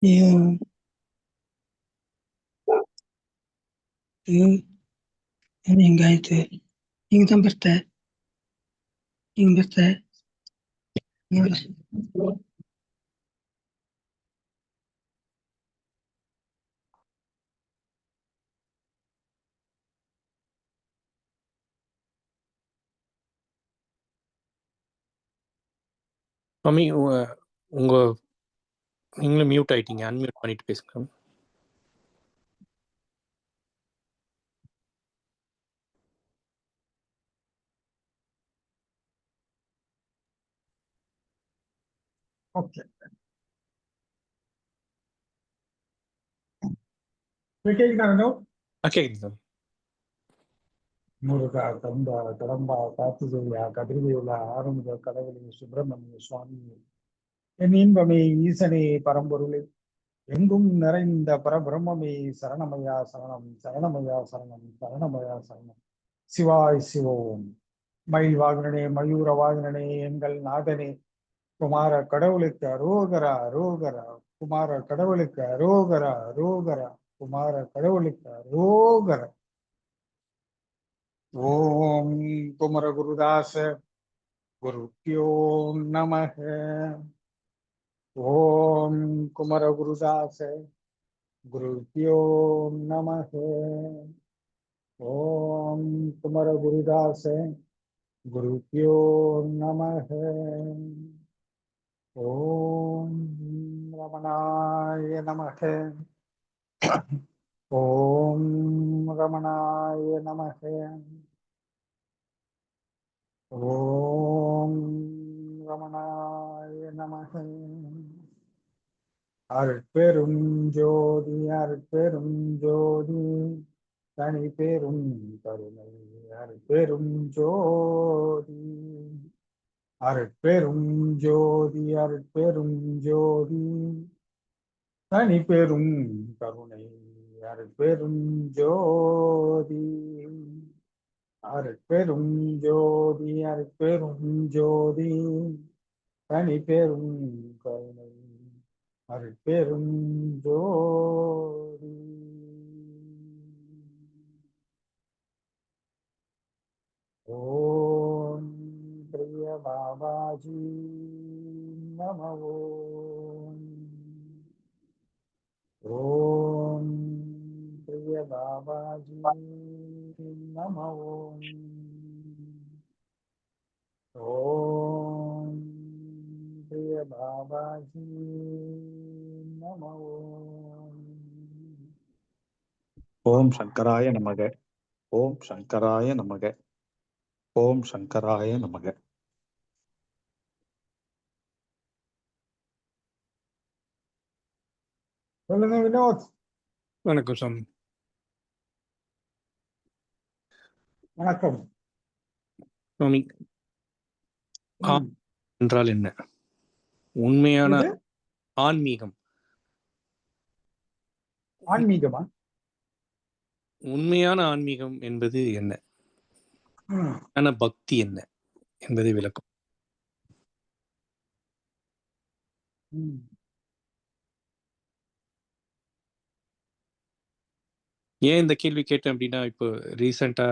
You, you, Ingaite, Ingamberte, Ingberte, mummy உங்க நீங்களும் mute ஆயிட்டீங்க, அன்மியூட் பண்ணிட்டு பேசுங்க. ஓகே, கேக்குதானோ? கேக்குது. முருகா, கந்தா, கடம்பா, கார்த்திகேயா, கதிர்வேலா, ஆறுமுக கடவுளே, சுப்பிரமணிய சுவாமி, என் இன்பமே, ஈசனே, பரம்பொருளே, எங்கும் நிறைந்த பரபிரம்மே, சரணமயா சரணம், சரணமயா சரணம், சரணமயா சரணம். சிவாய் சிவோம். மயில் வாகனனே, மயூர வாகனனே, எங்கள் நாதனே, குமார கடவுளுக்கு அரோகரா, அரோகரா, குமார கடவுளுக்கு அரோகரா, அரோகரா, குமார கடவுளுக்கு அரோகரா. ஓம் குமர குருதாச குருப்யோ நமக. ஓம் குமர குருதாச குருப்யோ நமக. ஓம் குமர குருதாச குருப்யோ நமக. ஓம் ரமணாய நமக. ஓம் ரமணாய நமக. ஓம் ரமணாய நமக. அருட்பெரும் ஜோதி, அருட்பெரும் ஜோதி, தனி பெரும் கருணை, அருட்பெரும் ஜோதி, அருட்பெரும் ஜோதி, அருட்பெரும் ஜோதி, தனி பெரும் கருணை, அருட்பெரும் ஜோதி, அருட்பெரும் ஜோதி, அருட்பெரும் ஜோதி, தனி பெரும் கருணை, அருட்பெரும் ஜோதி. ஓம் பிரிய பாபாஜி நம. ஓம் பிரிய பாபாஜி நம. ஓம் பிரிய பாபாஜி நம. ஓம் சங்கராய நமக. ஓம் சங்கராய நமக. ஓம் சங்கராய நமக. சொல்லுங்க வினோத். வணக்கம் சாமி. வணக்கம் சுவாமி, என்றால் என்ன? உண்மையான ஆன்மீகம். ஆன்மீகமா? உண்மையான ஆன்மீகம் என்பது என்ன? பக்தி என்ன என்பதை விளக்கும். ஏன் இந்த கேள்வி கேட்டேன் அப்படின்னா, இப்போ ரீசெண்டா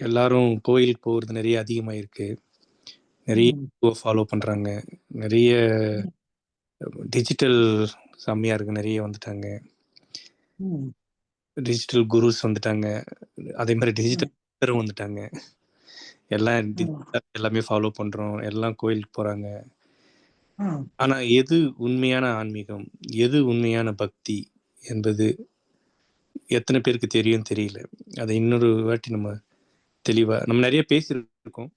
எல்லாரும் கோயிலுக்கு போகிறது நிறைய அதிகமாயிருக்கு. நிறைய ஃபாலோ பண்றாங்க. நிறைய டிஜிட்டல் சாமியாருக்கு நிறைய வந்துட்டாங்க. டிஜிட்டல் குருஸ் வந்துட்டாங்க. அதே மாதிரி டிஜிட்டல் வந்துட்டாங்க. எல்லாம் எல்லாமே ஃபாலோ பண்றோம். எல்லாம் கோயிலுக்கு போறாங்க. ஆனா எது உண்மையான ஆன்மீகம், எது உண்மையான பக்தி என்பது எத்தனை பேருக்கு தெரியும் தெரியல. அதை இன்னொரு வாட்டி நம்ம தெளிவா நம்ம நிறைய பேசியிருக்கோம்.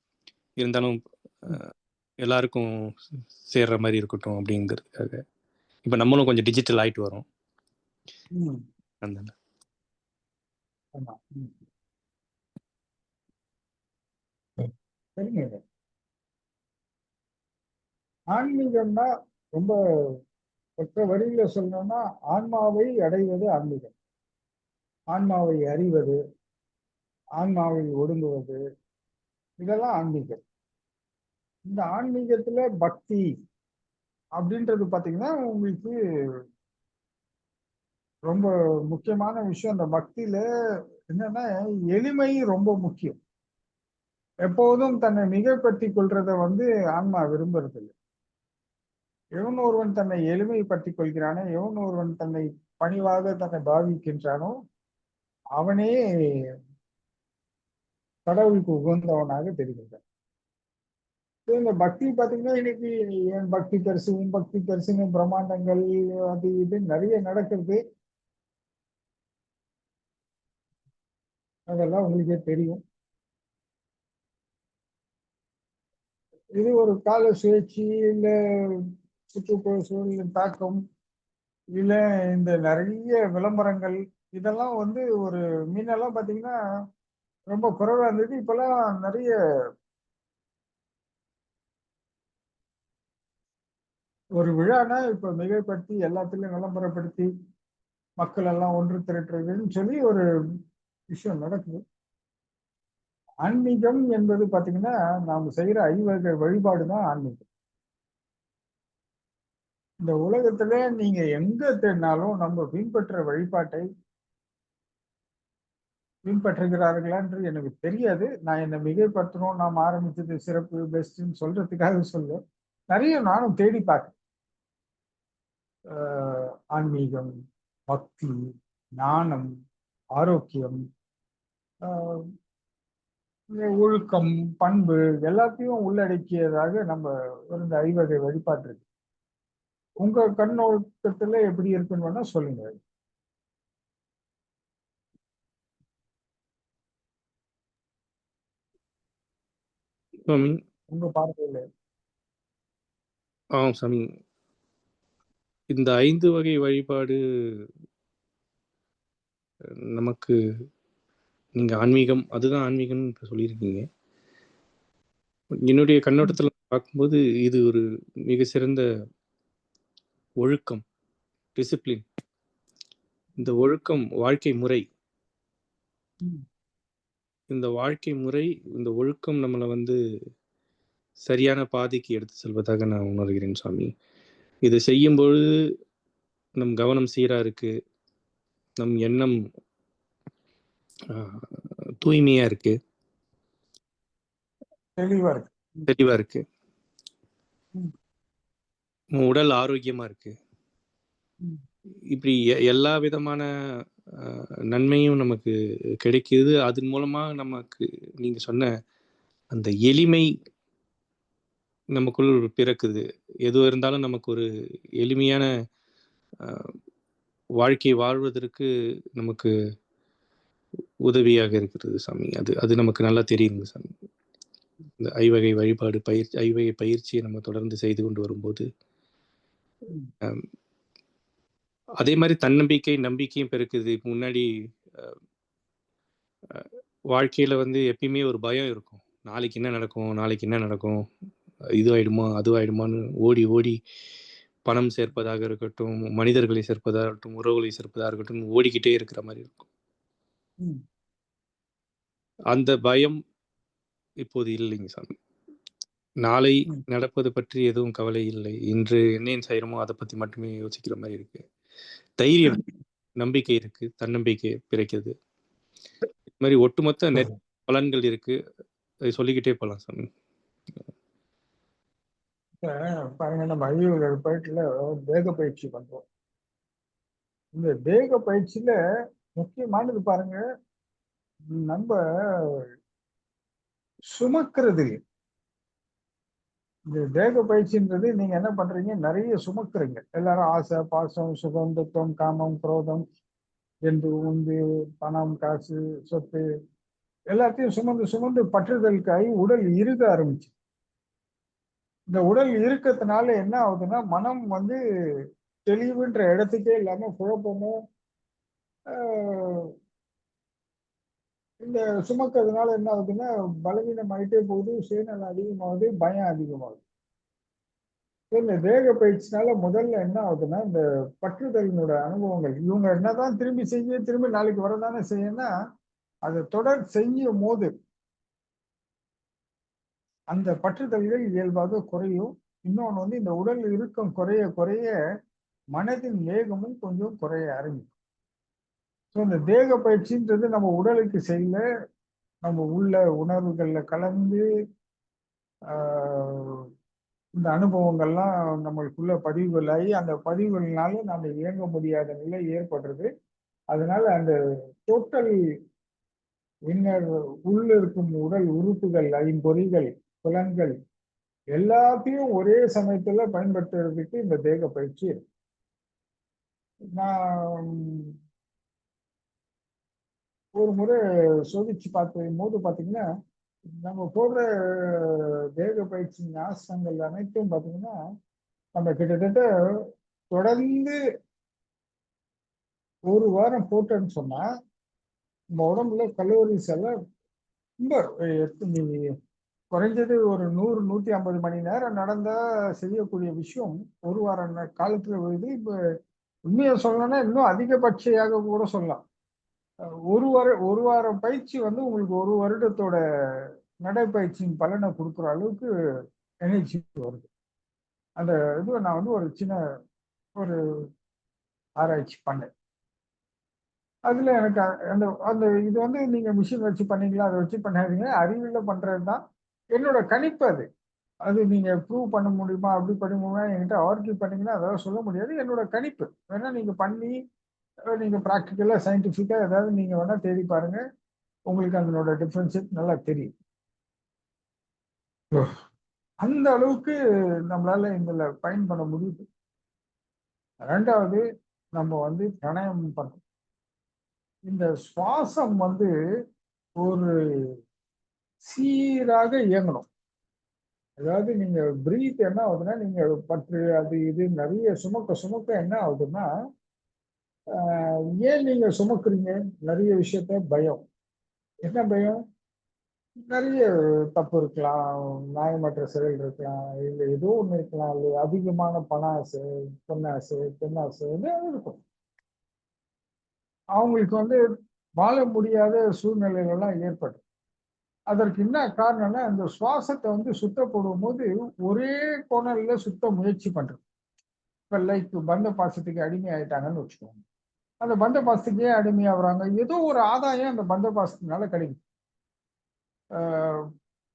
இருந்தாலும் எல்லாருக்கும் சேர்ற மாதிரி இருக்கட்டும் அப்படிங்கிறதுக்காக இப்ப நம்மளும் கொஞ்சம் டிஜிட்டல் ஆயிட்டு வரோம். ஆன்மீகம்னா ரொம்ப ஒற்ற வரியில சொல்லணும்னா ஆன்மாவை அடைவது ஆன்மீகம். ஆன்மாவை அறிவது, ஆன்மாவை ஒடுங்குவது, இதெல்லாம் ஆன்மீகம். இந்த ஆன்மீகத்துல பக்தி அப்படின்றது பாத்தீங்கன்னா உங்களுக்கு ரொம்ப முக்கியமான விஷயம். அந்த பக்தியில என்னன்னா எளிமை ரொம்ப முக்கியம். எப்போதும் தன்னை மிகைப்படுத்திக் கொள்றத ஆன்மா விரும்புறது இல்லை. எவன் ஒருவன் தன்னை எளிமைப்படுத்திக் கொள்கிறானோ, எவன் ஒருவன் தன்னை பணிவாக தன்னை பாவிக்கின்றானோ அவனே கடவுளுக்கு உகந்தவனாக தெரிகின்றான். இந்த பக்தி பாத்தீங்கன்னா இன்னைக்கு என் பக்தி பெருசு, உன் பக்தி பெருசுன்னு பிரம்மாண்டங்கள் அது இது நிறைய நடக்கிறது. அதெல்லாம் உங்களுக்கே தெரியும். இது ஒரு கால சுழற்சி, இல்ல சுற்றுப்புற சூழலின் தாக்கம், இல்ல இந்த நிறைய விளம்பரங்கள், இதெல்லாம் ஒரு முன்னெல்லாம் பாத்தீங்கன்னா ரொம்ப குறைவா இருந்தது. இப்பெல்லாம் நிறைய ஒரு விழானா இப்ப மிகைப்படுத்தி எல்லாத்துலயும் விளம்பரப்படுத்தி மக்கள் எல்லாம் ஒன்று திரட்டுறதுன்னு சொல்லி ஒரு விஷயம் நடக்குது. ஆன்மீகம் என்பது பாத்தீங்கன்னா நாம செய்யற ஐவகை வழிபாடு தான் ஆன்மீகம். இந்த உலகத்துல நீங்க எங்க தேடினாலும் நம்ம பின்பற்ற வழிபாட்டை பின்பற்றுகிறார்களான்று எனக்கு தெரியாது. நான் என்னை மிகைப்படுத்தணும், நாம் ஆரம்பிச்சது சிறப்பு பெஸ்ட்ன்னு சொல்றதுக்காக சொல்ல, நிறைய நானும் தேடி பார்த்தேன். ஆன்மீகம், பக்தி, ஞானம், ஆரோக்கியம், ஒழுக்கம், பண்பு எல்லாத்தையும் உள்ளடக்கியதாக நம்ம இந்த ஐவகை வழிபாட்டு இருக்கு. உங்க கண்ணோட்டத்துல எப்படி இருக்குன்னு வேணா சொல்லுங்க. சாமி. உங்க பார்வையில. சாமி. இந்த 5 வகை வழிபாடு நமக்கு நீங்க ஆன்மீகம் அதுதான் ஆன்மீகம்னு இப்ப சொல்லியிருக்கீங்க. என்னுடைய கண்ணோட்டத்துல பார்க்கும்போது இது ஒரு மிக சிறந்த ஒழுக்கம், டிசிப்ளின். இந்த ஒழுக்கம் வாழ்க்கை முறை. இந்த வாழ்க்கை முறை, இந்த ஒழுக்கம் நம்மளை சரியான பாதைக்கு எடுத்து செல்வதாக நான் உணர்கிறேன் சாமி. இதை செய்யும் பொழுது நம் கவனம் சீரா இருக்கு, நம் எண்ணம் தூய்மையா இருக்கு, தெளிவா இருக்கு, உடல் ஆரோக்கியமா இருக்கு. இப்படி எல்லா விதமான நன்மையும் நமக்கு கிடைக்குது. அதன் மூலமா நமக்கு நீங்க சொன்ன அந்த எளிமை நமக்குள் பிறக்குது. எதுவாக இருந்தாலும் நமக்கு ஒரு எளிமையான வாழ்க்கை வாழ்வதற்கு நமக்கு உதவியாக இருக்கிறது சாமி. அது அது நமக்கு நல்லா தெரியுங்க சாமி. இந்த ஐவகை வழிபாடு ஐவகை பயிற்சியை நம்ம தொடர்ந்து செய்து கொண்டு வரும்போது அதே மாதிரி தன்னம்பிக்கை நம்பிக்கையும் பெருக்குது. முன்னாடி வாழ்க்கையில எப்பயுமே ஒரு பயம் இருக்கும். நாளைக்கு என்ன நடக்கும், நாளைக்கு என்ன நடக்கும், இது ஆயிடுமா அது ஆயிடுமான்னு ஓடி ஓடி பணம் சேர்ப்பதாக இருக்கட்டும், மனிதர்களை சேர்ப்பதாக இருக்கட்டும், உறவுகளை சேர்ப்பதாக இருக்கட்டும், ஓடிக்கிட்டே இருக்கிற மாதிரி இருக்கும். அந்த பயம் இப்போது இல்லைங்க சாமி. நாளை நடப்பது பற்றி எதுவும் கவலை இல்லை. இன்று என்ன செய்யறோமோ அதை பத்தி மட்டுமே யோசிக்கிற மாதிரி இருக்கு. தைரியம், நம்பிக்கை இருக்கு, தன்னம்பிக்கை பிறக்கிறது. இது மாதிரி ஒட்டுமொத்த நிறைய பலன்கள் இருக்கு. அதை சொல்லிக்கிட்டே போகலாம் சாமி. பாருங்க, நம்ம ஐவகை பயிற்சியில தேக பயிற்சி பண்றோம். இந்த தேக பயிற்சியில முக்கியமானது பாருங்க, நம்ம சுமக்கிறது. இந்த தேக பயிற்சின்றது நீங்க என்ன பண்றீங்க, நிறைய சுமக்குறீங்க. எல்லாரும் ஆசை, பாசம், சுகம், துக்கம், காமம், குரோதம் என்று பணம், காசு, சொத்து எல்லாத்தையும் சுமந்து சுமந்து பற்றுதலுக்காகி உடல் இருக்க ஆரம்பிச்சு. இந்த உடல் இருக்கத்தினால என்ன ஆகுதுன்னா மனம் தெளிவுன்ற இடத்துக்கே இல்லாம குழப்பமும், இந்த சுமக்கிறதுனால என்ன ஆகுதுன்னா பலவீனம் ஆகிட்டே போகுது, சுயநலம் அதிகமாகுது, பயம் அதிகமாகுது. இந்த தேக பயிற்சினால முதல்ல என்ன ஆகுதுன்னா இந்த பற்றுதலினோட அனுபவங்கள், இவங்க என்னதான் திரும்பி செய்ய திரும்பி நாளைக்கு வரதானே செய்யணும்னா அதை தொடர் செய்யும் போது அந்த பற்றுதல்கள் இயல்பாக குறையும். இன்னொன்று வந்து இந்த உடல் இறுக்கம் குறைய குறைய மனதின் வேகமும் கொஞ்சம் குறைய ஆரம்பிக்கும். ஸோ இந்த தேக பயிற்சின்றது நம்ம உடலுக்கு செய்யல, நம்ம உள்ள உணர்வுகள்ல கலந்து இந்த அனுபவங்கள்லாம் நம்மளுக்குள்ள பதிவுகளாகி அந்த பதிவுகள்னால நம்ம இயங்க முடியாத நிலை ஏற்படுறது. அதனால அந்த டோட்டல் இன்னர் உள்ள இருக்கும் உடல் உறுப்புகள், ஐம்பொறிகள், புலன்கள் எல்லாத்தையும் ஒரே சமயத்துல பயன்படுத்துறதுக்கு இந்த தேக பயிற்சி இருக்கு. நான் ஒரு முறை சோதிச்சு பார்க்கும் போது பாத்தீங்கன்னா, நம்ம போடுற தேக பயிற்சி ஆசனங்கள் அனைத்தும் பாத்தீங்கன்னா, நம்ம கிட்டத்தட்ட தொடர்ந்து ஒரு வாரம் போட்டோன்னு சொன்னா நம்ம உடம்புல கலோரிஸ் எல்லாம் ரொம்ப குறைஞ்சது ஒரு 100-150 மணி நேரம் நடந்தா செய்யக்கூடிய விஷயம் ஒரு வாரம் காலத்துல வருது. இப்ப உண்மையை சொல்லணும்னா இன்னும் அதிகபட்சையாக கூட சொல்லலாம். ஒரு வாரம் பயிற்சி வந்து உங்களுக்கு ஒரு வருடத்தோட நடைப்பயிற்சியின் பலனை கொடுக்குற அளவுக்கு எனர்ஜி வருது. அந்த இது நான் வந்து ஒரு சின்ன ஒரு ஆராய்ச்சி பண்ணேன். அதுல எனக்கு அந்த அந்த இது வந்து நீங்க மிஷின் வச்சு பண்ணீங்களா, அதை வச்சு பண்ணாதீங்க, அறிவியல பண்றதுதான் என்னோட கணிப்பு. அது அது நீங்க ப்ரூவ் பண்ண முடியுமா, அப்படி பண்ண முடியுமா என்கிட்ட ஆர்கியூ பண்ணீங்கன்னா அதெல்லாம் சொல்ல முடியாது. என்னோட கணிப்பு வேணா நீங்க பண்ணி நீங்க ப்ராக்டிக்கலா சயின்டிபிக்கா ஏதாவது நீங்க வேணா தேடி பாருங்க, உங்களுக்கு அதனோட டிஃபரன்ஷியேட் நல்லா தெரியும். அந்த அளவுக்கு நம்மளால இதுல பயன் பண்ண முடியுது. ரெண்டாவது, நம்ம வந்து பிராணாயாமம் பண்றோம். இந்த சுவாசம் வந்து ஒரு சீராக இயங்கணும். அதாவது நீங்க பிரீத் என்ன ஆகுதுன்னா, நீங்க பற்று அது இது நிறைய சுமக்க என்ன ஆகுதுன்னா, ஏன் நீங்க சுமக்குறீங்க நிறைய விஷயத்த? பயம். என்ன பயம்? நிறைய தப்பு இருக்கலாம், நியாயமற்ற செயல் இருக்கலாம், இல்லை ஏதோ ஒண்ணு இருக்கலாம், இல்லை அதிகமான பண ஆசை, பொன்னாசை, பெண்ணாசை இருக்கும். அவங்களுக்கு வந்து வாழ முடியாத சூழ்நிலைகள்லாம் ஏற்படும். அதற்கு என்ன காரணம்னா, அந்த சுவாசத்தை வந்து சுத்தப்படும் போது ஒரே கோணல்ல சுத்த முயற்சி பண்றது. இப்ப லைக் பந்த பாசத்துக்கு அடிமை ஆயிட்டாங்கன்னு வச்சுக்கோங்க. அந்த பந்த பாசத்துக்கே அடிமையாகிறாங்க. ஏதோ ஒரு ஆதாயம் அந்த பந்த பாசத்தினால கிடைக்கும்.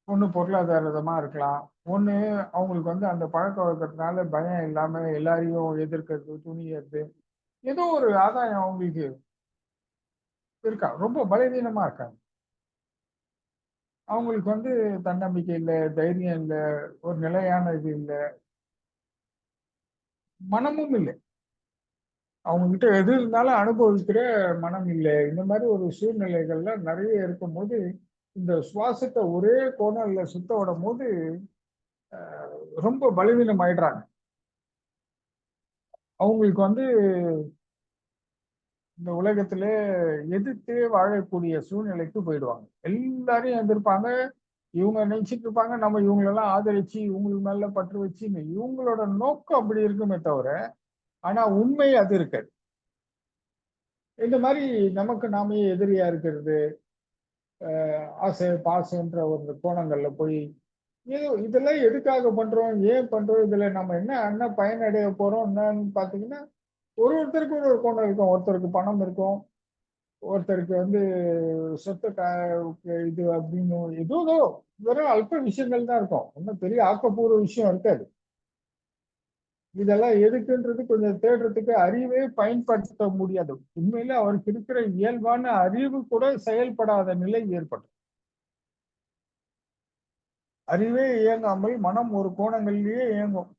ஒண்ணு பொருளாதாரமா இருக்கலாம், ஒண்ணு அவங்களுக்கு வந்து அந்த பழக்க வழக்கத்தினால பயம் இல்லாம எல்லாரையும் எதிர்க்கிறது, துணியறது, ஏதோ ஒரு ஆதாயம் அவங்களுக்கு இருக்கா. ரொம்ப பலவீனமா இருக்காங்க. அவங்களுக்கு வந்து தன்னம்பிக்கை இல்லை, தைரியம் இல்லை, ஒரு நிலையான இது இல்லை, மனமும் இல்லை. அவங்க கிட்ட எது இருந்தாலும் அனுபவிக்கிற மனம் இல்லை. இந்த மாதிரி ஒரு சூழ்நிலைகள்ல நிறைய இருக்கும்போது இந்த சுவாசத்தை ஒரே கோணல்ல சுத்த விடும் போது ரொம்ப பலவீனம் ஆயிடுறாங்க. அவங்களுக்கு வந்து இந்த உலகத்திலே எதிர்த்தே வாழக்கூடிய சூழ்நிலைக்கு போயிடுவாங்க. எல்லாரையும் எதிர்ப்பாங்க. இவங்க நினைச்சிட்டு இருப்பாங்க நம்ம இவங்களெல்லாம் ஆதரிச்சு இவங்களுக்கு மேல பற்று வச்சு, இவங்களோட நோக்கம் அப்படி இருக்குமே தவிர, ஆனா உண்மை அது இருக்காது. இந்த மாதிரி நமக்கு நாமே எதிரியா இருக்கிறது, ஆசை பாசன்ற ஒரு கோணங்கள்ல போய் ஏதோ இதெல்லாம் எதுக்காக பண்றோம், ஏன் பண்றோம், இதுல நம்ம என்ன பயனடைய போறோம் என்னன்னு பாத்தீங்கன்னா, ஒருத்தருக்கு ஒரு கோணம் இருக்கும். ஒருத்தருக்கு பணம் இருக்கும், ஒருத்தருக்கு வந்து சொத்து இது அப்படின்னு ஏதோ வெறும் அல்ப விஷயங்கள் தான் இருக்கும். ஒன்றும் பெரிய ஆக்கப்பூர்வ விஷயம் இருக்காது. இதெல்லாம் எதுக்குன்றது கொஞ்சம் தேடுறதுக்கு அறிவே பயன்படுத்த முடியாது. உண்மையில அவருக்கு இருக்கிற இயல்பான அறிவு கூட செயல்படாத நிலை ஏற்படும். அறிவே இயங்காமல் மனம் ஒரு கோணங்களிலேயே இயங்கும்.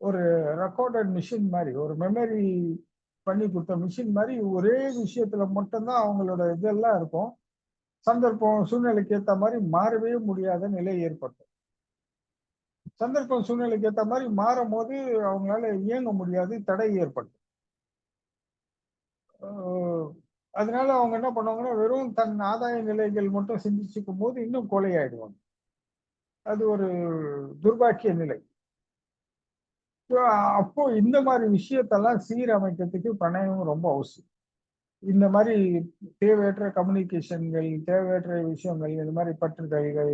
ஒரு ரெக்கார்டட் மிஷின் மாதிரி, ஒரு மெமரி பண்ணி கொடுத்த மிஷின் மாதிரி ஒரே விஷயத்துல மட்டும்தான் அவங்களோட இதெல்லாம் இருக்கும். சந்தர்ப்பம் சூழ்நிலைக்கு ஏற்ற மாதிரி மாறவே முடியாத நிலை ஏற்படும். சந்தர்ப்பம் சூழ்நிலைக்கு ஏற்ற மாதிரி மாறும் போது அவங்களால இயங்க முடியாது, தடை ஏற்படும். அதனால அவங்க என்ன பண்ணுவாங்கன்னா, வெறும் தன் ஆதாய நிலைகள் மட்டும் சிந்திச்சுக்கும் போது இன்னும் கொலையாயிடுவாங்க. அது ஒரு துர்பாக்கிய நிலை. அப்போ இந்த மாதிரி விஷயத்தெல்லாம் சீரமைக்கிறதுக்கு பிராணாயாமம் ரொம்ப அவசியம். இந்த மாதிரி தேவையற்ற கம்யூனிகேஷன்கள், தேவையற்ற விஷயங்கள், இந்த மாதிரி பற்றுதல்கள்,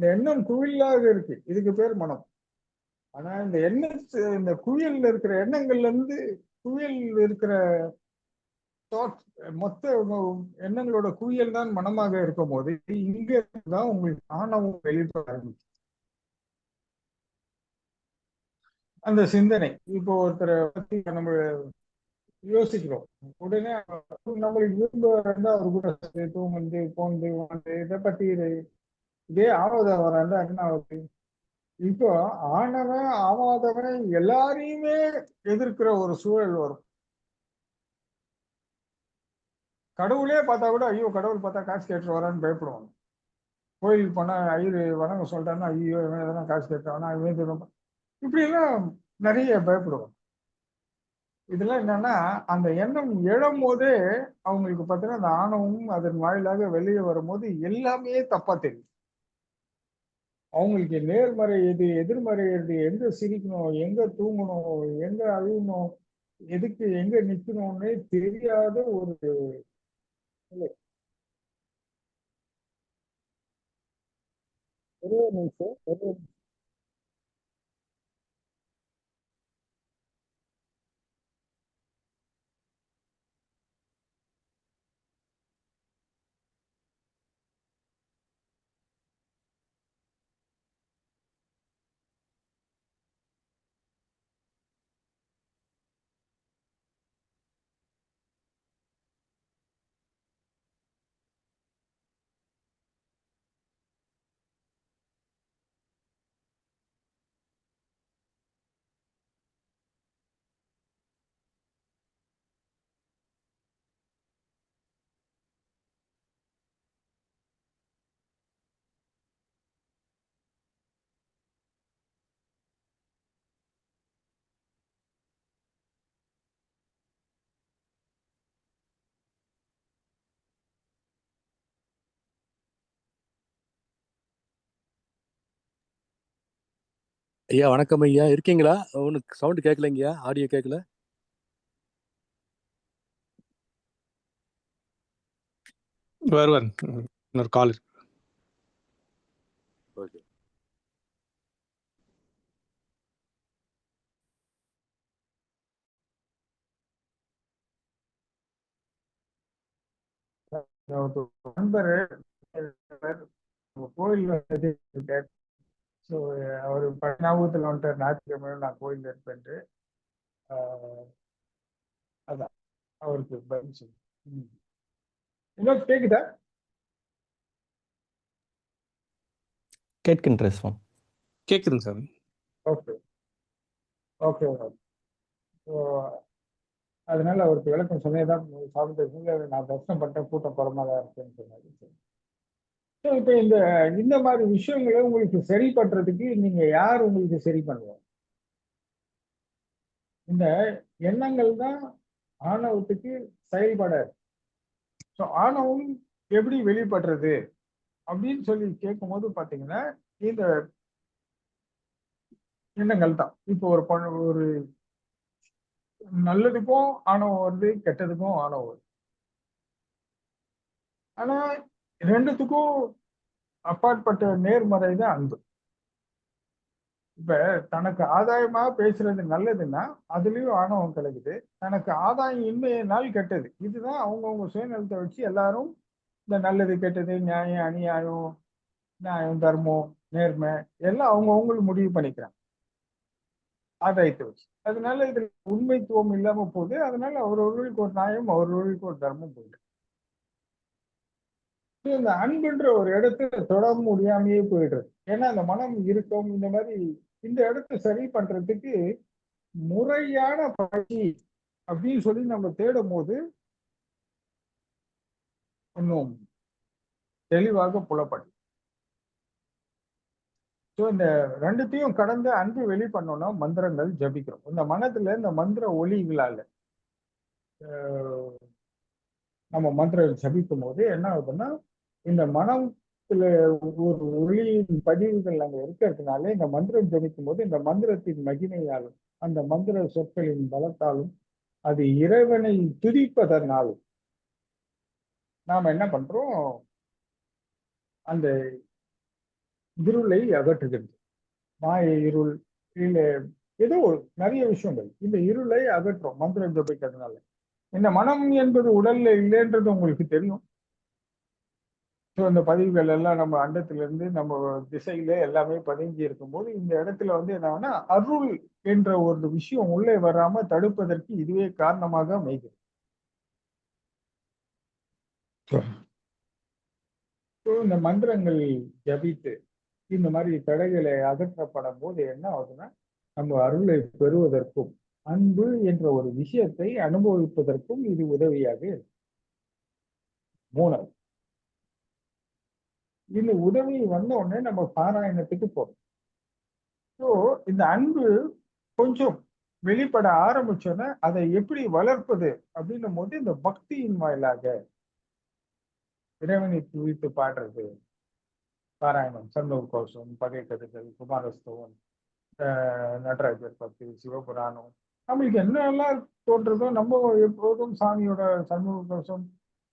இந்த எண்ணம் குவியலாக இருக்கு, இதுக்கு பேர் மனம். ஆனா இந்த இந்த குவியல்ல இருக்கிற எண்ணங்கள்ல இருந்து குவியல் இருக்கிற மொத்த எண்ணங்களோட குவியல் தான் மனமாக இருக்கும் போது இங்க தான் உங்களுக்கு ஆணவம் வெளிப்பட ஆரம்பிக்கும். அந்த சிந்தனை இப்போ ஒருத்தரை பத்தி நம்ம யோசிக்கிறோம், உடனே நம்மளுக்கு விரும்புவாருந்தா அவர் கூட தூங்குந்து போந்து வாழ்ந்து இதை பத்தி இதே ஆவதம் வராண்டா என்ன ஆகுது? இப்போ ஆனவன் ஆவாதவன் எல்லாரையுமே எதிர்க்கிற ஒரு சூழல் வரும். கடவுளே பார்த்தா கூட ஐயோ கடவுள் பார்த்தா காசு கேட்டு வரான்னு பயப்படுவாங்க. கோயிலுக்கு போனா ஐயரு வணங்க சொல்லிட்டாங்கன்னா ஐயோ இவன் எதனா காசு கேட்டானா இவன் இப்படி எல்லாம் நிறைய பயப்படுவாங்க. இதெல்லாம் என்னன்னா அந்த எண்ணம் எழும் போதே அவங்களுக்கு பார்த்தீங்கன்னா அந்த ஆணவமும் அதன் வாயிலாக வெளியே வரும்போது எல்லாமே தப்பா தெரியும். அவங்களுக்கு நேர்மறை எது எதிர்மறை எது, எங்க சிரிக்கணும் எங்க தூங்கணும் எங்க அழுகணும் எதுக்கு எங்க நிக்கணும்னே தெரியாத ஒரு நிலை. ஒரே நிமிஷம் ஐயா வணக்கம் ஐயா, இருக்கீங்களா? உனக்கு சவுண்ட் கேட்கலைங்கய்யா, ஆடியோ கேட்கல. வருவார், இன்னொரு கால் இருக்கு. ஓகே. நண்பர் கோயில் இருக்கார். ஸோ அவர் ஞாபகத்தில் வந்துட்டார் ஞாயிற்றுக்கிழமை நான் கோயில் இருப்பேன்ட்டு. அதான் அவருக்கு பதில் சொல்லு. இன்னொரு கேக்குதா? கேட்கின்ற சுவாமி. கேக்குதுங்க சாமி. Okay okay. ஸோ அதனால அவருக்கு விளக்கம் சொன்னதான் சாப்பிட்டு நான் தர்ஷனம் பண்ணிட்டேன், கூட்டம் குறமாதான் இருக்குன்னு சொன்னாரு. ஸோ இப்போ இந்த மாதிரி விஷயங்களை உங்களுக்கு சரி பண்றதுக்கு நீங்க யார் உங்களுக்கு சரி பண்ணுவோம்? இந்த எண்ணங்கள் தான் ஆணவத்துக்கு செயல்படாது. ஸோ ஆணவம் எப்படி வெளிப்படுறது அப்படின்னு சொல்லி கேட்கும் போது பாத்தீங்கன்னா இந்த எண்ணங்கள் தான். இப்போ ஒரு நல்லதுக்கும் ஆணவம் வருது, கெட்டதுக்கும் ஆணவம் வருது. ஆனா ரெண்டுத்துக்கும் அப்பாற்பட்ட நேர்மறை தான் அன்பு. இப்ப தனக்கு ஆதாயமா பேசுறது நல்லதுன்னா அதுலயும் ஆணவம் கிடைக்குது, தனக்கு ஆதாயம் இன்மையினால் கெட்டது. இதுதான் அவங்கவுங்க சுயநலத்தை வச்சு எல்லாரும் இந்த நல்லது கெட்டது நியாயம் அநியாயம் நியாயம் தர்மம் நேர்மை எல்லாம் அவங்கவுங்களுக்கு முடிவு பண்ணிக்கிறாங்க ஆதாயத்தை வச்சு. அதனால இதுல உண்மைத்துவம் இல்லாம போகுது. அதனால அவரவர்களுக்கு ஒரு நியாயம் அவரவர்களுக்கு ஒரு தர்மம் போயிடுது. இந்த அன்புன்ற ஒரு இடத்துல தொட முடியாமையே போயிடுறது. ஏன்னா அந்த மனம் இருக்கும் இந்த மாதிரி இந்த இடத்த சரி பண்றதுக்கு முறையான பயிற்சி அப்படின்னு சொல்லி நம்ம தேடும் போது இன்னும் தெளிவாக புலப்படும். ஸோ இந்த ரெண்டுத்தையும் கடந்து அன்பு வெளி பண்ணோம்னா மந்திரங்கள் ஜபிக்கிறோம். இந்த மனத்துல இந்த மந்திர ஒலிகளால நம்ம மந்திரம் ஜபிக்கும் போது என்ன ஆகுதுன்னா இந்த மனத்துல ஒரு ஒளியின் பதிவுகள் அங்க இருக்கிறதுனால இந்த மந்திரம் ஜபிக்கும் போது இந்த மந்திரத்தின் மகிமையாலும் அந்த மந்திர சொற்களின் பலத்தாலும் அது இறைவனை துதிப்பதனாலும் நாம என்ன பண்றோம், அந்த இருளை அகற்றுகிறது. மாய இருள் இல்ல ஏதோ நிறைய விஷயங்கள் இந்த இருளை அகற்றும் மந்திரம் ஜபிக்கிறதுனால. இந்த மனம் என்பது உடல்ல இல்லைன்றது உங்களுக்கு தெரியும். ஸோ இந்த பதிவுகள் எல்லாம் நம்ம அண்டத்திலிருந்து நம்ம திசையில எல்லாமே பதுங்கி இருக்கும்போது இந்த இடத்துல வந்து என்னன்னா அருள் என்ற ஒரு விஷயம் உள்ளே வராம தடுப்பதற்கு இதுவே காரணமாக அமைகிறது. ஸோ இந்த மந்திரங்கள் ஜபித்து இந்த மாதிரி தடைகளை அகற்றப்படும் போது என்ன ஆகுதுன்னா நம்ம அருளை பெறுவதற்கும் அன்பு என்ற ஒரு விஷயத்தை அனுபவிப்பதற்கும் இது உதவியாக இருக்கு. மூணாவது, இந்த உதவி வந்த உடனே நம்ம பாராயணத்துக்கு போறோம். ஸோ இந்த அன்பு கொஞ்சம் வெளிப்பட ஆரம்பிச்சோன்னா அதை எப்படி வளர்ப்பது அப்படின்னும் போது இந்த பக்தியின் வாயிலாக இறைவனை துதித்து பாடுறது, பாராயணம், சண்முக கோஷம், பகை கதைகள், குமாரஸ்தவம், நடராஜர் பத்தி, சிவபுராணம், நம்மளுக்கு என்னெல்லாம் தோன்றதோ நம்ம எப்போதும் சாமியோட சண்முக கோஷம்,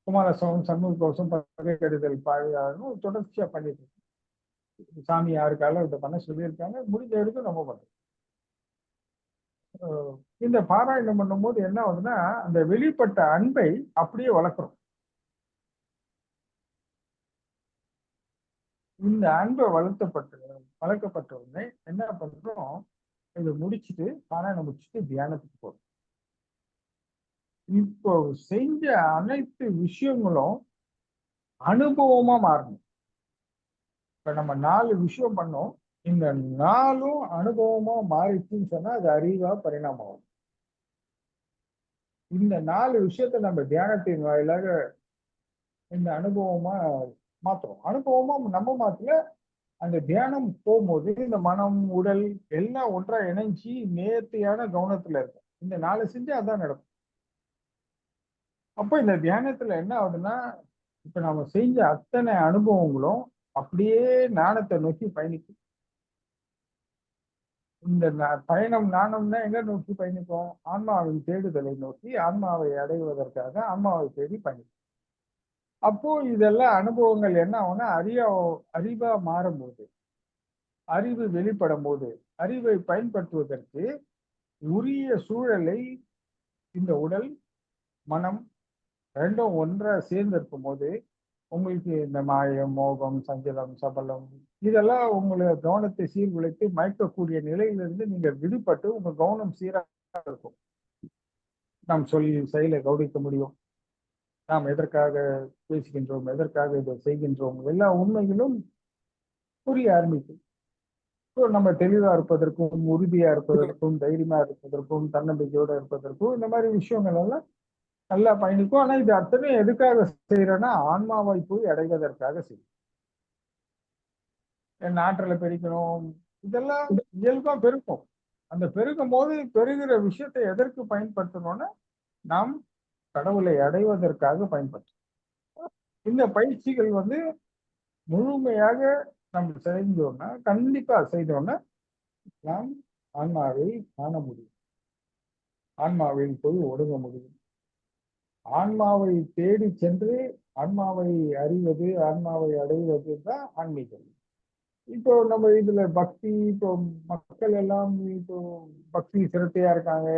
குமாரஸ்தவம், சண்முக கோஷம், பகை கெடுதல் பாழியாகவும் தொடர்ச்சியா பண்ணிட்டு இருக்கோம். சாமி யாருக்கால இதை பண்ண சொல்லியிருக்காங்க, முடிஞ்ச வரைக்கும் நம்ம பண்றோம். இந்த பாராயணம் பண்ணும்போது என்ன ஆகுதுன்னா அந்த வெளிப்பட்ட அன்பை அப்படியே வளர்க்குறோம். இந்த அன்பை வளர்க்கப்பட்ட உடனே என்ன பண்றோம், இதை முடிச்சுட்டு பாராயணம் முடிச்சுட்டு தியானத்துக்கு போறோம். இப்போ செஞ்ச அனைத்து விஷயங்களும் அனுபவமா மாறணும். இப்ப நம்ம 4 விஷயம் பண்ணோம், இந்த 4ம் அனுபவமா மாறிச்சுன்னு சொன்னா அது அறிவா பரிணாமம் ஆகும். இந்த 4 விஷயத்த நம்ம தியானத்தின் வாயிலாக இந்த அனுபவமா மாத்துறோம். அனுபவமா நம்ம மாத்தல, அந்த தியானம் போகும்போது இந்த மனம் உடல் எல்லாம் ஒன்றா இணைஞ்சி நேர்த்தியான கவனத்துல இருக்கும். இந்த 4 செஞ்சு அதான் நடக்கும். அப்போ இந்த தியானத்துல என்ன ஆகுதுன்னா இப்ப நம்ம செஞ்ச அத்தனை அனுபவங்களும் அப்படியே ஞானத்தை நோக்கி பயணிக்கும். இந்த பயணம் ஞானம்னா எங்க நோக்கி பயணிக்கும்? ஆன்மாவின் தேடுதலை நோக்கி, ஆன்மாவை அடைவதற்காக ஆன்மாவை தேடி பயணிக்கும். அப்போ இதெல்லாம் அனுபவங்கள் என்ன ஆகும்னா அறிவா மாறும்போது, அறிவு வெளிப்படும் போது, அறிவை பயன்படுத்துவதற்கு உரிய சூழலை இந்த உடல் மனம் ரெண்டும் ஒன்றா சேர்ந்திருக்கும் போது உங்களுக்கு இந்த மாயம், மோகம், சஞ்சலம், சபலம் இதெல்லாம் உங்களை கவனத்தை சீர்குலைத்து மயக்கக்கூடிய நிலையிலிருந்து நீங்க விடுபட்டு உங்க கவனம் சீராக இருக்கும். நாம் செயலை கவனிக்க முடியும். நாம் எதற்காக பேசுகின்றோம், எதற்காக இதை செய்கின்றோம், எல்லா உண்மைகளும் புரிய ஆரம்பிக்கும். நம்ம தெளிவா இருப்பதற்கும், உறுதியா இருப்பதற்கும், தைரியமா இருப்பதற்கும், தன்னம்பிக்கையோட இருப்பதற்கும் இந்த மாதிரி விஷயங்கள் எல்லாம் நல்லா பயணிக்கும். ஆனா இது அத்தனை எதுக்காக செய்யறேன்னா ஆன்மாவை போய் அடைவதற்காக செய்யும். என் ஆற்றலை பெருக்கணும், இதெல்லாம் இயல்பா பெருக்கும். அந்த பெருக்கும் போது பெருகிற விஷயத்தை எதற்கு பயன்படுத்தணும்னா நாம் கடவுளை அடைவதற்காக பயன்படுத்தணும். இந்த பயிற்சிகள் வந்து முழுமையாக நம்ம செய்தோம்னா, கண்டிப்பா செய்தோம்னா நாம் ஆன்மாவை காண முடியும், ஆன்மாவில் போய் ஒடுங்க முடியும். ஆன்மாவை தேடி சென்று ஆன்மாவை அறிவது, ஆன்மாவை அடைவது தான் ஆன்மீகம். இப்போ நம்ம இதுல பக்தி, இப்போ மக்கள் எல்லாம் இப்போ பக்தி சிரத்தையா இருக்காங்க,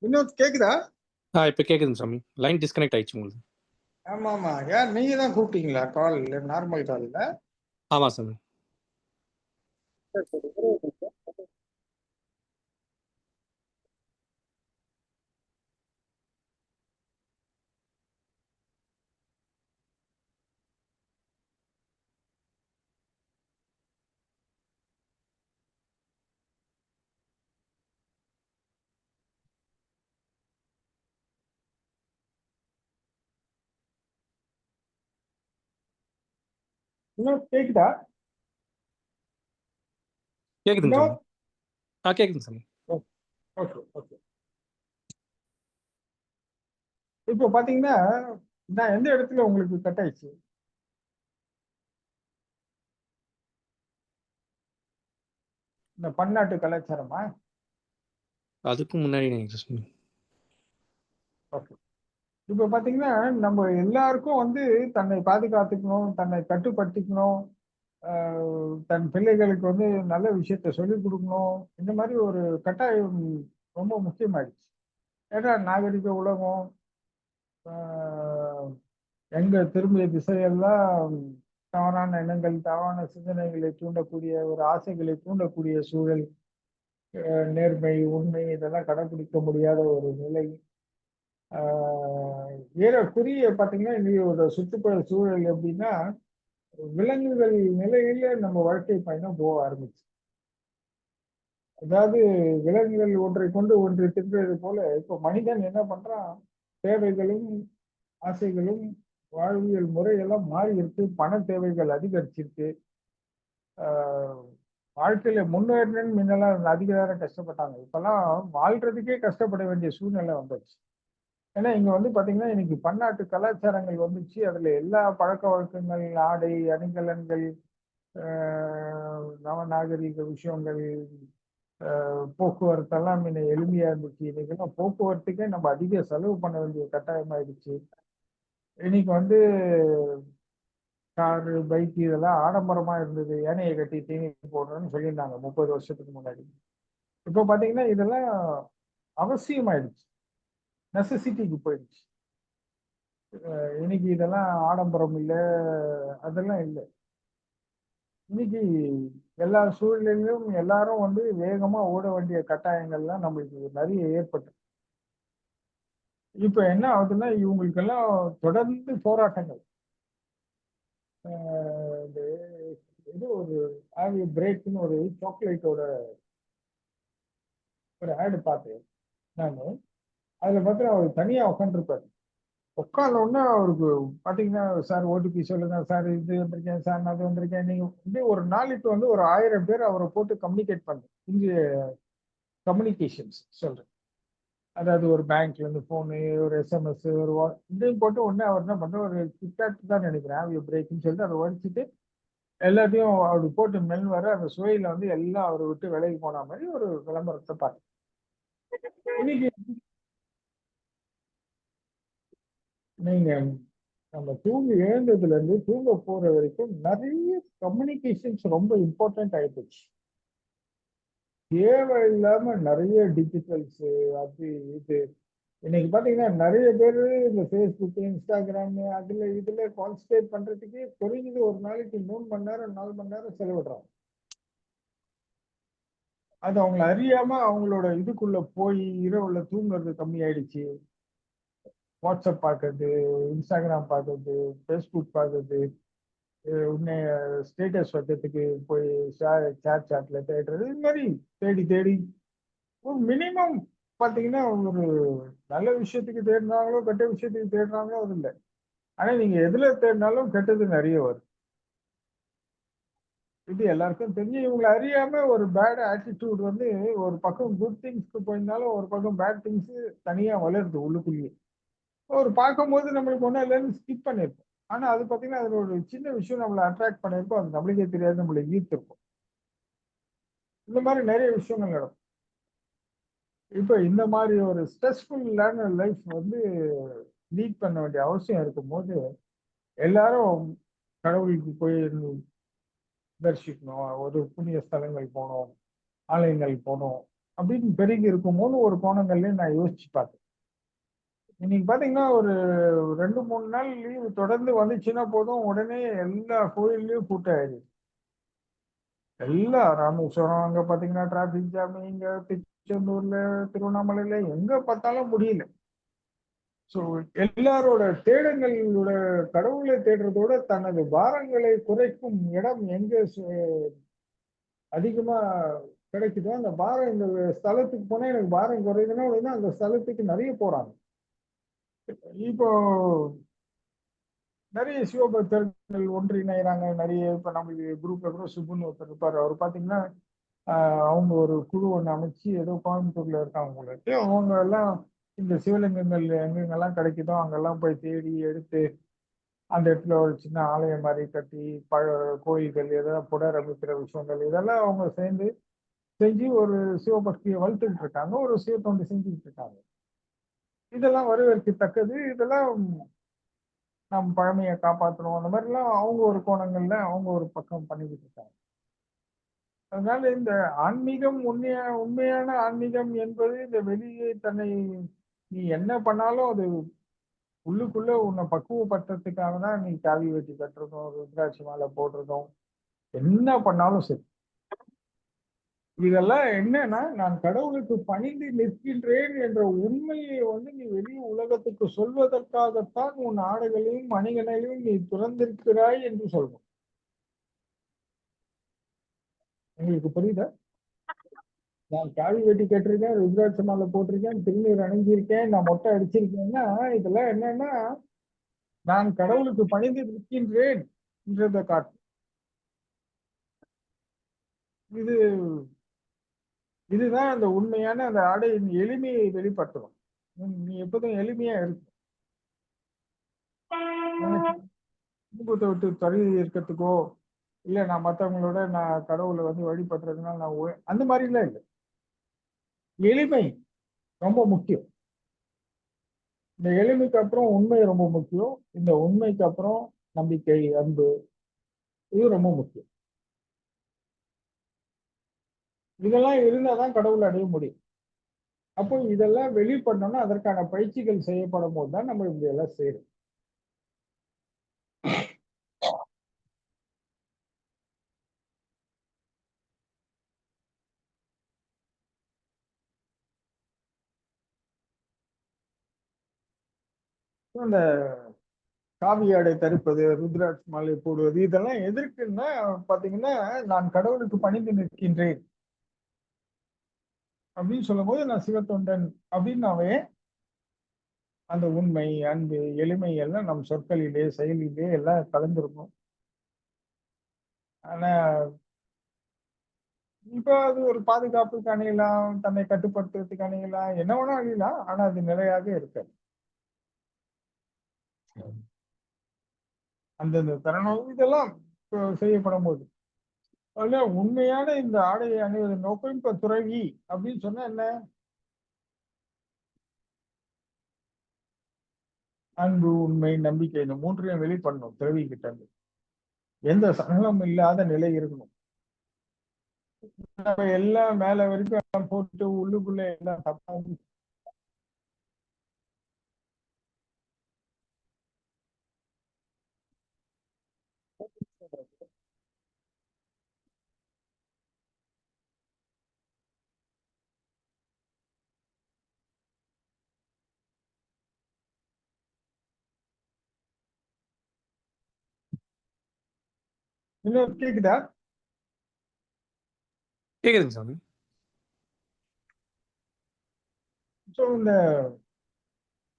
இன்னும் கேக்குதா? இப்போ கேட்குதுங்க சாமி. லைன் டிஸ்கனெக்ட் ஆயிடுச்சு உங்களுக்கு. ஆமா ஆமா. யார் நீங்க தான் கூப்பிட்டீங்களா? கால் இல்ல, நார்மல் கால் இல்ல. ஆமாம் சாமி. சரி, சரி. ஒரே ஒரு நிமிஷம். இன்னும் கேக்குதா? கேட்குதுங்க இன்னும் சாமி. கேட்குதுங்க சாமி. Okay okay. இப்போ பாத்தீங்கன்னா நான் எந்த இடத்துல உங்களுக்கு கட் ஆயிடுச்சு? இந்த பன்னாட்டு கலாச்சாரமா? அதுக்கும் முன்னாடி நினைக்கிறேன் சாமி. ஓகே. இப்போ பாத்தீங்கன்னா நம்ம எல்லாருக்கும் வந்து தன்னை பாதுகாத்துக்கணும், தன்னை கட்டுப்படுத்திக்கணும், தன் பிள்ளைகளுக்கு வந்து நல்ல விஷயத்த சொல்லிக் கொடுக்கணும். இந்த மாதிரி ஒரு கட்டாயம் ரொம்ப முக்கியமாயிடுச்சு. ஏன்னா நாகரிக உலகம் ஆஹ், எங்க திரும்பிய திசையெல்லாம் தவறான எண்ணங்கள், தவறான சிந்தனைகளை தூண்டக்கூடிய, ஒரு ஆசைகளை தூண்டக்கூடிய சூழல், நேர்மை, உண்மை இதெல்லாம் கடைபிடிக்க முடியாத ஒரு நிலை. ஆஹ், ஏறக்குறைய பாத்தீங்கன்னா இன்னைக்கு ஒரு சுற்றுப்புற சூழல் எப்படின்னா விலங்குகள் நிலையில நம்ம வாழ்க்கை பயணம் போக ஆரம்பிச்சு. அதாவது விலங்குகள் ஒன்றை கொண்டு ஒன்றை தின்றது போல இப்ப மனிதன் என்ன பண்றான்? தேவைகளும் ஆசைகளும் வாழ்வியல் முறையெல்லாம் மாறி இருக்கு. பண தேவைகள் அதிகரிச்சிருக்கு. ஆஹ் வாழ்க்கையில முன்னேறணும்னு முன்னெல்லாம் அதிக நேரம் கஷ்டப்பட்டாங்க. இப்பெல்லாம் வாழ்றதுக்கே கஷ்டப்பட வேண்டிய சூழ்நிலை வந்துருச்சு. ஏன்னா இங்க வந்து பாத்தீங்கன்னா இன்னைக்கு பன்னாட்டு கலாச்சாரங்கள் வந்துச்சு. அதுல எல்லா பழக்க வழக்கங்கள், ஆடை, அணிகலன்கள், நவநாகரிக விஷயங்கள், போக்குவரத்து எல்லாம் முன்ன எளிமையா இருந்துச்சு. இன்னைக்கெல்லாம் போக்குவரத்துக்கே நம்ம அதிக செலவு பண்ண வேண்டிய கட்டாயமாயிடுச்சு. இன்னைக்கு வந்து காரு, பைக் இதெல்லாம் ஆடம்பரமா இருந்தது. யானையை கட்டி தீனி போடுறோம்னு சொல்லியிருந்தாங்க 30 வருஷத்துக்கு முன்னாடி. இப்போ பாத்தீங்கன்னா இதெல்லாம் அவசியமாயிடுச்சு, நெசசிட்டிக்கு போயிடுச்சு. இன்னைக்கு இதெல்லாம் ஆடம்பரம் இல்லை, அதெல்லாம் இல்லை. இன்னைக்கு எல்லா சூழ்நிலையிலும் எல்லாரும் வந்து வேகமா ஓட வேண்டிய கட்டாயங்கள்லாம் நம்மளுக்கு நிறைய ஏற்பட்டு இப்ப என்ன ஆகுதுன்னா இவங்களுக்கெல்லாம் தொடர்ந்து போராட்டங்கள். இந்த இது ஒரு ஆவி பிரேக்னு ஒரு சாக்லேட்டோட ஒரு ஆடு பார்த்தேன் நான். அதுல பார்த்தா அவர் தனியா உட்காந்துருப்பாரு. உட்கார்ந்த உடனே அவருக்கு பாத்தீங்கன்னா, சார் ஓடிபி சொல்லுங்க சார், இது வந்திருக்கேன் சார், நான் அது வந்திருக்கேன். நீங்க வந்து ஒரு நாளைக்கு வந்து ஒரு 1000 பேர் அவரை போட்டு கம்யூனிகேட் பண்ணுங்க. இங்க கம்யூனிகேஷன்ஸ் சொல்றேன். அதாவது ஒரு பேங்க்ல இருந்து போனு, ஒரு எஸ்எம்எஸ், ஒரு இதையும் போட்டு உடனே அவர் என்ன பண்ற ஒரு கிட்காட் தான் நினைக்கிறேன், ஆவிய பிரேக்னு சொல்லிட்டு அதை வடிச்சிட்டு எல்லாத்தையும் அப்படி போட்டு மென் வர அந்த சுவையில வந்து எல்லாம் அவரை விட்டு விலகி போன மாதிரி ஒரு விளம்பரத்தை பார்த்தேன். இன்னைக்கு நீங்க நம்ம தூங்கி எழுந்ததுல இருந்து தூங்க போற வரைக்கும் நிறைய கம்யூனிகேஷன்ஸ் ரொம்ப இம்பார்ட்டன்ட் ஆயிப்போச்சு. தேவையில்லாம நிறைய டிஜிட்டல்ஸ் அது இது. இன்னைக்கு பாத்தீங்கன்னா நிறைய பேர் இந்த ஃபேஸ்புக், இன்ஸ்டாகிராம் அதுல இதுல கான்சன்ட்ரேட் பண்றதுக்கு குறைஞ்சது ஒரு நாளைக்கு 3 மணி நேரம் 4 மணி நேரம் செலவிடுறாங்க. அது அவங்கள அறியாம அவங்களோட இதுக்குள்ள போய் இரவுல தூங்குறது கம்மி ஆயிடுச்சு. வாட்ஸ்அப் பார்க்கறது, இன்ஸ்டாகிராம் பார்க்கறது, ஃபேஸ்புக் பார்க்கறது, உன்னை ஸ்டேட்டஸ் வைக்கிறதுக்கு போய் சேட் சாட்ல தேடுறது, இது மாதிரி தேடி தேடி ஒரு மினிமம் பாத்தீங்கன்னா ஒரு நல்ல விஷயத்துக்கு தேடினாங்களோ கெட்ட விஷயத்துக்கு தேடினாங்களோ அது இல்லை. ஆனா நீங்க எதுல தேடினாலும் கெட்டது நிறைய வரும். இது எல்லாருக்கும் தெரிஞ்சு இவங்களை அறியாம ஒரு பேட் ஆட்டிடியூட் வந்து ஒரு பக்கம் குட் திங்ஸ்க்கு போயிருந்தாலும் ஒரு பக்கம் பேட் திங்ஸ் தனியா வளருது உள்ளுக்குள்ளேயே. ஒரு பார்க்கும்போது நம்மளுக்கு ஒன்றும் இல்லைன்னு ஸ்கிப் பண்ணியிருப்போம். ஆனா அது பாத்தீங்கன்னா அதுல ஒரு சின்ன விஷயம் நம்மளை அட்ராக்ட் பண்ணியிருப்போம், அது நம்மளுக்கே தெரியாது, நம்மளை ஈர்த்திருப்போம். இந்த மாதிரி நிறைய விஷயங்கள் நடக்கும். இப்ப இந்த மாதிரி ஒரு ஸ்ட்ரெஸ்ஃபுல்லான லைஃப் வந்து லீட் பண்ண வேண்டிய அவசியம் இருக்கும்போது எல்லாரும் கடவுளுக்கு போய் தரிசிக்கணும், ஒரு புண்ணிய ஸ்தலங்கள் போகணும், ஆலயங்கள் போகணும், அப்படின்னு பெருகி இருக்குமோன்னு ஒரு கோணங்கள்லயும் நான் யோசிச்சு பார்த்தேன். இன்னைக்கு பாத்தீங்கன்னா ஒரு 2-3 நாள் லீவு தொடர்ந்து வந்துச்சுன்னா போதும், உடனே எல்லா கோயில்லையும் கூட்டம் ஆயிடுது. எல்லா ராமேஸ்வரம் அங்க பாத்தீங்கன்னா டிராபிக் ஜாம், இங்க திருச்செந்தூர்ல, திருவண்ணாமலையில எங்க பார்த்தாலும் முடியல. சோ எல்லாரோட தேடங்களோட கடவுளை தேடுறதோட தனது பாரங்களை குறைக்கும் இடம் எங்க அதிகமா கிடைக்குதோ அந்த பாரம், இந்த ஸ்தலத்துக்கு போனா எனக்கு பாரம் குறையுதுன்னா உடனே அந்த ஸ்தலத்துக்கு நிறைய போறாங்க. இப்போ நிறைய சிவபக்தர்கள் ஒன்றிணைறாங்க. நிறைய இப்ப நம்ம குரூப்ல கூட சுப்புன்னு ஒருத்தர் இருப்பாரு. அவர் பாத்தீங்கன்னா அவங்க ஒரு குழு ஒண்ணு அமைச்சு ஏதோ கோயம்புத்தூர்ல இருக்காங்க உங்களுக்கு. அவங்க எல்லாம் இந்த சிவலிங்கங்கள் எங்கெங்கெல்லாம் கிடைக்குதோ அங்கெல்லாம் போய் தேடி எடுத்து அந்த இடத்துல ஒரு சின்ன ஆலயம் மாதிரி கட்டி கோயில்கள் ஏதாவது புனரமைக்கிற விஷயங்கள் இதெல்லாம் அவங்க செஞ்சு ஒரு சிவபக்தியை வளர்த்துக்கிட்டு இருக்காங்க. ஒரு சிவத்தொண்டு செஞ்சுக்கிட்டு இருக்காங்க. இதெல்லாம் வரவேற்கத்தக்கது. இதெல்லாம் நம்ம பழமையை காப்பாற்றணும். அந்த மாதிரி எல்லாம் அவங்க ஒரு கோணங்கள்ல அவங்க ஒரு பக்கம் பண்ணிக்கிட்டு இருக்காங்க. அதனால இந்த ஆன்மீகம் உண்மையான ஆன்மீகம் என்பது இந்த வெளியே தன்னை நீ என்ன பண்ணாலும் அது உள்ளுக்குள்ள உன்னை பக்குவப்படுத்துறதுக்காக தான் நீ காவி வெட்டி கட்டுறதும் ருத்ராட்சி மாலை போடுறதும் என்ன பண்ணாலும் சரி. இதெல்லாம் என்னன்னா நான் கடவுளுக்கு பணிந்து நிற்கின்றேன் என்ற உண்மையை நீ வெளி உலகத்துக்கு சொல்வதற்காகத்தான் உன் ஆடைகளையும் மணிகளையும் நீ துறந்திருக்கிறாய் என்று சொல்றோம். உங்களுக்கு புரியுதா? நான் காவி வெட்டி கட்டிருக்கேன், ருத்ராட்ச மாலை போட்டிருக்கேன், திருநீர் அணிஞ்சிருக்கேன், நான் மொட்டை அடிச்சிருக்கேன்னா இதெல்லாம் என்னன்னா நான் கடவுளுக்கு பணிந்து நிற்கின்றேன் என்றதை காட்டும். இது இதுதான் அந்த உண்மையான அந்த ஆடையின் எளிமையை வெளிப்படுத்தும். நீ எப்போதும் எளிமையா இருக்கும். குடும்பத்தை விட்டு தள்ளி இருக்கிறதுக்கோ இல்ல நான் மற்றவங்களோட நான் கடவுளை வழிபடுறதுனால நான் அந்த மாதிரிலாம் இல்லை. எளிமை ரொம்ப முக்கியம். இந்த எளிமைக்கு அப்புறம் உண்மை ரொம்ப முக்கியம். இந்த உண்மைக்கு அப்புறம் நம்பிக்கை, அன்பு, இது ரொம்ப முக்கியம். இதெல்லாம் இருந்தாதான் கடவுளை அடைய முடியும். அப்போ இதெல்லாம் வெளிப்படணும்னா அதற்கான பயிற்சிகள் செய்யப்படும் போதுதான் நம்ம இப்படி எல்லாம் செய்யறோம். அந்த காவி ஆடை தரிப்பது, ருத்ராட்ச மாலை போடுவது இதெல்லாம் எதற்குன்னா பாத்தீங்கன்னா நான் கடவுளுக்கு பணிந்து நிற்கின்றேன் அப்படின்னு சொல்லும் போது நான் சிவத்தொண்டன் அப்படின்னாவே அந்த உண்மை, அன்பு, எளிமை எல்லாம் நம் சொற்களிலே செயலிலே எல்லாம் கலந்துருக்கும். ஆனா இப்ப அது ஒரு பாதுகாப்புக்கு அணியலாம், தன்னை கட்டுப்படுத்துறதுக்கு அணியலாம், என்ன வேணா அணியலாம். ஆனா அது நிலையாக இருக்காது. அந்தந்த தருணம் இதெல்லாம் செய்யப்படும் போது அதுல உண்மையான இந்த ஆடையை அணிவதன் நோக்கம் இப்ப துறவி அப்படின்னு சொன்னா என்ன? அன்பு, உண்மை, நம்பிக்கை இந்த மூன்றையும் வெளிப்படணும். துறவி கிட்ட இருந்து எந்த சலனம் இல்லாத நிலை இருக்கணும். நம்ம எல்லாம் மேல வரைக்கும் போட்டு உள்ளுக்குள்ள எல்லாம் தப்பா இன்னொரு கேக்குதா? கேக்குதுங்க சாமி. சோ இந்த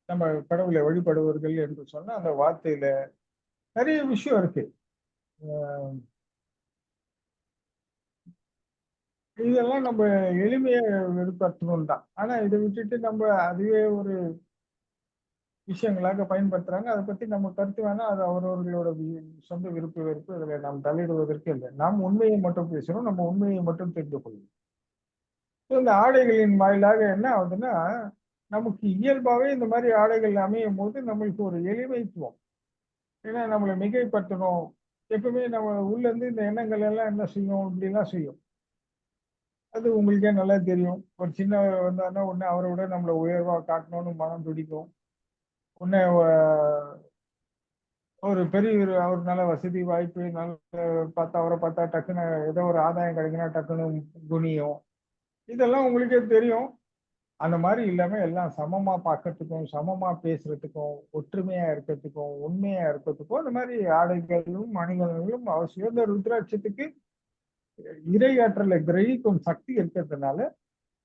நம்ம கடவுளை வழிபடுவர்கள் என்று சொன்னா அந்த வார்த்தையில நிறைய விஷயம் இருக்கு. இதெல்லாம் நம்ம எளிமையை வெளிப்படுத்தணும் தான். ஆனா இதை விட்டுட்டு நம்ம அதுவே ஒரு விஷயங்களாக பயன்படுத்துறாங்க. அதை பத்தி நம்ம கருத்து வேணா அது அவரவர்களோட சொந்த விருப்ப வெறுப்பு. அதில் நாம் தலையிடுவதற்கு இல்லை. நாம் உண்மையை மட்டும் பேசணும், நம்ம உண்மையை மட்டும் தெரிந்து கொள்ளணும். இந்த ஆடைகளின் வாயிலாக என்ன ஆகுதுன்னா நமக்கு இயல்பாவே இந்த மாதிரி ஆடைகள் அமையும் போது நம்மளுக்கு ஒரு எளிமைத்துவம். ஏன்னா நம்மளை மிகைப்படுத்தணும். எப்பவுமே நம்ம உள்ள இருந்து இந்த எண்ணங்கள் எல்லாம் என்ன செய்யும், இப்படிலாம் செய்யும். அது உங்களுக்கே நல்லா தெரியும். ஒரு சின்னவர் வந்தாருன்னா உடனே அவரை விட நம்மள உயர்வா காட்டணும்னு மனம் துடிக்கும். உடனே ஒரு பெரியவர், அவர் நல்ல வசதி வாய்ப்பு நல்ல பார்த்தா அவரை பார்த்தா டக்குன்னு ஏதோ ஒரு ஆதாயம் கிடைக்குன்னா டக்குன்னு குனியும். இதெல்லாம் உங்களுக்கே தெரியும். அந்த மாதிரி இல்லாம எல்லாம் சமமா பார்க்கறதுக்கும், சமமா பேசுறதுக்கும், ஒற்றுமையா இருக்கிறதுக்கும், உண்மையா இருக்கிறதுக்கும் இந்த மாதிரி ஆடைகளும் அணிகலன்களும் அவசியம். இந்த ருத்ராட்சத்துக்கு இறையாற்றலை கிரகிக்கும் சக்தி இருக்கிறதுனால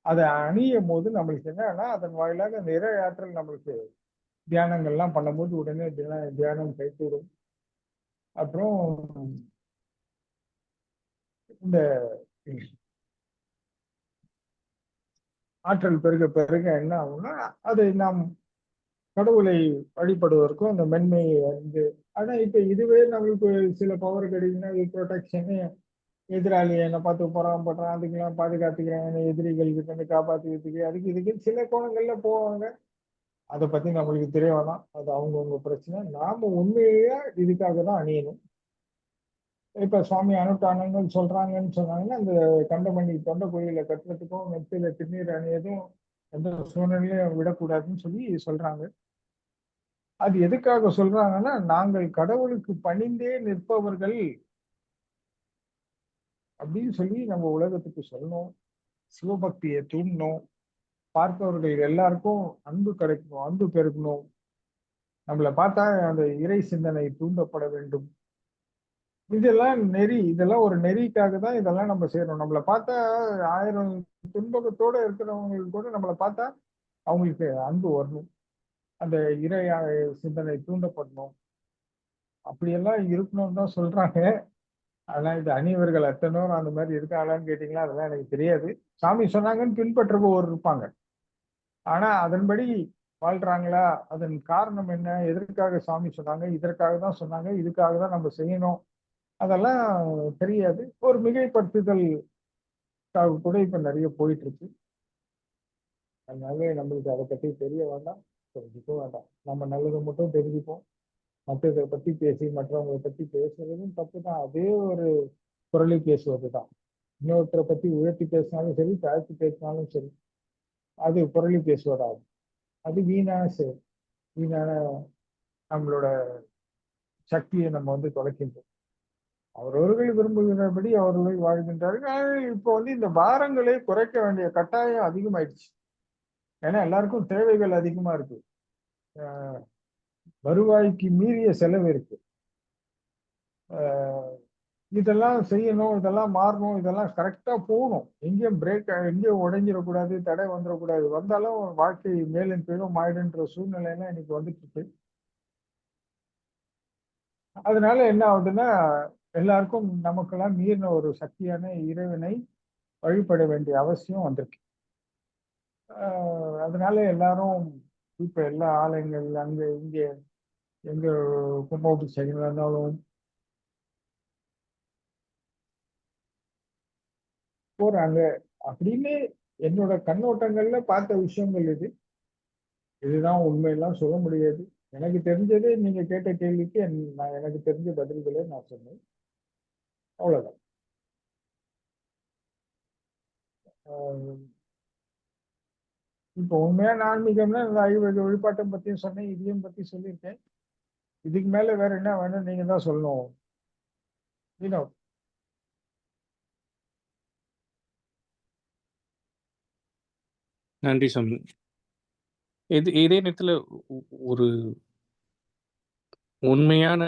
அதை அணியும் போது நம்மளுக்கு என்னன்னா அதன் வாயிலாக அந்த இறையாற்றல் நம்மளுக்கு தியானங்கள்லாம் பண்ணும்போது உடனே தியானம் கைகூடும். அப்புறம் இந்த ஆற்றல் பெருக பெருக என்ன ஆகும்னா அதை நாம் கடவுளை வழிபடுவதற்கும் அந்த மென்மையை அறிந்து. ஆனா இப்ப இதுவே நம்மளுக்கு சில பவர் கிடைக்குன்னா இது ப்ரொடெக்ஷனு, எதிராளி என்னை பார்த்து பொறாமப்படுறான், அதுக்கெல்லாம் பாதுகாத்துக்கிறேன், என்னை எதிரிகள் கிட்ட இருந்து காப்பாத்திக்கிறதுக்கு அதுக்கு இதுக்கு சில கோணங்கள்ல போவாங்க. அதை பத்தி நம்மளுக்கு தெரிய வேணாம். அது அவங்கவுங்க பிரச்சனை. நாம உண்மையா இதுக்காக தான் அணியணும். இப்ப சுவாமி அனுஷ்டானங்கள் சொல்றாங்கன்னு சொன்னாங்கன்னா அந்த கண்டமணி தொண்ட கோயில கட்டுறதுக்கும் நெத்தியில திருநீர் அணியதும் எந்த சூழ்நிலையும் விடக்கூடாதுன்னு சொல்லி சொல்றாங்க. அது எதுக்காக சொல்றாங்கன்னா நாங்கள் கடவுளுக்கு பணிந்தே நிற்பவர்கள் அப்படின்னு சொல்லி நம்ம உலகத்துக்கு சொல்லணும். சிவபக்தியை தூண்டணும். பார்ப்பவர்கள் எல்லாருக்கும் அன்பு கிடைக்கணும், அன்பு பெருக்கணும். நம்மளை பார்த்தா அந்த இறை சிந்தனை தூண்டப்பட வேண்டும். இதெல்லாம் நெறி, இதெல்லாம் ஒரு நெறிக்காக தான் இதெல்லாம் நம்ம செய்யறோம். நம்மளை பார்த்தா 1000 துன்பகத்தோட இருக்கிறவங்களுக்கு கூட நம்மளை பார்த்தா அவங்களுக்கு அன்பு வரணும், அந்த இறை சிந்தனை தூண்டப்படணும். அப்படியெல்லாம் இருக்கணும்னு தான் சொல்றாங்க. ஆனா இது அணியவர்கள் அத்தனோர் அந்த மாதிரி இருக்காங்களான்னு கேட்டீங்களா, அதெல்லாம் எனக்கு தெரியாது. சாமி சொன்னாங்கன்னு பின்பற்றுபவர் இருப்பாங்க. ஆனா அதன்படி வாழ்றாங்களா, அதன் காரணம் என்ன, எதற்காக சாமி சொன்னாங்க, இதற்காக தான் சொன்னாங்க, இதுக்காக தான் நம்ம செய்யணும், அதெல்லாம் தெரியாது. ஒரு மிகைப்படுத்துதல் கூட இப்ப நிறைய போயிட்டு இருக்கு. அதனால நம்மளுக்கு அதை பத்தி தெரிய வேண்டாம், தெரிஞ்சுக்க வேண்டாம். நம்ம நல்லதை மட்டும் தெரிஞ்சுப்போம். மற்றதை பத்தி பேசி மற்றவங்களை பத்தி பேசுறதும் தப்பு தான். அதே ஒரு குரலை பேசுவது தான். இன்னொருத்தரை பத்தி உயர்த்தி பேசினாலும் சரி, தாழ்த்தி பேசினாலும் சரி, அது புரளி பேசுவதாகும். அது வீணான செயல். வீணான நம்மளோட சக்தியை நம்ம தொலைக்கின்றோம். அவரவர்கள் விரும்புகிறபடி அவர்கள் வாழ்கின்றார்கள். இப்போ இந்த பாரங்களை குறைக்க வேண்டிய கட்டாயம் அதிகமாயிடுச்சு. ஏன்னா எல்லாருக்கும் தேவைகள் அதிகமா இருக்கு. வருவாய்க்கு மீறிய செலவு இருக்கு. இதெல்லாம் செய்யணும், இதெல்லாம் மாறணும், இதெல்லாம் கரெக்டா போகணும். எங்கேயும் பிரேக், எங்கேயும் உடைஞ்சிடக்கூடாது, தடை வந்துடக்கூடாது. வந்தாலும் வாழ்க்கை மேலும் கீழும் ஆயிடுன்ற சூழ்நிலையெல்லாம் இன்னைக்கு வந்துட்டு இருக்கு. அதனால என்ன ஆகுதுன்னா எல்லாருக்கும் நமக்கெல்லாம் மீறின ஒரு சக்தியான இறைவனை வழிபட வேண்டிய அவசியம் வந்திருக்கு. அதனால எல்லாரும் இப்ப எல்லா ஆலயங்கள் அங்க இங்க எங்க கும்பாபிஷேகங்கள் இருந்தாலும் போறாங்க அப்படின்னு என்னோட கண்ணோட்டங்கள்ல பார்த்த விஷயங்கள் இது. இதுதான் உண்மையெல்லாம் சொல்ல முடியாது. எனக்கு தெரிஞ்சது நீங்க கேட்ட கேள்விக்கு நான் எனக்கு தெரிஞ்ச பதில்களை நான் சொன்னேன். அவ்வளவுதான். இப்போ உண்மையான ஆன்மீகம்னா இந்த ஐவகை வழிபாட்டை பத்தியும் சொன்னேன், இதையும் பத்தி சொல்லியிருக்கேன். இதுக்கு மேல வேற என்ன வேணும் நீங்க தான் சொல்லணும். வினோத். நன்றி சாமி. இதே நேரத்துல ஒரு உண்மையான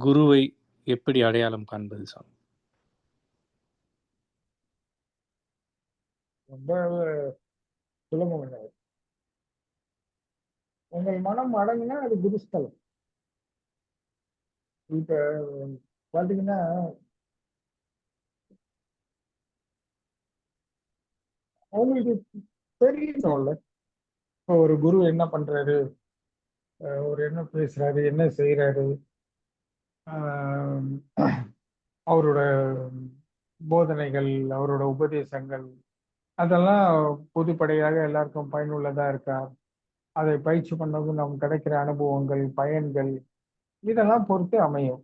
குருவை எப்படி அடையாளம் காண்பது சாமி? ரொம்ப சுலபம் இல்லை. உங்கள் மனம் அடங்குனா அது குருஸ்தலம். இப்ப பாத்தீங்கன்னா அவங்களுக்கு தெரியணும்ல, இப்போ ஒரு குரு என்ன பண்றாரு, ஒரு என்ன பேசுறாரு, என்ன செய்யறாரு, அவரோட போதனைகள், அவரோட உபதேசங்கள் அதெல்லாம் பொதுப்படையாக எல்லாருக்கும் பயனுள்ளதா இருக்கா, அதை பயிற்சி பண்ணவும் நமக்கு கிடைக்கிற அனுபவங்கள், பயன்கள் இதெல்லாம் பொறுத்து அமையும்.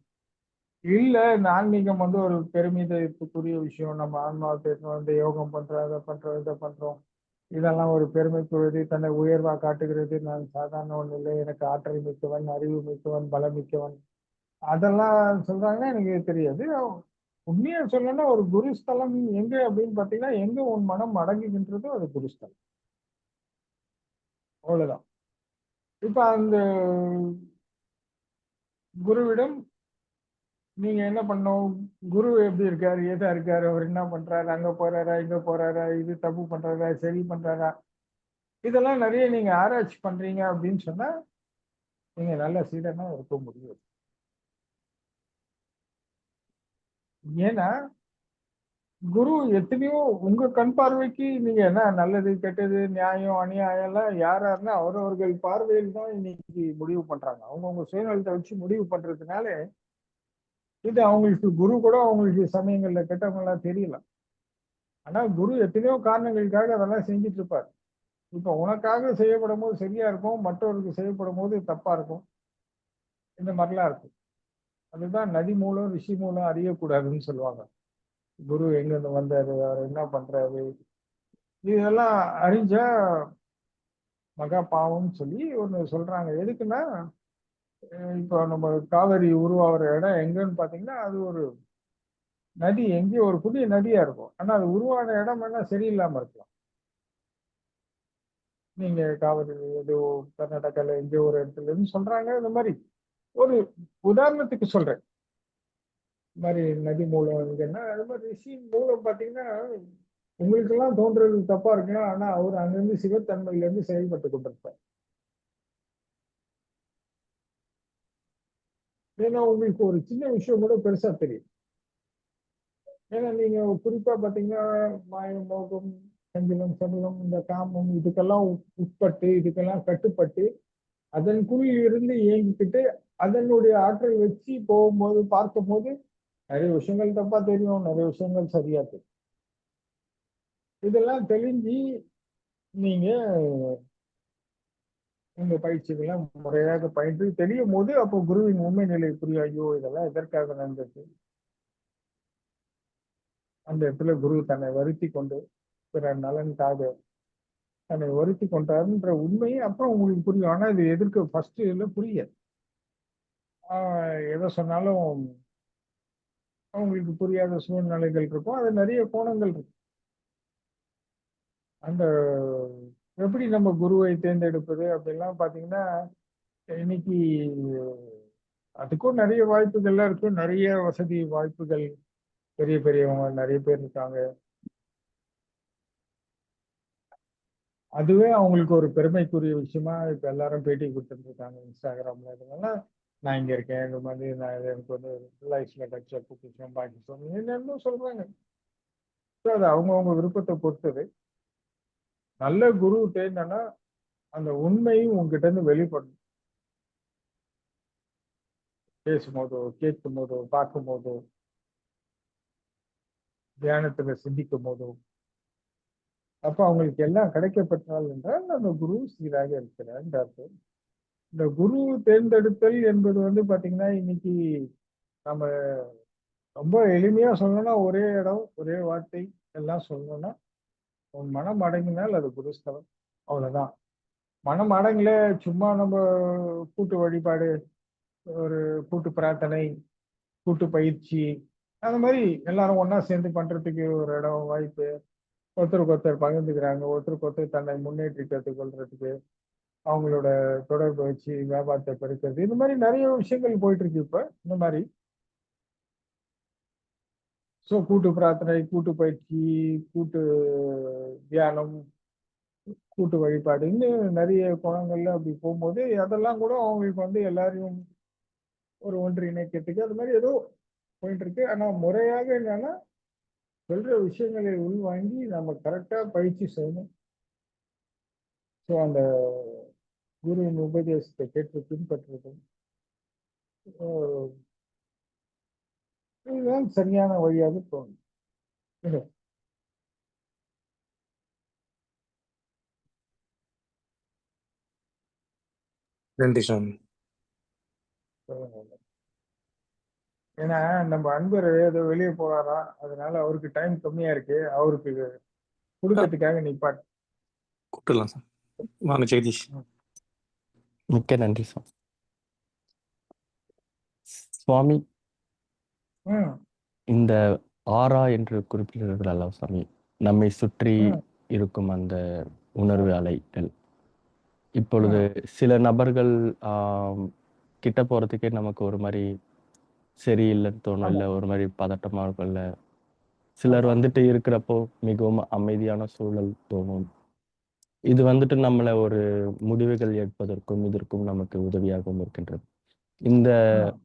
இல்ல இந்த ஆன்மீகம் வந்து ஒரு பெருமிதத்துக்குரிய விஷயம். நம்ம ஆன்மாவை தேடணும், இந்த யோகம் பண்றோம், அதை பண்றோம், இதை பண்றோம். இதெல்லாம் ஒரு பெருமைக்குரியது, தன்னை உயர்வா காட்டுகிறது. நான் சாதாரண ஒண்ணு இல்லை, எனக்கு ஆற்றல் மிக்கவன், அறிவு மிக்கவன், பலம் மிக்கவன், அதெல்லாம் சொல்றாங்கன்னா எனக்கு தெரியாது. உண்மையா சொல்லணும்னா ஒரு குருஸ்தலம் எங்க அப்படின்னு பாத்தீங்கன்னா, எங்க உன் மனம் அடங்குகின்றதோ அது குருஸ்தலம். அவ்வளவுதான். இப்ப அந்த குருவிடம் நீங்க என்ன பண்ணணும்? குரு எப்படி இருக்காரு, ஏதா இருக்காரு, அவர் என்ன பண்றாரு, அங்க போறாரா, இங்க போறாரா, இது தப்பு பண்றாரா, சரி பண்றாரா, இதெல்லாம் நிறைய நீங்க ஆராய்ச்சி பண்றீங்க அப்படின்னு சொன்னா நீங்க நல்ல சீடனா இருக்க முடியும். ஏன்னா குரு எத்தனையோ உங்க கண் பார்வைக்கு நீங்க என்ன நல்லது கெட்டது நியாயம் அநியாயம் எல்லாம் யாருன்னா அவரவர்கள் பார்வையில் தான் இன்னைக்கு முடிவு பண்றாங்க. அவங்கவுங்க சுயநலத்தை வச்சு முடிவு பண்றதுனால இது அவங்களுக்கு குரு கூட அவங்களுக்கு சமயங்கள்ல கெட்டவங்க எல்லாம் தெரியல. ஆனா குரு எத்தனையோ காரணங்களுக்காக அதெல்லாம் செஞ்சுட்டு இருப்பாரு. இப்ப உனக்காக செய்யப்படும் போது சரியா இருக்கும், மற்றவருக்கு செய்யப்படும் போது தப்பா இருக்கும். இந்த மாதிரிலாம் இருக்கும். அதுதான் நதி மூலம் ரிஷி மூலம் அறியக்கூடாதுன்னு சொல்லுவாங்க. குரு எங்க இருந்து வந்தாரு, அவர் என்ன பண்றாரு, இதெல்லாம் அறிஞ்சா மகா பாவம்னு சொல்லி ஒண்ணு சொல்றாங்க. எதுக்குன்னா இப்போ நம்ம காவிரி உருவாகிற இடம் எங்கன்னு பாத்தீங்கன்னா அது ஒரு நதி, எங்கேயோ ஒரு புதிய நதியா இருக்கும். ஆனா அது உருவான இடம் என்ன சரியில்லாம இருக்கலாம். நீங்க காவிரி ஏதோ கர்நாடகால எங்கேயோ ஒரு இடத்துல இருந்து சொல்றாங்க. இந்த மாதிரி ஒரு உதாரணத்துக்கு சொல்றேன். இந்த மாதிரி நதி மூலம் இங்கன்னா அது மாதிரி ரிஷி மூலம் பாத்தீங்கன்னா உங்களுக்கு எல்லாம் தோன்றது தப்பா இருக்கலாம். ஆனா அவர் அங்கிருந்து சிவத்தன்மையில இருந்து செயல்பட்டு கொண்டிருப்பார். ஏன்னா உங்களுக்கு ஒரு சின்ன விஷயம் கூட பெருசா தெரியும். ஏன்னா நீங்க குறிப்பா பாத்தீங்கன்னா மாயம் மோகம் சஞ்சலம் சபலம் இந்த காமம் இதுக்கெல்லாம் உட்பட்டு இதுக்கெல்லாம் கட்டுப்பட்டு அதன்குள் இருந்து இயங்கிக்கிட்டு அதனுடைய ஆற்றல் வச்சு போகும்போது பார்க்கும்போது நிறைய விஷயங்கள் தப்பா தெரியும், நிறைய விஷயங்கள் சரியா தெரியும். இதெல்லாம் தெரிஞ்சு நீங்க இந்த பயிற்சிகள்லாம் முறையாக பயின்று தெரியும் போது அப்போ குருவின் உண்மை நிலை புரியும். ஐயோ இதெல்லாம் எதற்காக நடந்தது. அந்த இடத்துல குரு தன்னை வருத்தி கொண்டு பிற நலனுக்காக தன்னை வருத்தி கொண்டாருன்ற உண்மையை அப்புறம் உங்களுக்கு புரியும். ஆனா இது எதிர்க்க ஃபர்ஸ்ட் இதுல புரியாது. எதை சொன்னாலும் அவங்களுக்கு புரியாத சூழ்நிலைகள் இருக்கும். அது நிறைய கோணங்கள் இருக்கு. அந்த எப்படி நம்ம குருவை தேர்ந்தெடுப்பது அப்படிலாம் பாத்தீங்கன்னா இன்னைக்கு அதுக்கும் நிறைய வாய்ப்புகள்லாம் இருக்கு. நிறைய வசதி வாய்ப்புகள், பெரிய பெரியவங்க நிறைய பேர் இருக்காங்க. அதுவே அவங்களுக்கு ஒரு பெருமைக்குரிய விஷயமா இப்ப எல்லாரும் பேட்டி கொடுத்துட்டு இருக்காங்க இன்ஸ்டாகிராம்ல. இதெல்லாம் நான் இங்க இருக்கேன், இந்த மாதிரி நான் எனக்கு வந்து லைஃப்ல கிடைச்ச பொக்கிஷம் பாக்கிஷம் என்னன்னு சொல்றாங்க. அது அவங்கவுங்க விருப்பத்தை பொறுத்தது. நல்ல குரு தேர்ந்தனா அந்த உண்மையும் உங்ககிட்ட இருந்து வெளிப்படணும். பேசும்போதோ கேட்கும் போதோ பார்க்கும் போதோ தியானத்துல சிந்திக்கும் போதோ அப்ப அவங்களுக்கு எல்லாம் கிடைக்கப்பட்டால் என்றால் அந்த குரு சீராக இருக்கிறார் இந்த அர்த்தம். இந்த குரு தேர்ந்தெடுத்தல் என்பது வந்து பாத்தீங்கன்னா இன்னைக்கு நம்ம ரொம்ப எளிமையா சொல்லணும்னா ஒரே இடம் ஒரே வார்த்தை எல்லாம் சொல்லணும்னா உன் மனம் அடங்கினால் அது குருஸ்தலம். அவ்வளவுதான். மனம் அடங்கல சும்மா நம்ம கூட்டு வழிபாடு, ஒரு கூட்டு பிரார்த்தனை, கூட்டு பயிற்சி, அந்த மாதிரி எல்லாரும் ஒண்ணா சேர்ந்து பண்றதுக்கு ஒரு இடம் வாய்ப்பு, ஒருத்தருக்கு ஒருத்தர் பகிர்ந்துக்கிறாங்க, ஒருத்தருக்கு ஒருத்தர் தன்னை முன்னேற்றி கற்றுக்கொள்றதுக்கு அவங்களோட தொடர்பு வச்சு வியாபாரத்தை பெருக்கிறது, இந்த மாதிரி நிறைய விஷயங்கள் போயிட்டு இருக்கு இப்ப இந்த மாதிரி. ஸோ கூட்டு பிரார்த்தனை, கூட்டு பயிற்சி, கூட்டு தியானம், கூட்டு வழிபாடு இன்னும் நிறைய கோணங்கள்ல அப்படி போகும்போது அதெல்லாம் கூட அவங்களுக்கு வந்து எல்லாரையும் ஒரு ஒன்று இணைக்கிறதுக்கு அது மாதிரி ஏதோ போயிட்டு இருக்கு. ஆனா முறையாக என்னன்னா சொல்ற விஷயங்களை உள்வாங்கி நம்ம கரெக்டா பயிற்சி செய்யணும். ஸோ அந்த குருவின் உபதேசத்தை கேட்டு பின்பற்றுறதும் இதுதான் சரியான வழியாக தோணும். நன்றி சாமி. சொல்லுங்க. ஏன்னா நம்ம அன்பர் ஏதோ வெளியே போறாரா, அதனால அவருக்கு டைம் கம்மியா இருக்கு. அவருக்கு கொடுக்கறதுக்காக நிப்பாட்டு. கூப்பிட்டுலாம் சார். வாங்க ஜெகதீஷ். மிக்க நன்றி சுவாமி. சுவாமி, ம் இந்த ஆரா என்று குறிப்பிடுகிறீர்கள் அல்லவா சுவாமி, நம்மை சுற்றி ம் இருக்கும் அந்த உணர்வு அலைகள். இப்பொழுது சில நபர்கள் கிட்ட போறதுக்கே நமக்கு ஒரு மாதிரி சரியில்லைன்னு தோணும், ஆமா இல்லை ஒரு மாதிரி பதட்டமா இருக்கும்ல. சிலர் ஆமா வந்துட்டு இருக்கிறப்போ மிகவும் அமைதியான சூழல் தோணும். இது வந்துட்டு நம்மளை ஒரு முடிவுகள் எடுப்பதற்கும் இதற்கும் நமக்கு உதவியாகவும் இருக்கின்றது. இந்த ம்.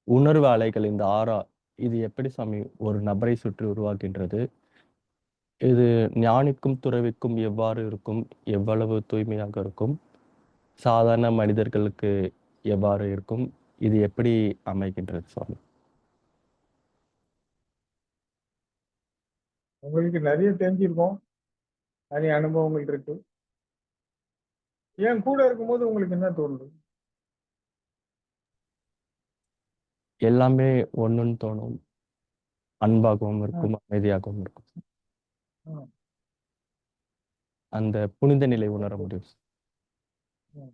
உணர்வு அலைகள், இந்த ஆரா, இது எப்படி சாமி ஒரு நபரை சுற்றி உருவாக்கின்றது? இது ஞானிக்கும் துறவிக்கும் எவ்வாறு இருக்கும்? எவ்வளவு தூய்மையாக இருக்கும்? சாதாரண மனிதர்களுக்கு எவ்வாறு இருக்கும்? இது எப்படி அமைகின்றது சுவாமி? உங்களுக்கு நிறைய தெரிஞ்சிருக்கும், நிறைய அனுபவங்கள் இருக்கு. என் கூட இருக்கும்போது உங்களுக்கு என்ன தோணுது? எல்லாமே ஒண்ணுன்னு தோணும். அன்பாகவும் ம், இருக்கும், அமைதியாகவும் இருக்கும். ம், அந்த புனித நிலை உணர முடியும். ம்.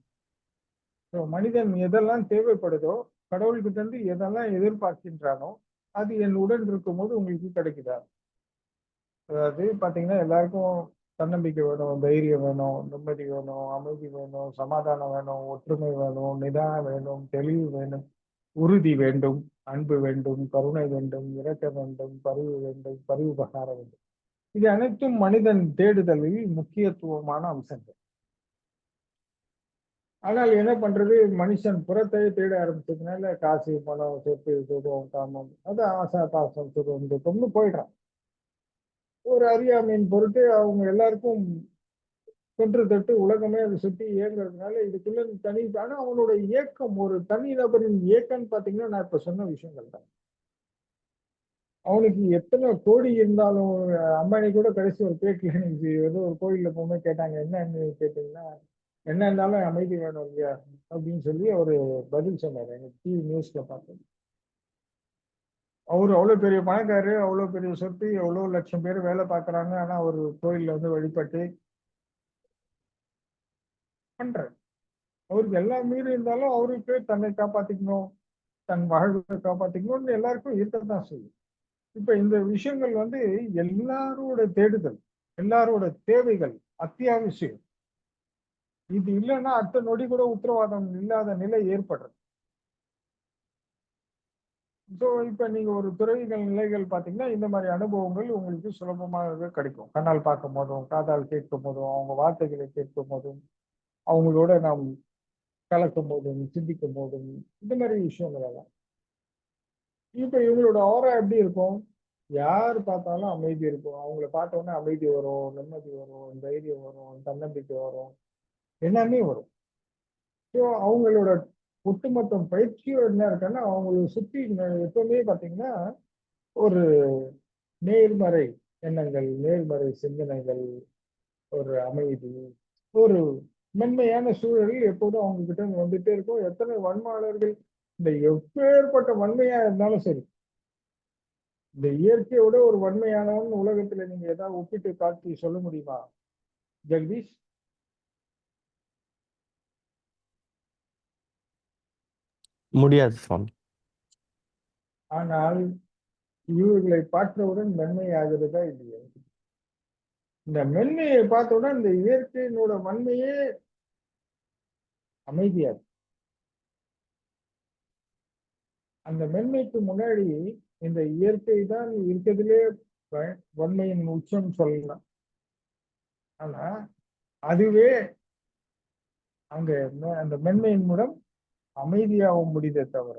So, மனிதன் எதெல்லாம் தேவைப்படுதோ, கடவுள்கிட்ட இருந்து எதெல்லாம் எதிர்பார்க்கின்றானோ, அது என் உடன் இருக்கும்போது உங்களுக்கு கிடைக்குதா? அதாவது பாத்தீங்கன்னா எல்லாருக்கும் தன்னம்பிக்கை வேணும், தைரியம் வேணும், நிம்மதி வேணும், அமைதி வேணும், சமாதானம் வேணும், ஒற்றுமை வேணும், நிதானம் வேணும், தெளிவு வேணும், உறுதி வேண்டும், அன்பு வேண்டும், கருணை வேண்டும், இரக்கம் வேண்டும், பரிவு வேண்டும், பரிவுபகாரம் வேண்டும். இது அனைத்தும் மனிதன் தேடுதலில் முக்கியத்துவமான அம்சங்கள். ஆனால் என்ன பண்றது, மனுஷன் புறத்தை தேட ஆரம்பிச்சதுனால காசு, பணம், சொத்து, சுகம், காமம், அது ஆசை, பாசம், சுகம், துக்கம்னு போயிடுறான். ஒரு அறியாமையின் பொருட்டு அவங்க எல்லாருக்கும் தொன்று தொட்டு உலகமே அதை சுற்றி இயங்குறதுனால இதுக்குள்ள தனி. ஆனா அவனோட இயக்கம், ஒரு தனி நபரின் இயக்கம்னு பாத்தீங்கன்னா நான் இப்ப சொன்ன விஷயங்கள் தான். அவனுக்கு எத்தனை கோடி இருந்தாலும், அம்பானி கூட கடைசி ஒரு பேட்டில எனக்கு ஏதோ ஒரு கோயில்ல போகும்போது கேட்டாங்க, என்னன்னு கேட்டீங்கன்னா, என்ன இருந்தாலும் அமைதி வேணும் இல்லையா அப்படின்னு சொல்லி அவரு பதில் சொன்னாரு. எனக்கு டிவி நியூஸ்ல பார்த்தேன். அவரு அவ்வளவு பெரிய பணக்காரரு, அவ்வளவு பெரிய சொத்து, எவ்வளவு லட்சம் பேர் வேலை பார்க்கறாங்க. ஆனா ஒரு கோயில்ல வந்து வழிபட்டு பண்றாரு. அவருக்கு எல்லாம் மீறி இருந்தாலும் அவருக்கு தன்னை காப்பாத்திக்கணும், தன் வாழ்வை காப்பாத்திக்கணும்னு எல்லாருக்கும் இருக்கத்தான் செய்யும். இப்ப இந்த விஷயங்கள் வந்து எல்லாரோட தேடுதல், எல்லாரோட தேவைகள் அத்தியாவசியம். இது இல்லைன்னா அடுத்த நொடி கூட உத்தரவாதம் இல்லாத நிலை ஏற்படுறது. ஸோ இப்ப நீங்க ஒரு துறவிகள் நிலைகள் பாத்தீங்கன்னா இந்த மாதிரி அனுபவங்கள் உங்களுக்கு சுலபமாக கிடைக்கும். கண்ணால் பார்க்கும் போதும், காதால் கேட்கும் போதும், அவங்க வார்த்தைகளை கேட்கும் போதும், அவங்களோட நாம் கலக்கும் போதும், சிந்திக்கும் போதும், இந்த மாதிரி விஷயங்கள் எல்லாம். இப்ப இவங்களோட ஆரா எப்படி இருக்கும்? யார் பார்த்தாலும் அமைதி இருக்கும். அவங்கள பார்த்த உடனே அமைதி வரும், நிம்மதி வரும், தைரியம் வரும், தன்னம்பிக்கை வரும், எல்லாமே வரும். ஸோ அவங்களோட ஒட்டுமொத்த பயிற்சியும் என்ன இருக்குன்னா, அவங்களை சுற்றி எப்பவுமே பார்த்தீங்கன்னா ஒரு நேர்மறை எண்ணங்கள், நேர்மறை சிந்தனைகள், ஒரு அமைதி, ஒரு மென்மையான சூழலில் எப்போதும் அவங்க கிட்ட இருந்து வந்துட்டே இருக்கும். எத்தனை வன்மையாளர்கள், இந்த எப்பேற்பட்ட வன்மையா இருந்தாலும் சரி, இந்த இயற்கையோட ஒரு வன்மையானவன் உலகத்துல நீங்க ஏதாவது ஒப்பிட்டு காட்டி சொல்ல முடியுமா ஜெகதீஷ்? முடியாது சுவாமி. ஆனால் இவர்களை பார்த்தவுடன் மென்மையாகிறதா இல்லையா? இந்த மென்மையை பார்த்தவுடன் இந்த இயற்கையினோட வன்மையே அமைதியாது. அந்த மென்மைக்கு முன்னாடி இந்த இயற்கை தான் இருக்கிறதுலே வன்மையின் உச்சம் சொல்லலாம். ஆனா அதுவே அங்க அந்த மென்மையின் மூலம் அமைதியாகவும் முடியுதே தவிர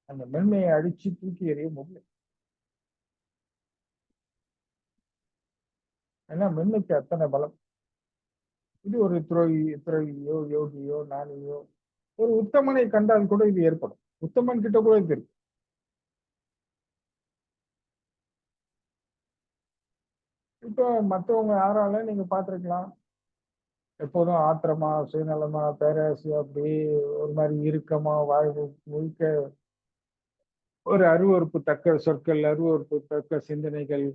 அந்த மென்மையை அடிச்சு தூக்கி எறிய முடியல. ஏன்னா மென்மைக்கு அத்தனை பலம். இது ஒரு துறவியோ, யோகியோ, ஞானியோ, ஒரு உத்தமனை கண்டால் கூட இது ஏற்படும். உத்தமன் கிட்ட கூட இது இருக்கு. இப்போ மற்றவங்க யாரால நீங்க பார்த்திருக்கலாம், எப்போதும் ஆத்திரமா, சுயநலமா, பேராசையா, அப்படியே ஒரு மாதிரி இறுக்கமா, வாழ்வு முழுக்க ஒரு அருவருப்பு தக்க சொற்கள், அருவருப்பு தக்க சிந்தனைகள்,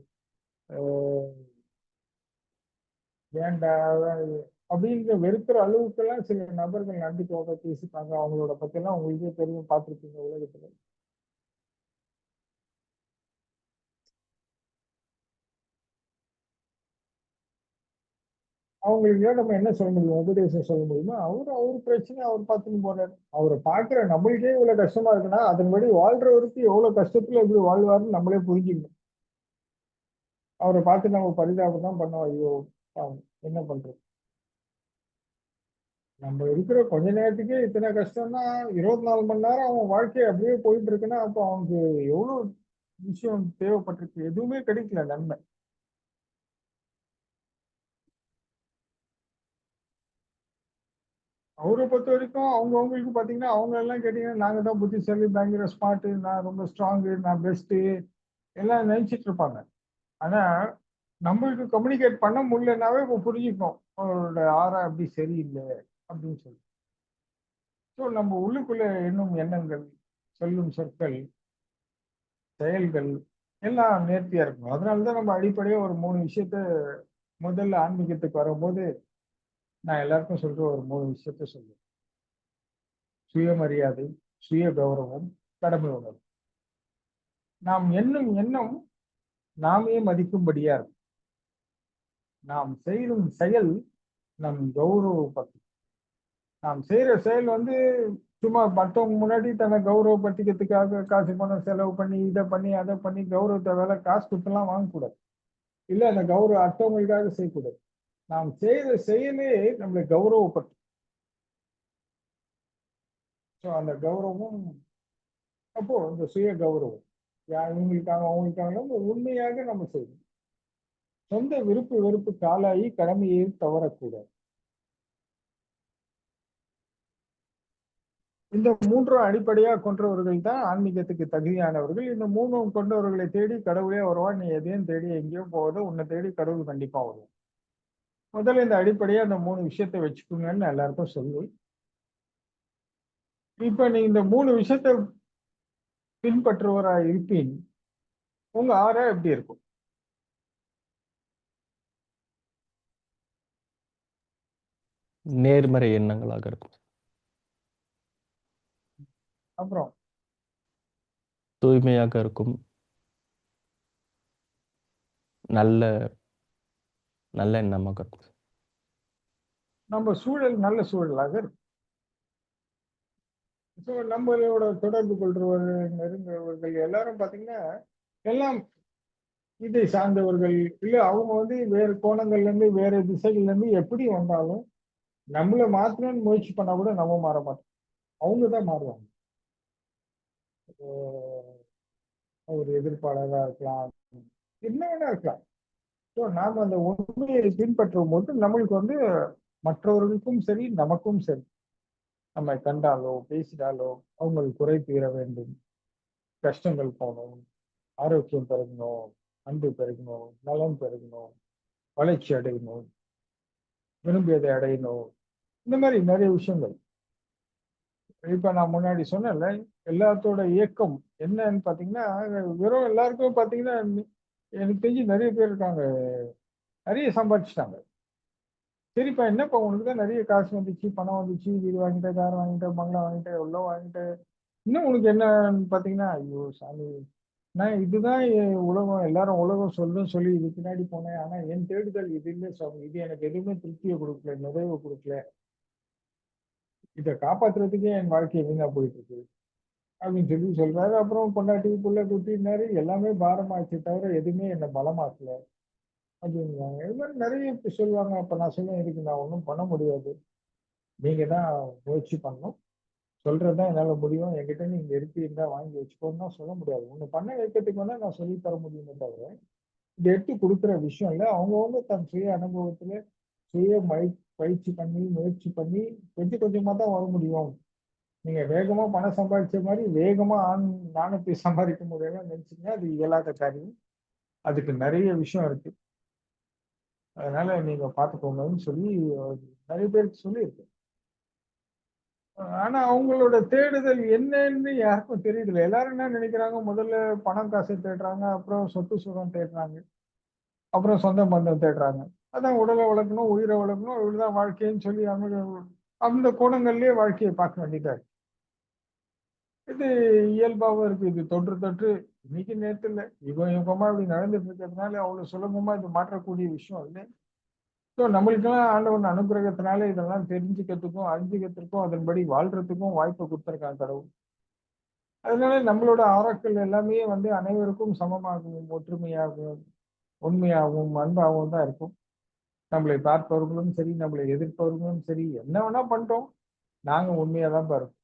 வேண்டாம் அப்படின்ற வெறுக்கிற அளவுக்கெல்லாம் சில நபர்கள் நம்பிக்கையோட பேசிப்பாங்க. அவங்களோட பத்தியெல்லாம் உங்களுக்கே தெரியும், பார்த்துருப்பீங்க உலகத்துல. அவங்களுக்கு நம்ம என்ன சொல்ல முடியும்? உபதேசம் சொல்ல முடியுமா? அவரு பிரச்சனை அவர் பார்த்துன்னு போறாரு. அவரை பார்க்கிற நம்மளுக்கே இவ்வளவு கஷ்டமா இருக்குன்னா, அதன்படி வாழ்றவருக்கு எவ்வளவு கஷ்டத்துல எப்படி வாழ்வாருன்னு நம்மளே புரிஞ்சுக்கணும். அவரை பார்த்து நம்ம பரிதாபம் தான் பண்ணோம். ஐயோ பாவம், என்ன பண்றது? நம்ம இருக்கிற கொஞ்ச நேரத்துக்கே இத்தனை கஷ்டம்னா 24 மணி நேரம் அவன் வாழ்க்கை அப்படியே போயிட்டு இருக்குன்னா, அப்போ அவனுக்கு எவ்வளவு விஷயம் தேவைப்பட்டிருக்கு. எதுவுமே கிடைக்கல நன்மை. அவரை பொறுத்த வரைக்கும் அவங்கவுங்களுக்கு பாத்தீங்கன்னா, அவங்க எல்லாம் கேட்டீங்கன்னா, நாங்க தான் புத்திசாலி, பயங்கர ஸ்மார்ட், நான் ரொம்ப ஸ்ட்ராங்கு, நான் பெஸ்ட் எல்லாம் நினைச்சிட்டு இருப்பாங்க. ஆனா நம்மளுக்கு கம்யூனிகேட் பண்ண முடியலனாவே இப்போ புரிஞ்சுக்கணும், அவரோட ஆறா அப்படி சரியில்லை அப்படின்னு சொல்லி. ஸோ நம்ம உள்ளுக்குள்ள எண்ணும் எண்ணங்கள், சொல்லும் சொற்கள், செயல்கள் எல்லாம் நேர்த்தியா இருக்கணும். அதனாலதான் நம்ம அடிப்படையா ஒரு 3 விஷயத்த முதல்ல ஆன்மீகத்துக்கு வரும்போது நான் எல்லாருக்கும் சொல்ற ஒரு 3 விஷயத்த சொல்லுவேன். சுயமரியாதை, சுய கௌரவம், கடமை உணர்வு. நாம் எண்ணும் எண்ணம் நாமே மதிக்கும்படியா இருக்கும். நாம் செய்யும் செயல் நம் கௌரவப்படுத்தும். நாம் செய்யற செயல் வந்து சும்மா மற்றவங்க முன்னாடி தன்னை கௌரவப்படுத்திக்கிறதுக்காக காசு பணம் செலவு பண்ணி இதை பண்ணி அதை பண்ணி கௌரவத்தை வேலை காசு கொடுத்தெல்லாம் வாங்கக்கூடாது. இல்லை, அந்த கௌரவம் அடுத்தவங்களுக்காக செய்யக்கூடாது. நாம் செய்யற செயலே நம்மளை கௌரவப்படுத்தும். ஸோ அந்த கௌரவம், அப்போ இந்த சுய கௌரவம் இவங்களுக்காக அவங்களுக்காக உண்மையாக நம்ம செய்யணும். சொந்த விருப்பு வெறுப்பு காலாகி கடமையை தவறக்கூடாது. இந்த 3 அடிப்படையா கொண்டவர்கள் தான் ஆன்மீகத்துக்கு தகுதியானவர்கள். இந்த 3 கொண்டவர்களை தேடி கடவுளே வருவான். நீ எதையும் தேடி எங்கேயோ போவதோ, உன்னை தேடி கடவுள் கண்டிப்பா வருவான். முதல்ல இந்த அடிப்படையா இந்த 3 விஷயத்தை வச்சுக்கோங்கன்னு எல்லாருக்கும் சொல்லி, இப்ப நீ இந்த 3 விஷயத்தை பின்பற்றுவரா இருப்பீன், உங்க ஆறா எப்படி இருக்கும்? நேர்மறை எண்ணங்களாக இருக்கும். அப்புறம் தூய்மையாக இருக்கும். நல்ல நல்ல எண்ணமாக இருக்கும். நம்ம சூழல் நல்ல சூழலாக இருக்கும். ஸோ நம்மளோட தொடர்பு கொள்றவர்கள், நெருங்குறவர்கள் எல்லாரும் பாத்தீங்கன்னா எல்லாம் இதை சார்ந்தவர்கள். இல்ல அவங்க வந்து வேறு கோணங்கள்ல இருந்து வேற திசைகள்ல இருந்து எப்படி வந்தாலும் நம்மள மாத்தணும்னு முயற்சி பண்ணா கூட நம்ம மாற மாட்டோம், அவங்கதான் மாறுவாங்க. ஒரு எதிர்ப்பாளராக இருக்கலாம், என்ன வேணா இருக்கலாம். ஸோ நாம அந்த உண்மையை பின்பற்றும் போது நம்மளுக்கு வந்து மற்றவர்களுக்கும் சரி நமக்கும் சரி, நம்ம கண்டாலோ பேசினாலோ அவங்களுக்கு குறை தீர வேண்டும், கஷ்டங்கள் போகணும், ஆரோக்கியம் பெருகணும், அன்பு பெருகணும், நலம் பெருகணும், வளர்ச்சி அடையணும், விரும்பியதை அடையணும், இந்த மாதிரி நிறைய விஷயங்கள். இப்ப நான் முன்னாடி சொன்னேன்ல, எல்லாத்தோட இயக்கம் என்னன்னு பாத்தீங்கன்னா, வெறும் எல்லாருக்கும் பாத்தீங்கன்னா எனக்கு தெரிஞ்சு நிறைய பேர் இருக்காங்க, நிறைய சம்பாதிச்சிட்டாங்க. சரிப்பா, என்னப்பா உனக்கு தான் நிறைய காசு வந்துச்சு, பணம் வந்துச்சு, வீடு வாங்கிட்ட, கார் வாங்கிட்ட, பங்களா வாங்கிட்ட, எவ்வளோ வாங்கிட்ட, இன்னும் உனக்கு என்னன்னு பாத்தீங்கன்னா, ஐயோ சாமி, நான் இதுதான் உலகம், எல்லாரும் உலகம் சொல்லும் சொல்லி இது பின்னாடி போனேன். ஆனா என் தேடுதல் இது இல்லை சாமி, இது எனக்கு எதுவுமே திருப்தியை கொடுக்கல, நிறைவு கொடுக்கல, இதை காப்பாத்துறதுக்கே என் வாழ்க்கையை வீணா போயிட்டு இருக்கு அப்படின்னு சொல்லி சொல்றாரு. அப்புறம் பொண்டாட்டி புள்ள குட்டினாரு எல்லாமே பாரமாச்சு தவிர எதுவுமே என்னை பலமாக்கல அப்படிங்கிறாங்க. இது மாதிரி நிறைய சொல்லுவாங்க. அப்ப நான் சொல்லுவேன், இதுக்கு நான் ஒன்றும் பண்ண முடியாது, நீங்க தான் முயற்சி பண்ணணும், சொல்றதுதான் என்னால முடியும், என்கிட்ட நீங்க எடுத்தீங்கன்னா வாங்கி வச்சுக்கோன்னு தான் சொல்ல முடியாது. ஒண்ணு பண்ண வைக்கிறதுக்கு வேணா நான் சொல்லி தர முடியுமே தவிர இது எடுத்து கொடுக்குற விஷயம் இல்லை. அவங்கவுங்க தன் சுய அனுபவத்துல சுய பயிற்சி பண்ணி முயற்சி பண்ணி கொஞ்சம் கொஞ்சமா தான் வர முடியும். நீங்க வேகமா பணம் சம்பாதிச்ச மாதிரி வேகமா நாணயத்தை சம்பாதிக்க முடியல நினைச்சீங்கன்னா அது இயலாத காரியம். அதுக்கு நிறைய விஷயம் இருக்கு, அதனால நீங்க பார்த்துக்கோங்கன்னு சொல்லி நிறைய பேருக்கு சொல்லியிருக்கு. ஆனா அவங்களோட தேடுதல் என்னன்னு யாருக்கும் தெரியுதுல. எல்லாரும் என்ன நினைக்கிறாங்க, முதல்ல பணம் காசை தேடுறாங்க, அப்புறம் சொத்து சுகம் தேடுறாங்க, அப்புறம் சொந்த பந்தம் தேடுறாங்க. அதான் உடலை வளர்க்கணும், உயிரை வளர்க்கணும், இவ்வளவுதான் வாழ்க்கைன்னு சொல்லி அவங்க அந்த கோணங்கள்லயே வாழ்க்கையை பார்க்க வேண்டியதா இருக்கு. இது இயல்பாவும் இருக்கு. இது தொற்று தொற்று இன்னைக்கு நேரத்துல இல்ல, யுகம் யுகமா இப்படி நடந்துட்டு இருக்கிறதுனால அவ்வளவு சுலபமா இது மாற்றக்கூடிய விஷயம் இல்லை. ஸோ நம்மளுக்கெல்லாம் ஆண்டவன் அனுகிரகத்தினால இதெல்லாம் தெரிஞ்சுக்கிறதுக்கும் அறிஞ்சுக்கிறதுக்கும் அதன்படி வாழ்றதுக்கும் வாய்ப்பை கொடுத்துருக்கான் கடவுள். அதனால நம்மளோட ஆராய்ச்சிகள் எல்லாமே அனைவருக்கும் சமமாகவும் ஒற்றுமையாகவும் உண்மையாகவும் அன்பாகவும் தான் இருக்கும். நம்மளை பார்ப்பவர்களும் சரி, நம்மளை எதிர்ப்பவர்களும் சரி, என்ன வேணா பண்ணிட்டோம், நாங்க உண்மையா தான் பாருங்க.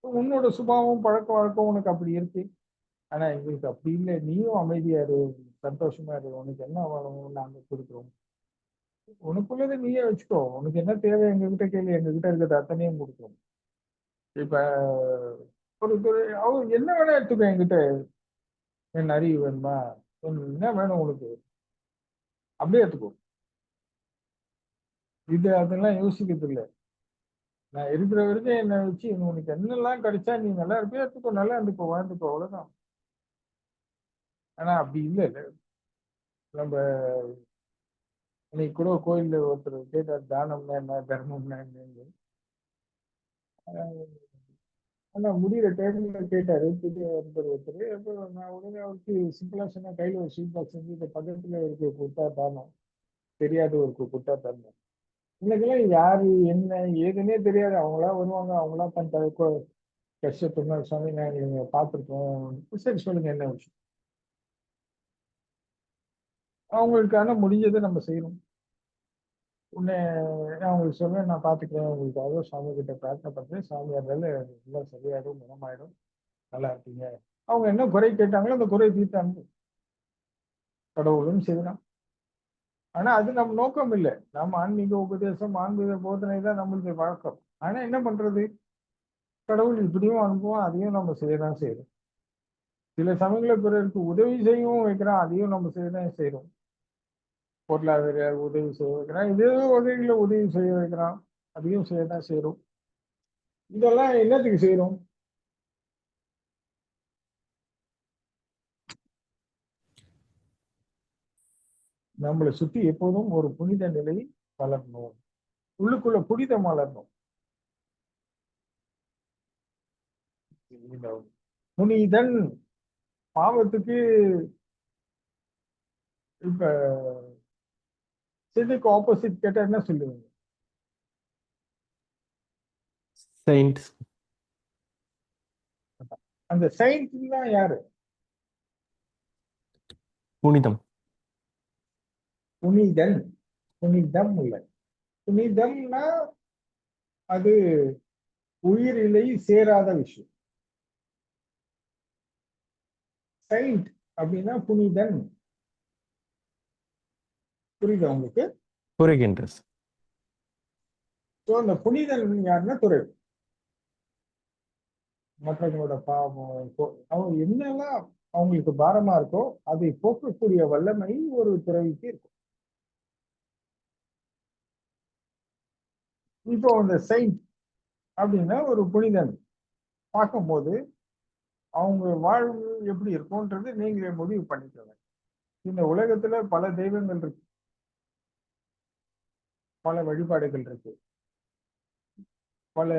உன்னோட சுபாவம் பழக்க வழக்கம் உனக்கு அப்படி இருக்கு, ஆனா எங்களுக்கு அப்படி இல்லை. நீயும் அமைதியா இரு, சந்தோஷமா இரு, உனக்கு என்ன வேணும்னு நாங்க கொடுக்குறோம். உனக்குள்ளதை நீயே வச்சுக்கோ, உனக்கு என்ன தேவை எங்ககிட்ட கேள்வி, எங்ககிட்ட இருக்கிறது அத்தனையும் கொடுக்குறோம். இப்ப ஒரு அவர் என்ன வேணா எடுத்துக்கோ, என்கிட்ட என் அறிவு வேணுமா, என்ன வேணும் உனக்கு, அப்படியே எடுத்துக்கோ. இது அதெல்லாம் யோசிக்கிறது இல்லை. நான் இருக்கிற வரைக்கும் என்னை வச்சு உனக்கு என்னெல்லாம் கிடைச்சா நீ நல்லா இருப்பியா, எடுத்துக்கோ, நல்லா இருந்துக்கோ, வாழ்ந்துக்கோ, அவ்வளவுதான். ஆனா அப்படி இல்லை. நம்ம இன்னைக்கு கூட கோயில்ல ஒருத்தர் கேட்டார், தானம்னா என்ன, தர்மம்னா என்னன்னு. ஆனா முடிகிற டைம்ல கேட்டாரு புதிய ஒருத்தர். அப்போ நான் உடனே அவருக்கு சிம்பிளா சொன்னா, கையில ஒரு ஸ்வீட் பாக்ஸ் செஞ்சு இந்த பக்கத்துல இருக்கு கொடுத்தா தானம், தெரியாத ஒரு கொடுத்தா தரணும். இன்னைக்கெல்லாம் யாரு என்ன ஏதுன்னே தெரியாது. அவங்களா வருவாங்க, அவங்களா தன் கஷ்டப்படுனா, சுவாமி நாங்க நீங்க பார்த்துருக்கோம், சரி சொல்லுங்க என்ன விஷயம். அவங்களுக்கான முடிஞ்சதை நம்ம செய்யணும். உன்னை நான் உங்களுக்கு சொல்றேன், நான் பார்த்துக்கிறேன், உங்களுக்காக சாமி கிட்ட பிரார்த்தனை பண்றேன், சாமி இருந்தாலும் எல்லாம் சரியாயிடும், குணமாயிடும், நல்லா இருப்பீங்க. அவங்க என்ன குறை கேட்டாங்களோ அந்த குறை தீர்த்தாங்க, கடவுளும் செய்யலாம். ஆனா அது நம்ம நோக்கம் இல்லை. நம்ம ஆன்மீக உபதேசம், ஆன்மீக போதனை தான் நம்மளுக்கு வழக்கம். ஆனா என்ன பண்றது, கடவுள் இப்படியும் அனுப்புவோம், அதையும் நம்ம செய்யதான் செய்யறோம். சில சமயங்களில் பிறருக்கு உதவி செய்யவும் வைக்கிறான், அதையும் நம்ம செய்யதான் செய்யறோம். பொருளாதார உதவி செய்ய வைக்கிறான், இதே உதவிகளை உதவி செய்ய வைக்கிறான், அதையும் செய்யதான் செய்யறோம். இதெல்லாம் என்னத்துக்கு செய்யறோம்? நம்மளை சுற்றி எப்போதும் ஒரு புனித நிலை வளரணும், உள்ளுக்குள்ள புனிதம் வளரணும். புனிதன் பாவத்துக்கு இப்ப இதுக்கு ஆப்போசிட் கேட்டா என்ன சொல்லுவீங்க? செயின்ட். அந்த செயின்ட் தான் யாரு? புனிதம். புனிதன், புனிதம் இல்லை. புனிதம்னா அது உயிரிலை சேராத விஷயம். செயின்ட் அப்படின்னா புனிதன். புரியுதா உங்களுக்கு? புரிகின்றது. அந்த புனிதன் யாருன்னா துறை, மற்றவங்களோட பாவம் அவங்க என்னெல்லாம் அவங்களுக்கு பாரமா இருக்கோ அதை போக்கக்கூடிய வல்லமை ஒரு துறவிக்கு இருக்கும். இப்போ அந்த செயின்ட் அப்படின்னா ஒரு புனிதன் பார்க்கும்போது அவங்க வாழ்வு எப்படி இருக்கும்ன்றது நீங்களே முடிவு பண்ணிக்கோங்க. இந்த உலகத்துல பல தெய்வங்கள் இருக்கு, பல வழிபாடுகள் இருக்கு, பல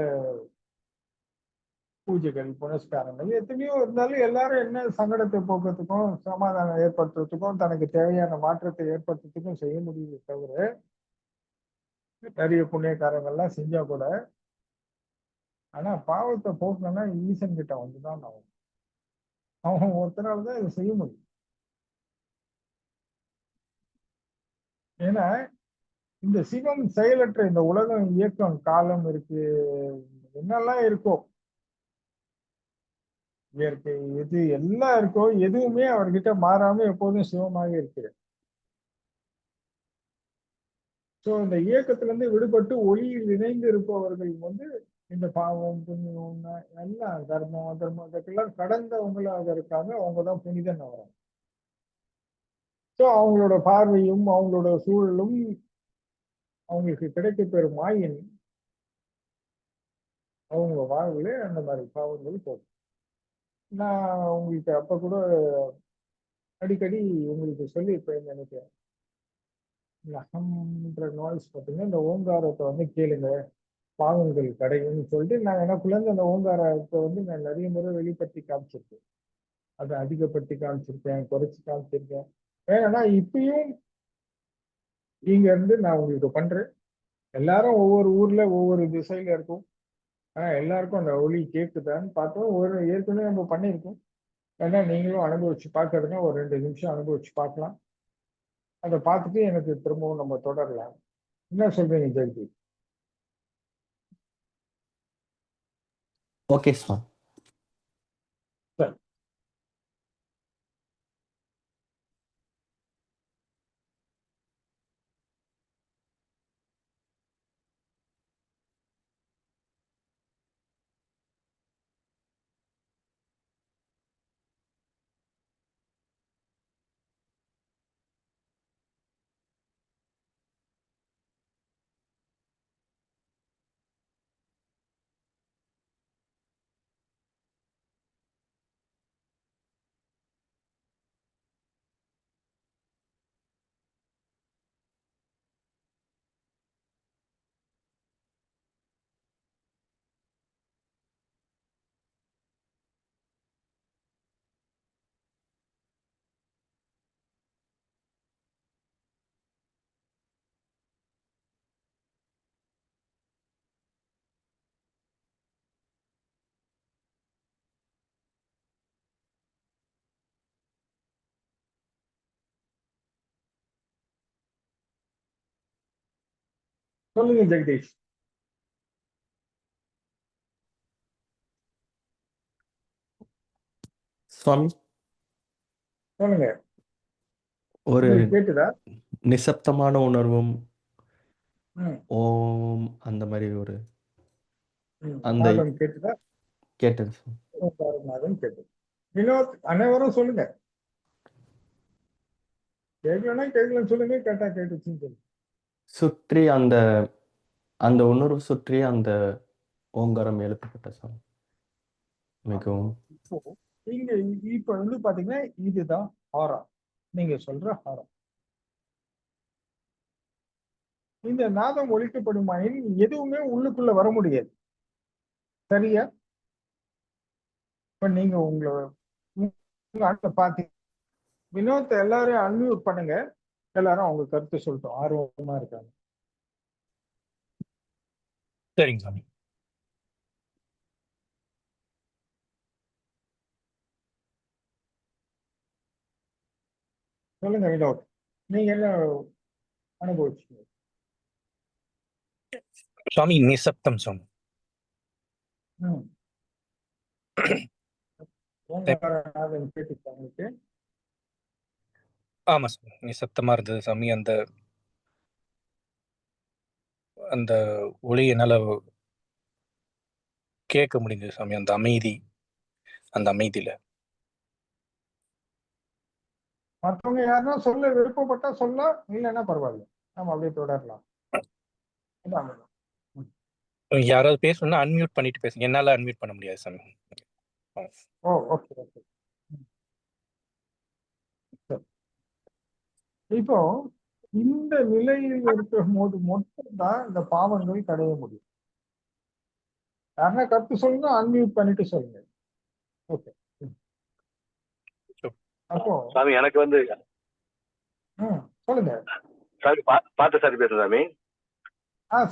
பூஜைகள் புனஸ்காரங்கள் எத்தனையோ இருந்தாலும் எல்லாரும் என்ன சங்கடத்தை போக்குறதுக்கும் சமாதானம் ஏற்படுத்துறதுக்கும் தனக்கு தேவையான மாற்றத்தை ஏற்படுத்துறதுக்கும் செய்ய முடியுது தவிர, நிறைய புண்ணியக்காரங்கள்லாம் செஞ்சா கூட, ஆனா பாவத்தை போக்கணும்னா ஈசன் கிட்ட வந்துதான் அவன் ஒருத்தனால தான் இதை செய்ய முடியும். ஏன்னா இந்த சிவம் செயலற்ற இந்த உலகம் இயக்கம் காலம் இருக்கு, என்னெல்லாம் இருக்கோ இயற்கை எது எல்லாம் இருக்கோ எதுவுமே அவர்கிட்ட மாறாம எப்போதும் சிவமாக இருக்கிறது. சோ இந்த இயக்கத்திலிருந்து விடுபட்டு ஒளியில் இணைந்து இருப்பவர்கள் இந்த பாவம் புண்ணியம் எல்லாம் தர்மம் அதர்மம் இதற்கெல்லாம் கடந்தவங்களாக இருக்காங்க, அவங்கதான் புனிதன் ஆகிறாங்க. சோ அவங்களோட பார்வையும் அவங்களோட சூழலும் அவங்களுக்கு கிடைக்க பெறும் ஆயின் அவங்க வாழ்விலே அந்த மாதிரி பாவங்கள் போகும். நான் உங்களுக்கு அப்ப கூட அடிக்கடி உங்களுக்கு சொல்லியிருப்பேன்னு நினைக்கிறேன். இந்த அகம்ன்ற நாய்ஸ் பார்த்தீங்கன்னா, இந்த ஓங்காரத்தை வந்து கேளுங்க, பாவங்கள் கடையும்னு சொல்லிட்டு நான் எனக்குள்ள இருந்து அந்த ஓங்காரத்தை வந்து நான் நிறைய முறை வெளிப்படுத்தி காமிச்சிருக்கேன். அதை அதிகப்படுத்தி காமிச்சிருக்கேன், குறைச்சி காமிச்சிருக்கேன். ஏன்னா இப்பயும் இங்க இருந்து நான் உங்களுக்கு பண்றேன். எல்லாரும் ஒவ்வொரு ஊர்ல ஒவ்வொரு திசையில இருக்கும். எல்லாருக்கும் அந்த ஒலி கேக்குதான்னு பார்த்தோம். ஏற்கனவே நம்ம பண்ணியிருக்கோம். ஏன்னா நீங்களும் அனுபவிச்சு பார்க்கறதுன்னா ஒரு 2 நிமிஷம் அனுபவிச்சு பார்க்கலாம். அதை பார்த்துட்டு எனக்கு திரும்பவும் நம்ம தொடரலாம். என்ன சொல்றீங்க ஜெகதீஷ்? Okay sir. சரி. சொல்லுங்க ஜெகதீஷ். சுவாமி, சொல்லுங்க. ஒரு உங்களுக்கு கேட்டுதா? நிசப்தமான உணர்வும் ம், ஓம் அந்த மாதிரி ஒரு அந்த நாதம் கேட்டுதா? கேட்டது சார். நாதம் கேட்டது. வினோத், அனைவரும் சொல்லுங்க. கேட்கலன்னா கேட்கலன்னு சொல்லுங்க, கேட்டா கேட்டுச்சுன்னு சொல்லுங்க. சுற்றி அந்த அந்த உணர்வு சுற்றி அந்த ஓங்காரம் எழுப்பப்பட்ட சார். மிகவும் இப்போ இங்க இப்ப வந்து பாத்தீங்கன்னா இதுதான் ஹாரம். நீங்க சொல்ற ஹாரம். இந்த நாதம் ஒழிக்கப்படுமாயின் எதுவுமே உள்ளுக்குள்ள வர முடியாது. சரியா? இப்ப நீங்க உங்க ஆட்ல பாத்தீங்க. வினோத், எல்லாரும் அன்மியூட் பண்ணுங்க. எல்லாரும் அவங்க கருத்து சொல்லிட்டோம். ஆர்வமா இருக்காங்க. சரிங்க சாமி. சொல்லுங்க வினோத், நீங்க என்ன அனுபவிச்சீங்க? சுவாமி நிசப்தம் சுவாமி. ம். ஓங்கார நாதம் கேட்டுச்சு உங்களுக்கு? ஆமா சாமி, நிசப்தமா இருந்தது சாமி. அந்த அந்த ஒளி என்னால கேட்க முடிஞ்சது சாமி. அந்த அமைதியில மற்றவங்க யாருன்னா சொல்ல விருப்பப்பட்டா சொல்லலாம், இல்லைன்னா பரவாயில்ல, நம்ம அப்படியே தொடரலாம். இந்தாங்க. யாராவது பேசணும்னா அன்மியூட் பண்ணிட்டு பேசுங்க. என்னால அன்மியூட் பண்ண முடியாது சாமி. ஓ, ஓகே ஓகே. சரி. இப்போ இந்த நிலையில் இருக்கும் போது மட்டும்தான் இந்த பாவங்கள் கடைய முடியும். யாருன்னா கருத்து சொல்லுங்க, அன்மியூட் பண்ணிட்டு சொல்லுங்க. ஓகே. அப்போ சாமி எனக்கு வந்து சொல்லுங்க. சாமி பார்த்த சாமி பேசுறேன் சாமி.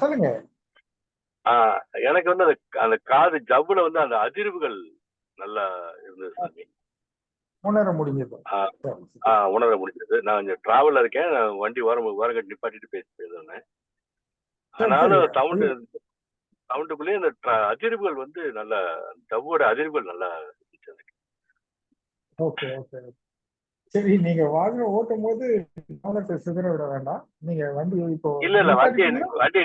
சொல்லுங்க. எனக்கு வந்து அந்த காது ஜவ்வுல வந்து அந்த அதிர்வுகள் நல்லா இருந்தது சாமி. உணர முடிஞ்சது. உணர முடிஞ்சது. நான் கொஞ்சம் டிராவல்ல இருக்கேன். நான் வண்டி ஓரங்கட்டி நிப்பாட்டிட்டு பேசுறேன். ஆனாலும் சவுண்டுக்குள்ளேயே அந்த அதிர்வுகள் வந்து நல்லா, ஜவ்வோட அதிர்வுகள் நல்லா இருந்துச்சு எனக்கு. Okay okay. சரி, நீங்க வாகன ஓட்டும் போது கவனத்தை சிதற விட வேண்டாம். நீங்க வண்டி இப்போ இல்ல வண்டியை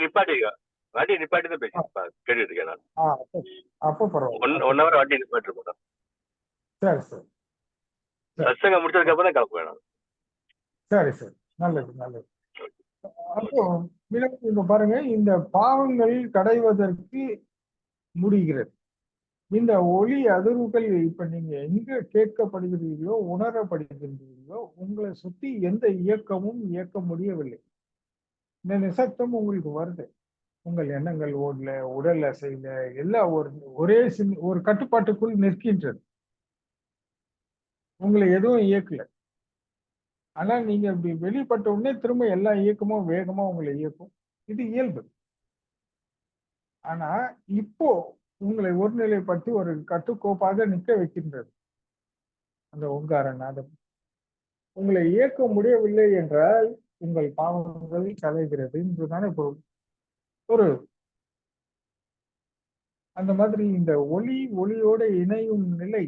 நிப்பாட்டி தான் கேட்டுட்டு இருக்கேன் நான். அப்போ பரவாயில்ல. 1 hour வண்டி நிப்பாட்டி இருக்கேன். சரி சரி. சத்சங்கம் முடிச்சதுக்கு அப்புறம் தான் கிளம்ப வேணும். சரி சரி, நல்லது நல்லது. அப்போ இப்ப பாருங்க, இந்த பாவங்கள் கடைவதற்கு முடிகிறது. இந்த ஒளி அதிர்வுகள் இப்ப நீங்க எங்க கேட்கப்படுகிறீர்களோ, உணரப்படுகின்றீர்களோ, உங்களை சுத்தி எந்த இயக்கமும் இயக்க முடியவில்லை. இந்த நிசப்தம் உங்களுக்கு வருது. உங்கள் எண்ணங்கள் ஓடல, உடல் அசையல, எல்லாம் ஒரே ஒரு கட்டுப்பாட்டுக்குள் நிற்கின்றது. உங்களை எதுவும் இயக்கல. ஆனா நீங்க இப்படி வெளிப்பட்ட உடனே திரும்ப எல்லா இயக்கமும் வேகமா உங்களை இயக்கும். இது இயல்பு. ஆனா இப்போ உங்களை ஒருநிலைப்படுத்தி ஒரு கட்டுக்கோப்பாக நிற்க வைக்கின்றது அந்த ஓங்காரநாதம். உங்களை இயக்க முடியவில்லை என்றால் உங்கள் பாவங்கள் கலைகிறது என்றுதானே பொருள். ஒரு அந்த மாதிரி இந்த ஒளியோட இணையும் நிலை,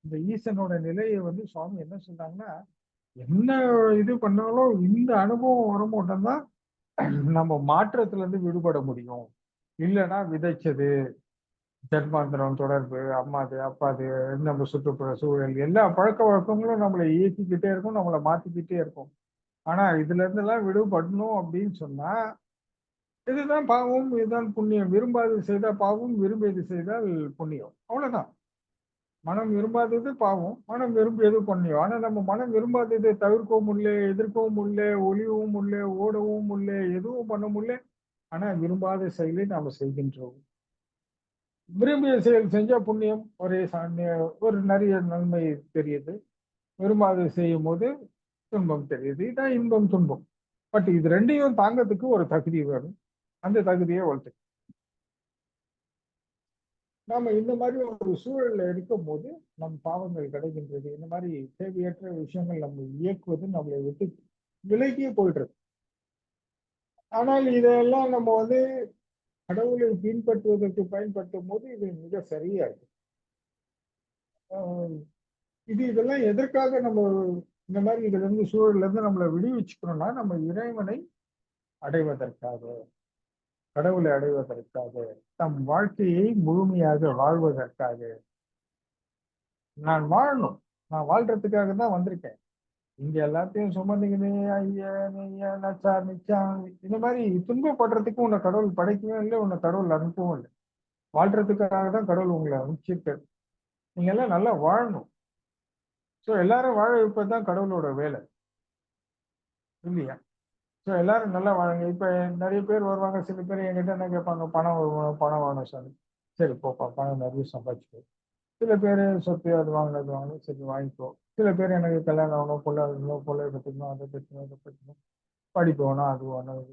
இந்த ஈசனோட நிலையை வந்து சுவாமி என்ன சொல்றாங்கன்னா, என்ன இது பண்ணாலும் இந்த அனுபவம் வரும்போது தான் நம்ம மாற்றத்துல இருந்து விடுபட முடியும். இல்லைன்னா விதைச்சது ஜன்மாந்திரம் தொடர்பு, அம்மாது அப்பாது, நம்ம சுற்றுப்புற சூழல், எல்லா பழக்க வழக்கங்களும் நம்மளை இயக்கிக்கிட்டே இருக்கும், நம்மளை மாத்திக்கிட்டே இருக்கும். ஆனா இதுல இருந்து எல்லாம் விடுபடணும் அப்படின்னு சொன்னா, இதுதான் பாவம், இதுதான் புண்ணியம். விரும்பாது செய்தால் பாவம், விரும்பியது செய்தால் புண்ணியம். அவ்வளவுதான். மனம் விரும்பாதது பாவம், மனம் விரும்பியது புண்ணியம். ஆனா நம்ம மனம் விரும்பாததை தவிர்க்கவும் முடியல, எதிர்க்கவும் முடியல, ஒளியவும் முடியல, ஓடவும் முடியல, எதுவும் பண்ண முடியல. ஆனா விரும்பாத செயலை நாம செய்கின்றோம். விரும்பிய செயல் செஞ்சா புண்ணியம், ஒரு நிறைய நன்மை தெரியுது. விரும்பாத செய்யும் போது துன்பம் தெரியுது. இதான் இன்பம் துன்பம். பட் இது ரெண்டையும் தாங்கிறதுக்கு ஒரு தகுதி வேணும். அந்த தகுதியை வளர்த்து நாம இந்த மாதிரி ஒரு சூழல்ல இருக்கும் போது நம் பாவங்கள் கிடைக்கின்றது. இந்த மாதிரி தேவையற்ற விஷயங்கள் நம்ம இயக்குவது நம்மளை விட்டு விலகியே போயிடுறது. ஆனால் இதெல்லாம் நம்ம வந்து கடவுளை பின்பற்றுவதற்கு பயன்படுத்தும் போது இது மிக சரியா இருக்கு. இதெல்லாம் எதற்காக நம்ம இந்த மாதிரி இதுல இருந்து சூழல்ல இருந்து நம்மளை விடுவிச்சுக்கணும்னா, நம்ம இறைவனை அடைவதற்காக, கடவுளை அடைவதற்காக, தம் வாழ்க்கையை முழுமையாக வாழ்வதற்காக. நான் வாழணும், நான் வாழ்றதுக்காக தான் வந்திருக்கேன். இங்க எல்லாத்தையும் சுமந்துக்கினே ஐயா நெய்யா நச்சா நிச்சா இந்த மாதிரி துன்பப்படுறதுக்கு உன்னை கடவுள் படைக்கவே இல்லை, உன்னை கடவுள் அனுப்பவும் இல்லை. வாழ்றதுக்காக தான் கடவுள் உங்களை அனுப்பிச்சிருக்காரு. நீங்க எல்லாம் நல்லா வாழணும். ஸோ எல்லாரும் வாழ வைப்பதுதான் கடவுளோட வேலை, இல்லையா? ஸோ எல்லாரும் நல்லா வாழுங்க. இப்ப நிறைய பேர் வருவாங்க, சில பேர் என்கிட்ட என்ன கேட்பாங்க, பணம் பணம் வேணும் சார். சரி போப்பா, பணம் நிறைய சம்பாதிச்சுக்கோ. சில பேர் சொத்து அது வாங்கினது சரி வாங்கிக்கோ. சில பேர் எனக்கு கல்யாணம் ஆகணும், பொண்ணு ஆகணும், பொண்ணை பற்றிக்கணும், அதை பற்றிக்கணும், இதை பற்றிக்கணும், படிப்பு வேணும், அது வேணும்.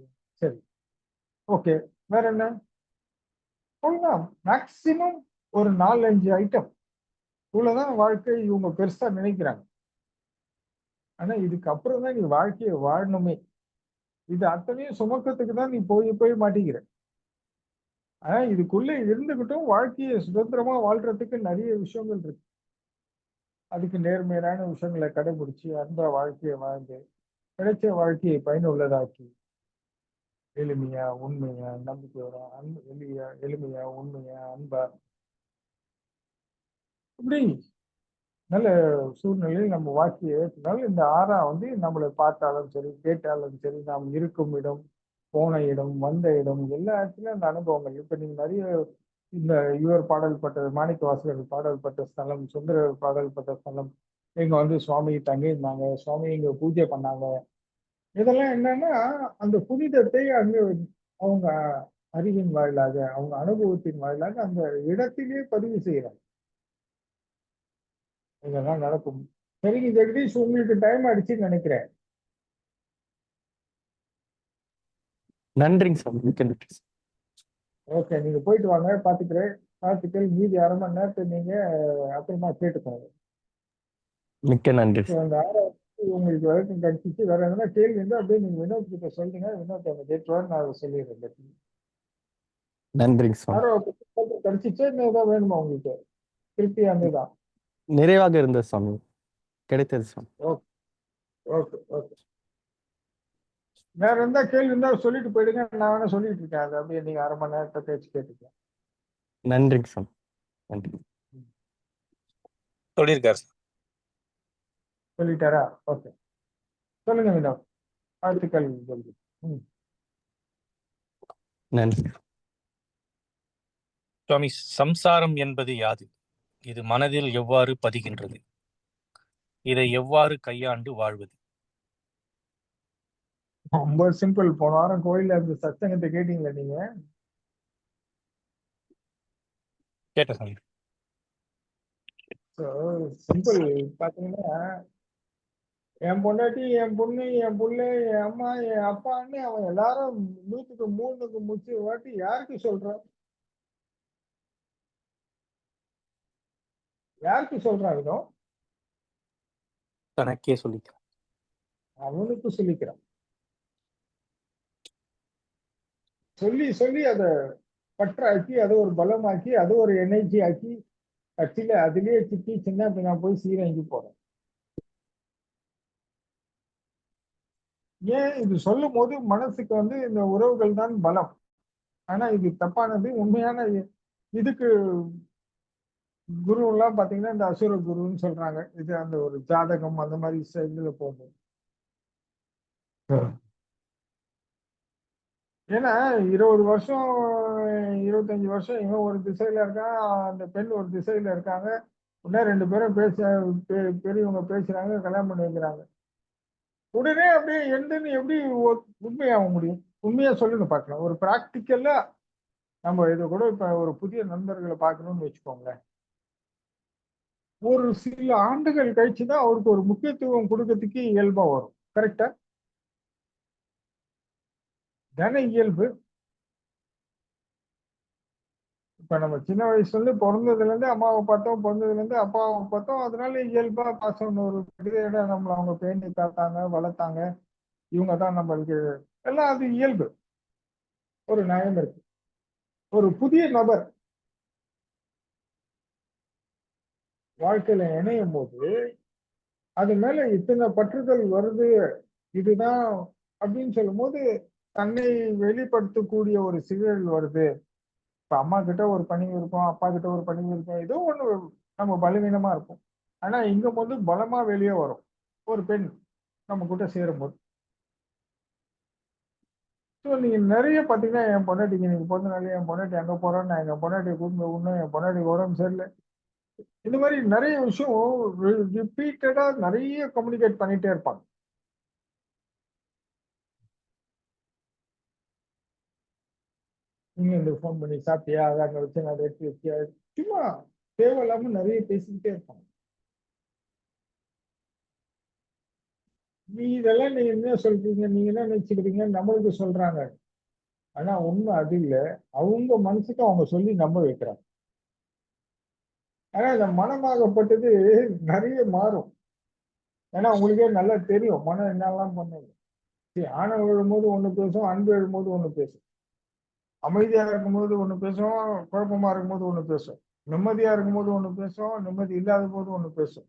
சரி, ஓகே, வேற என்ன? அவ்வளவுதான். மேக்சிமம் ஒரு 4-5 ஐட்டம். இவ்வளவுதான் வாழ்க்கை இவங்க பெருசா நினைக்கிறாங்க. ஆனா இதுக்கப்புறம் தான் நீ வாழ்க்கையை வாழணுமே. இது அத்தனையும் சுமக்கிறதுக்கு தான் நீ போய் மாட்டிக்கிற. ஆனா இதுக்குள்ள இருந்துகிட்டும் வாழ்க்கையை சுதந்திரமா வாழ்றதுக்கு நிறைய விஷயங்கள் இருக்கு. அதுக்கு நேர்மையான விஷயங்களை கடைபிடிச்சு அன்பா வாழ்க்கையை வாழ்ந்து கிடைச்ச வாழ்க்கையை பயனுள்ளதாக்கி, எளிமையா உண்மையா நம்பிக்கையோட எளிமையா உண்மையா அன்பா இப்படி நல்ல சூழ்நிலையில் நம்ம வாழ்க்கையை ஏற்றினாலும் இந்த ஆறா வந்து நம்மளை பார்த்தாலும் சரி, கேட்டாலும் சரி, நாம் இருக்கும் இடம், போன இடம், வந்த இடம், எல்லா இடத்துலயும் அந்த அனுபவங்கள். இப்ப நீங்க நிறைய இந்த இவர் பாடல்பட்ட மாணிக்க வாசகர் பாடல்பட்ட ஸ்தலம், சுந்தரர் பாடல்பட்ட ஸ்தலம், இங்க வந்து சுவாமி தங்கியிருந்தாங்க, சுவாமி இங்க பூஜை பண்ணாங்க. இதெல்லாம் என்னன்னா அந்த புனிதத்தை அங்கு அவங்க அறிவின் வாயிலாக, அவங்க அனுபவத்தின் வாயிலாக அந்த இடத்திலே பதிவு செய்யறாங்க. இதெல்லாம் நடக்கும். சரிங்க ஜெகதீஷ், உங்களுக்கு டைம் ஆயிடுச்சுன்னு நினைக்கிறேன். நன்றிங்க சார், மிக்க நன்றி சார். ஓகே, நீங்க போயிட்டு வாங்க, பாத்துக்கிறேன். பார்த்துக்கள். மீதி 1/2 மணி நேரத்தை நீங்க அப்புறமா கேட்டுக்கோங்க. மிக்க நன்றி சார். அந்த உங்களுக்கு வரைக்கும் கிடைச்சிச்சு. வேற எதனா கேள்வி இருந்தா அப்படியே நீங்க வினோத் கிட்ட சொல்லுங்க. வினோத் அவங்க கேட்டுவாரு, நான் அதை சொல்லிடுறேன். நன்றிங்க சார். கிடைச்சிச்சா இன்னும் ஏதாவது வேணுமா உங்களுக்கு? திருப்தியா இருந்துதான்? நிறைவாக இருந்தது சாமி, கிடைத்தது சாமி. Okay okay okay. வேற எந்த கேள்வி இருந்தா சொல்லிட்டு போயிடுங்க. நான் வேணா சொல்லிட்டு இருக்கேன். அது அப்படியே நீங்க 1/2 மணி நேரத்தை பேச்சு கேட்டுக்கலாம். நன்றிங்க சாமி, நன்றி. சொல்லியிருக்காரு சார். சொல்லிட்டாரா? ஓகே, சொல்லுங்க வினோத். வாழ்த்துக்கள். நன்றி. சுவாமி, சம்சாரம் என்பது யாது? இது மனதில் எவ்வாறு பதிகின்றது? இதை எவ்வாறு கையாண்டு வாழ்வது? ரொம்ப சிம்பிள். போன வாரம் கோயில்ல அந்த சத்சங்கத்தை கேட்டீங்களா நீங்க? கேட்ட சாமி. சிம்பிள். பாத்தீங்கன்னா, என் பொண்டாட்டி, என் பொண்ணு, என் புள்ள, என் அம்மா, என் அப்பான்னு அவன் எல்லாரும் 100க்கு 3க்கு முச்சு வாட்டி யாருக்கு சொல்றான்? யாருக்கு சொல்றான்? இதோ தனக்கே சொல்லிக்கிறேன். அவனுக்கு சொல்லிக்கிறான். சொல்லி சொல்லி அதை பற்றாக்கி, அதை ஒரு பலமாக்கி, அதை ஒரு எனர்ஜி ஆக்கி, கட்சியில அதுலயே சிக்கி சின்ன நான் போய் சீரங்கி போறேன். ஏன் இது சொல்லும் போது மனசுக்கு வந்து இந்த உறவுகள் தான் பலம். ஆனா இது தப்பானது. உண்மையான இதுக்கு குரு எல்லாம் பாத்தீங்கன்னா இந்த அசுர குருன்னு சொல்றாங்க. இது அந்த ஒரு ஜாதகம் அந்த மாதிரி இதுல போகும். ஏன்னா 20 வருஷம் 25 வருஷம் இவன் ஒரு திசையில இருக்கான், அந்த பெண் ஒரு திசையில இருக்காங்க. உடனே 2 பேரும் பெரியவங்க பேசுறாங்க, கல்யாணம் பண்ணி வைக்கிறாங்க. உடனே அப்படியே எண்டுன்னு எப்படி உண்மையாக முடியும்? உண்மையா சொல்லுங்க பார்க்கலாம். ஒரு பிராக்டிக்கலா நம்ம இதை கூட இப்ப ஒரு புதிய நண்பர்களை பார்க்கணும்னு வச்சுக்கோங்களேன். ஒரு சில ஆண்டுகள் கழிச்சுதான் அவருக்கு ஒரு முக்கியத்துவம் கொடுக்கறதுக்கு இயல்பா வரும். கரெக்டா? தானே இயல்பு. இப்ப நம்ம சின்ன வயசுல இருந்து பிறந்ததுல இருந்து அம்மாவை பார்த்தோம், பிறந்ததுல இருந்து அப்பாவை பார்த்தோம். அதனால இயல்பா பாசம் ஒரு இடம் நம்மள அவங்க பேணி காத்தாங்க, வளர்த்தாங்க. இவங்க தான் நம்மளுக்கு எல்லாம், அது இயல்பு. ஒரு நியாயம் இருக்கு. ஒரு புதிய நபர் வாழ்க்கையில இணையும் போது அது மேல இத்தனை பற்றுதல் வருது, இதுதான் அப்படின்னு சொல்லும் போது தன்னை வெளிப்படுத்தக்கூடிய ஒரு சிகழ் வருது. இப்ப அம்மா கிட்ட ஒரு பணிவு இருக்கும், அப்பா கிட்ட ஒரு பணிவு இருக்கும், ஏதோ ஒண்ணு நம்ம பலவீனமா இருக்கும். ஆனா இங்க வந்து பலமா வெளியே வரும் ஒரு பெண் நம்ம கிட்ட சேரும் போது. ஸோ நீங்க நிறைய பாத்தீங்கன்னா, என் பொண்டாட்டிக்கு நீங்க பிறந்த நாள், என் பொண்டாட்டி அங்க போறோம், நான் எங்க பொண்டாட்டியை கூப்பிட்டு ஒண்ணு, என் பொண்டாட்டி உடம்பு சரியில்லை, இந்த மாதிரி நிறைய விஷயம் ரிப்பீட்டடா நிறைய கம்யூனிகேட் பண்ணிட்டே இருப்பாங்க. நீங்க இந்த ஃபோன் பண்ணி சாப்பிட்டியா, அதை அங்க வச்சு நான் எடுத்து வச்சியா, சும்மா தேவையில்லாம நிறைய பேசிக்கிட்டே இருப்பாங்க. இதெல்லாம் நீங்க என்ன சொல்றீங்க, நீங்க என்ன நினைச்சுக்கிறீங்க, நம்மளுக்கு சொல்றாங்க. ஆனா உண்மை அது இல்லை. அவங்க மனசுக்கு அவங்க சொல்லி நம்ப வைக்கிறாங்க. ஆனா இந்த மனமாகப்பட்டது நிறைய மாறும். ஏன்னா உங்களுக்கே நல்லா தெரியும் மனம் என்னெல்லாம் பண்ணுது. சரி, ஆணவம் எழும்போது ஒண்ணு பேசும், அன்பு எழும்போது ஒண்ணு பேசும், அமைதியா இருக்கும்போது ஒண்ணு பேசும், குழப்பமா இருக்கும்போது ஒண்ணு பேசும், நிம்மதியா இருக்கும்போது ஒண்ணு பேசும், நிம்மதி இல்லாத போது ஒண்ணு பேசும்,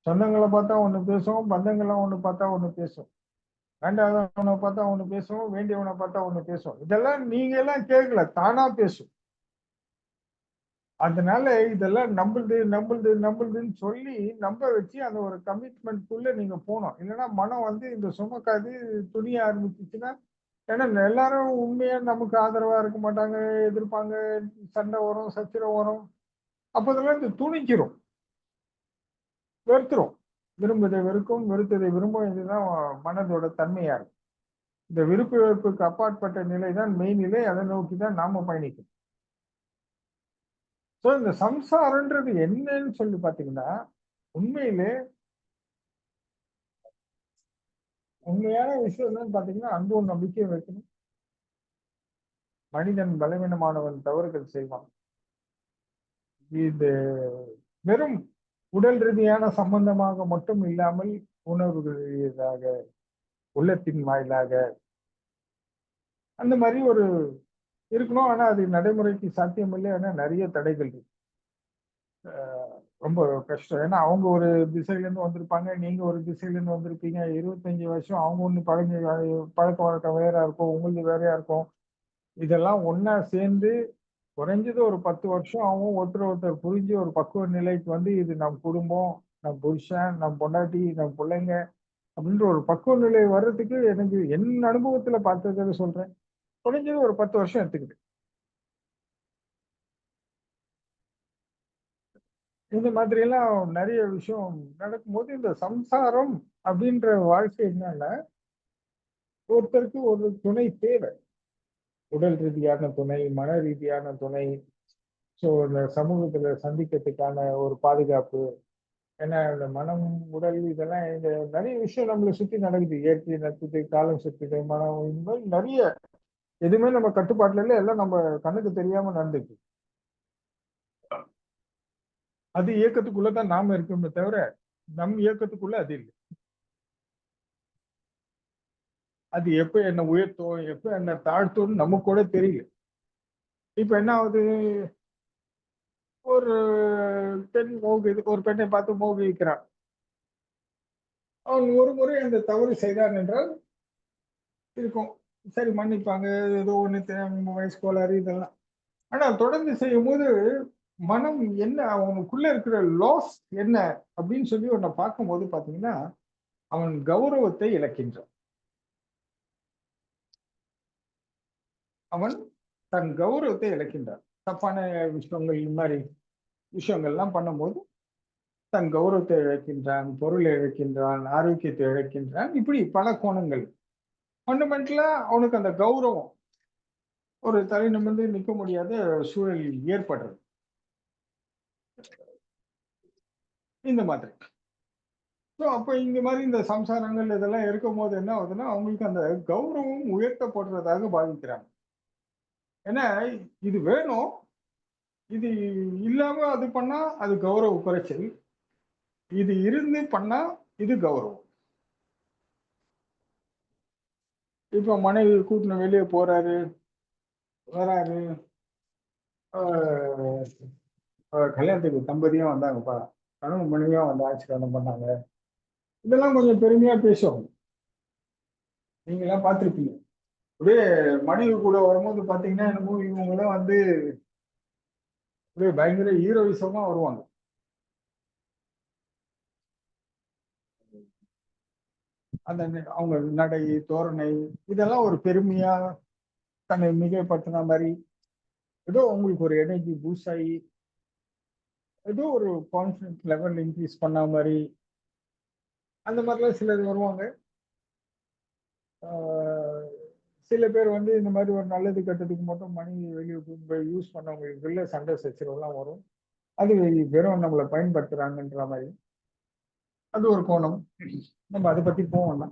சொந்தங்களை பார்த்தா ஒண்ணு பேசும், பந்தங்கள்லாம் ஒண்ணு பார்த்தா ஒண்ணு பேசும், வேண்டாதவனை பார்த்தா ஒண்ணு பேசும், வேண்டியவனை பார்த்தா ஒண்ணு பேசும். இதெல்லாம் நீங்க எல்லாம் கேட்கல, தானா பேசும். அதனால இதெல்லாம் நம்புதுன்னு சொல்லி நம்ப வச்சு அந்த ஒரு கமிட்மெண்ட்குள்ள நீங்க போகணும். இல்லைன்னா மனம் வந்து இந்த சுமக்காது, துணிய ஆரம்பிச்சுச்சுன்னா, ஏன்னா எல்லாரும் உண்மையா நமக்கு ஆதரவா இருக்க மாட்டாங்க, எதிர்ப்பாங்க, சண்டை வரும், சச்சரவு வரும். அப்போ இதெல்லாம் இந்த துணிக்கிறோம், வெறுத்துரும். விரும்புவதை வெறுக்கும், வெறுத்ததை விரும்பும். இதுதான் மனதோட தன்மையா இருக்கு. இந்த விருப்பு வெறுப்புக்கு அப்பாற்பட்ட நிலை தான் மெய்நிலை. அதை நோக்கி தான் நாம பயணிக்கணும். ஸோ இந்த சம்சாரன்றது என்னன்னு சொல்லி பாத்தீங்கன்னா, உண்மையிலே உண்மையான விஷயம் என்னன்னு பாத்தீங்கன்னா, அன்பும் நம்பிக்கையும் வைக்கணும். மனிதன் பலவீனமானவன் தவறுகள் செய்வான். இது வெறும் உடல் ரீதியான சம்பந்தமாக மட்டும் இல்லாமல் உணர்வுகள் ரீதியாக, உள்ளத்தின் வாயிலாக அந்த மாதிரி ஒரு இருக்கணும். ஆனா அது நடைமுறைக்கு சாத்தியம் இல்லை. ஆனா நிறைய தடைகள் இருக்கு. ரொம்ப கஷ்டம். ஏன்னா அவங்க ஒரு திசையில இருந்து வந்திருப்பாங்க, நீங்க ஒரு திசையில இருந்து வந்திருப்பீங்க. 25 வருஷம் அவங்க ஒண்ணு பழக்க வழக்கம் வேற இருக்கும், உங்களுக்கு வேறையா இருக்கும். இதெல்லாம் ஒண்ணா சேர்ந்து குறைஞ்சது ஒரு 10 வருஷம் ஆகும். ஒருத்தர் புரிஞ்சு ஒரு பக்குவ நிலைக்கு வந்து இது நம் குடும்பம், நம் புருஷன், நம் பொண்டாட்டி, நம் பிள்ளைங்க அப்படின்ற ஒரு பக்குவ நிலை வர்றதுக்கு எனக்கு என் அனுபவத்துல பார்த்ததை சொல்றேன். குறைஞ்சது ஒரு 10 வருஷம் எடுத்துக்கிட்டு. இந்த மாதிரி எல்லாம் நிறைய விஷயம் நடக்கும்போது இந்த சம்சாரம் அப்படின்ற வாழ்க்கை என்னன்னா ஒருத்தருக்கு ஒரு துணை தேவை. உடல் ரீதியான துணை, மன ரீதியான துணை, ஸோ இந்த சமூகத்துல சந்திக்கிறதுக்கான ஒரு பாதுகாப்பு. ஏன்னா இந்த மனம், உடல் இதெல்லாம் இந்த நிறைய விஷயம் நம்மளை சுத்தி நடக்குது. இயற்கை நடக்குது, காலம் சுத்துது, மனம், இந்த மாதிரி நிறைய எதுவுமே நம்ம கட்டுப்பாட்டுல இல்லை, எல்லாம் நம்ம கண்ணுக்கு தெரியாம நடந்துக்கு. அது இயக்கத்துக்குள்ளதான் நாம இருக்கோமே தவிர நம் இயக்கத்துக்குள்ள அது இல்லை. அது எப்ப என்ன உயர்த்தும், எப்ப என்ன தாழ்த்தும்னு நமக்கு கூட தெரியல. இப்ப என்ன ஆகுது, ஒரு பெண் ஒரு பெண்ணை பார்த்து மோகிக்கிறான். அவன் ஒரு முறை அந்த தவறு செய்தான் என்றால் இருக்கும், சரி மன்னிப்பாங்க, ஏதோ ஒண்ணு வயசு கோளாறு இதெல்லாம். ஆனா தொடர்ந்து செய்யும் போது மனம் என்ன, அவனுக்குள்ள இருக்கிற லாஸ் என்ன அப்படின்னு சொல்லி உன்னை பார்க்கும்போது பாத்தீங்கன்னா அவன் கௌரவத்தை இழக்கின்றான். அவன் தன் கௌரவத்தை இழக்கின்றான். தப்பான விஷயங்கள், இந்த மாதிரி விஷயங்கள்லாம் பண்ணும்போது தன் கௌரவத்தை இழக்கின்றான், பொருளை இழக்கின்றான், ஆரோக்கியத்தை இழக்கின்றான். இப்படி பல கோணங்கள். ஃபண்டமெண்டலா அவனுக்கு அந்த கௌரவம் ஒரு தலை நிமிர்ந்து நிற்க முடியாத சூழல் ஏற்படுறது. இந்த மாதிரி. ஸோ அப்போ இந்த மாதிரி இந்த சம்சாரங்கள் இதெல்லாம் இருக்கும்போது என்ன ஆகுதுன்னா அவங்களுக்கு அந்த கௌரவம் உயர்த்தப்படுறதாக பாவிக்கிறாங்க. ஏன்னா இது வேணும், இது இல்லாம அது பண்ணா அது கௌரவ குறைச்சல், இது இருந்து பண்ணா இது கௌரவம். இப்போ மனைவி கூட்டின வெளியே போறாரு, வராரு, கல்யாணத்துக்கு தம்பதியா வந்தாங்கப்பா, கணவன் மனைவியா வந்து ஆட்சிக்காரம் பண்ணாங்க, இதெல்லாம் கொஞ்சம் பெருமையா பேசுவாங்க. நீங்க எல்லாம் பார்த்திருப்பீங்க. அப்படியே மனைவி கூட வரும்போது பாத்தீங்கன்னா என்னமோ இவங்கெல்லாம் வந்து அப்படியே பயங்கர ஹீரோயிசமா வருவாங்க. அந்த அவங்க நடை, தோரணை இதெல்லாம் ஒரு பெருமையா தன்னை மிகைப்படுத்தின மாதிரி, ஏதோ உங்களுக்கு ஒரு எனர்ஜி பூஸ்ட் ஆகி ஏதோ ஒரு கான்ஃபிடன்ஸ் லெவல் இன்க்ரீஸ் பண்ண மாதிரி அந்த மாதிரிலாம் சிலர் வருவாங்க. சில பேர் வந்து இந்த மாதிரி ஒரு நல்லது கெட்டதுக்கு மட்டும் மணி வெளியே போய் யூஸ் பண்ணவங்களுக்குள்ள சண்டை சச்சரவுலாம் வரும். அது வெறும் நம்மளை பயன்படுத்துறாங்கன்ற மாதிரி அது ஒரு கோணம். நம்ம அதை பத்தி போவோம்னா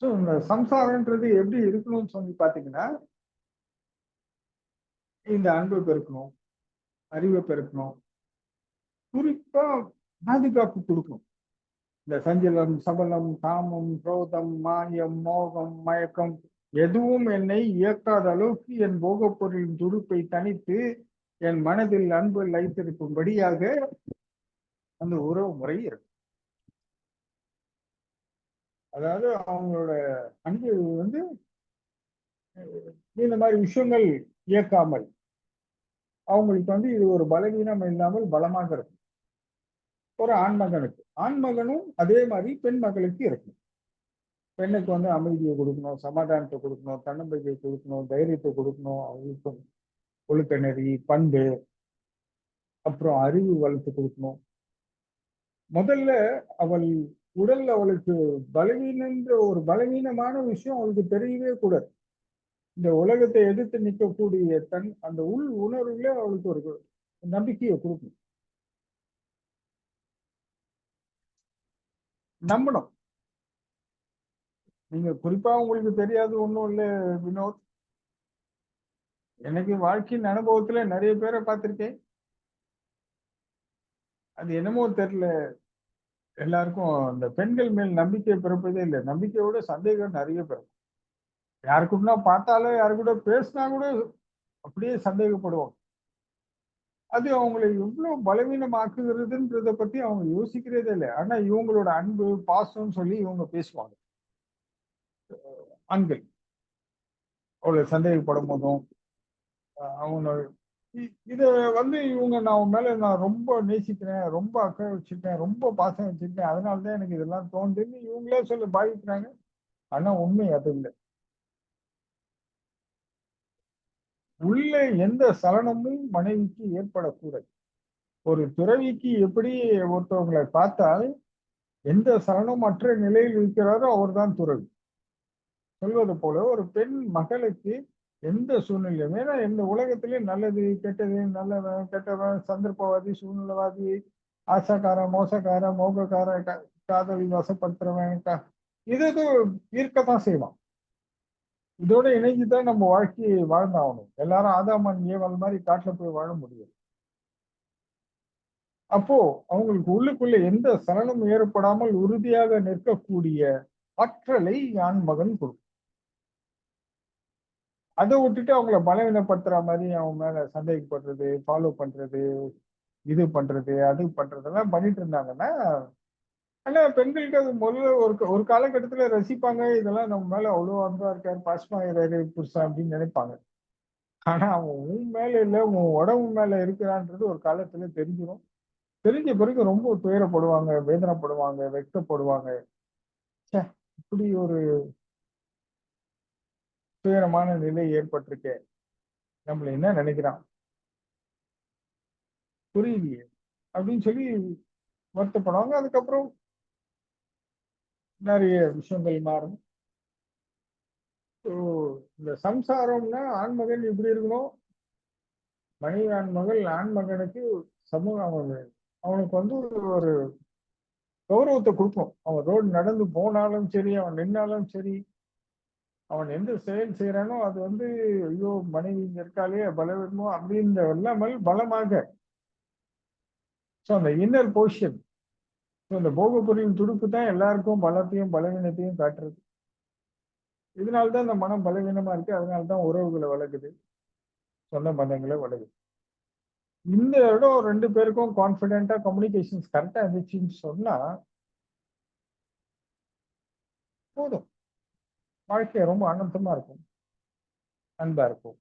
ஸோ இந்த சம்சாரன்றது எப்படி இருக்கணும்னு சொல்லி பார்த்தீங்கன்னா இந்த அன்பு பெருக்கணும், அறிவை பெருக்கணும், குறிப்பா பாதுகாப்பு கொடுக்கணும். இந்த சஞ்சலம், சபலம், காமம், குரோதம், மாயம், மோகம், மயக்கம் எதுவும் என்னை இயக்காத அளவுக்கு என் போகப் பொருளின் துடுப்பை தனித்து என் மனதில் அன்பு லைத்திருக்கும்படியாக அந்த உறவு முறை இருக்கு. அதாவது அவங்களோட அன்பு வந்து இந்த மாதிரி விஷயங்கள் இயக்காமல் அவங்களுக்கு வந்து இது ஒரு பலவீனம் இல்லாமல் பலமாக இருக்கும். ஒரு ஆண்மகனுக்கு, ஆண்மகனும் அதே மாதிரி பெண் மகளுக்கு இருக்கும். பெண்ணுக்கு வந்து அமைதியை கொடுக்கணும், சமாதானத்தை கொடுக்கணும், தன்னம்பிக்கை கொடுக்கணும், தைரியத்தை கொடுக்கணும், அவங்களுக்கு ஒழுக்க நெறி, பண்பு, அப்புறம் அறிவு வளர்த்து கொடுக்கணும். முதல்ல அவள் உடல் அவளுக்கு பலவீனன்ற ஒரு பலவீனமான விஷயம் அவளுக்கு தெரியவே கூடாது. இந்த உலகத்தை எதிர்த்து நிற்கக்கூடிய அந்த உள் உணர்வுல அவளுக்கு ஒரு நம்பிக்கையை கொடுக்கணும், நம்பணும். நீங்க குறிப்பா உங்களுக்கு தெரியாது ஒண்ணும் இல்லை வினோத், எனக்கு வாழ்க்கையின் அனுபவத்துல நிறைய பேரை பார்த்திருக்கேன். அது என்னமோ தெரியல, எல்லாருக்கும் அந்த பெண்கள் மேல் நம்பிக்கை பிறப்பதே இல்லை. நம்பிக்கையோட சந்தேகம் நிறைய பிறக்கும். யாருக்குன்னா பார்த்தாலே யாரு கூட பேசினா கூட அப்படியே சந்தேகப்படுவாங்க. அது அவங்களை எவ்வளவு பலவீனமாக்குகிறதுன்றத பத்தி அவங்க யோசிக்கிறதே இல்லை. ஆனா இவங்களோட அன்பு, பாசம்னு சொல்லி இவங்க பேசுவாங்க. ஆண்கள் அவளை சந்தேகப்படும் போதும் அவங்க இத வந்து இவங்க நான் மேல நான் ரொம்ப நேசிக்கிறேன், ரொம்ப அக்கறை வச்சுட்டேன், ரொம்ப பாசம் வச்சுருக்கேன், அதனாலதான் எனக்கு இதெல்லாம் தோன்றுன்னு இவங்களே சொல்ல பாதிக்கிறாங்க. ஆனா உண்மை அது இல்லை. உள்ள எந்த சலனமும் மனைவிக்கு ஏற்படக்கூடாது. ஒரு துறவிக்கு எப்படி ஒருத்தவங்களை பார்த்தால் எந்த சலனமற்ற நிலையில் இருக்கிறாரோ அவர்தான் துறவி. சொல்வது போல ஒரு பெண் மகளுக்கு எந்த சூழ்நிலையும், ஏன்னா இந்த உலகத்திலே நல்லது கெட்டது, நல்லவன் கெட்டவன், சந்தர்ப்பவாதி சூழ்நிலைவாதி, ஆசைக்காரன் மோசக்காரன் மோகக்காரன் காதலி வசப்படுத்துறவன் இது இருக்கத்தான் செய்வான். இதோட இணைஞ்சுதான் நம்ம வாழ்க்கையை வாழ்ந்தாகணும். எல்லாரும் ஆதாமன் ஏவல் மாதிரி காட்டுல போய் வாழ முடியும். அப்போ அவங்களுக்கு உள்ளுக்குள்ள எந்த சலனம் ஏற்படாமல் உறுதியாக நிற்கக்கூடிய ஆற்றலை ஆண்மகன் கொடுக்கும். அதை விட்டுட்டு அவங்கள பலவீனப்படுத்துற மாதிரி அவங்க மேல சந்தேகப்படுறது, ஃபாலோ பண்றது, இது பண்றது, அது பண்றதெல்லாம் பண்ணிட்டு இருந்தாங்கன்னா, ஆனா பெண்களுக்கு அது முதல்ல ஒரு காலகட்டத்துல ரசிப்பாங்க. இதெல்லாம் நம்ம மேல அவ்வளவு அன்பா இருக்காரு, பாசமா இருக்காரு புருஷன் அப்படின்னு நினைப்பாங்க. ஆனா அவன் உன் மேல இல்ல, உன் உடம்பு மேல இருக்கிறான்றது ஒரு காலத்துல தெரிஞ்சிடும். தெரிஞ்ச பிறகு ரொம்ப துயரப்படுவாங்க, வேதனைப்படுவாங்க, வெட்கப்படுவாங்க. இப்படி ஒரு துயரமான நிலை ஏற்பட்டிருக்கே, நம்மள என்ன நினைக்கிறான் புரியலையே அப்படின்னு சொல்லி வருத்தப்படுவாங்க. அதுக்கப்புறம் நிறைய விஷயங்கள் மாறும். இந்த சம்சாரம்னா ஆண்மகன் இப்படி இருக்கணும், மனைவி ஆண்மகள் ஆண்மகனுக்கு சமூகம் அவனுக்கு வந்து ஒரு கௌரவத்தை கொடுக்கணும். அவன் ரோடு நடந்து போனாலும் சரி, அவன் நின்னாலும் சரி, அவன் எந்த செயல் செய்யறானோ அது வந்து ஐயோ மனைவி இங்க இருக்காளே பலவீனமோ அப்படின்ற இல்லாமல் பலமாக அந்த இன்னர் பொசிஷன், இந்த போகப்பொருளின் துடுப்பு தான் எல்லாருக்கும் பலத்தையும் பலவீனத்தையும் காட்டுறது. இதனால்தான் இந்த மனம் பலவீனமா இருக்கு. அதனால்தான் உறவுகளை வளர்க்குது, சொந்த பந்தங்களை வளருது. இந்த இடம் ரெண்டு பேருக்கும் கான்பிடென்டா கம்யூனிகேஷன்ஸ் கரெக்டா இருந்துச்சுன்னு சொன்னா போதும், வாழ்க்கை ரொம்ப ஆனந்தமா இருக்கும், அன்பா இருக்கும்.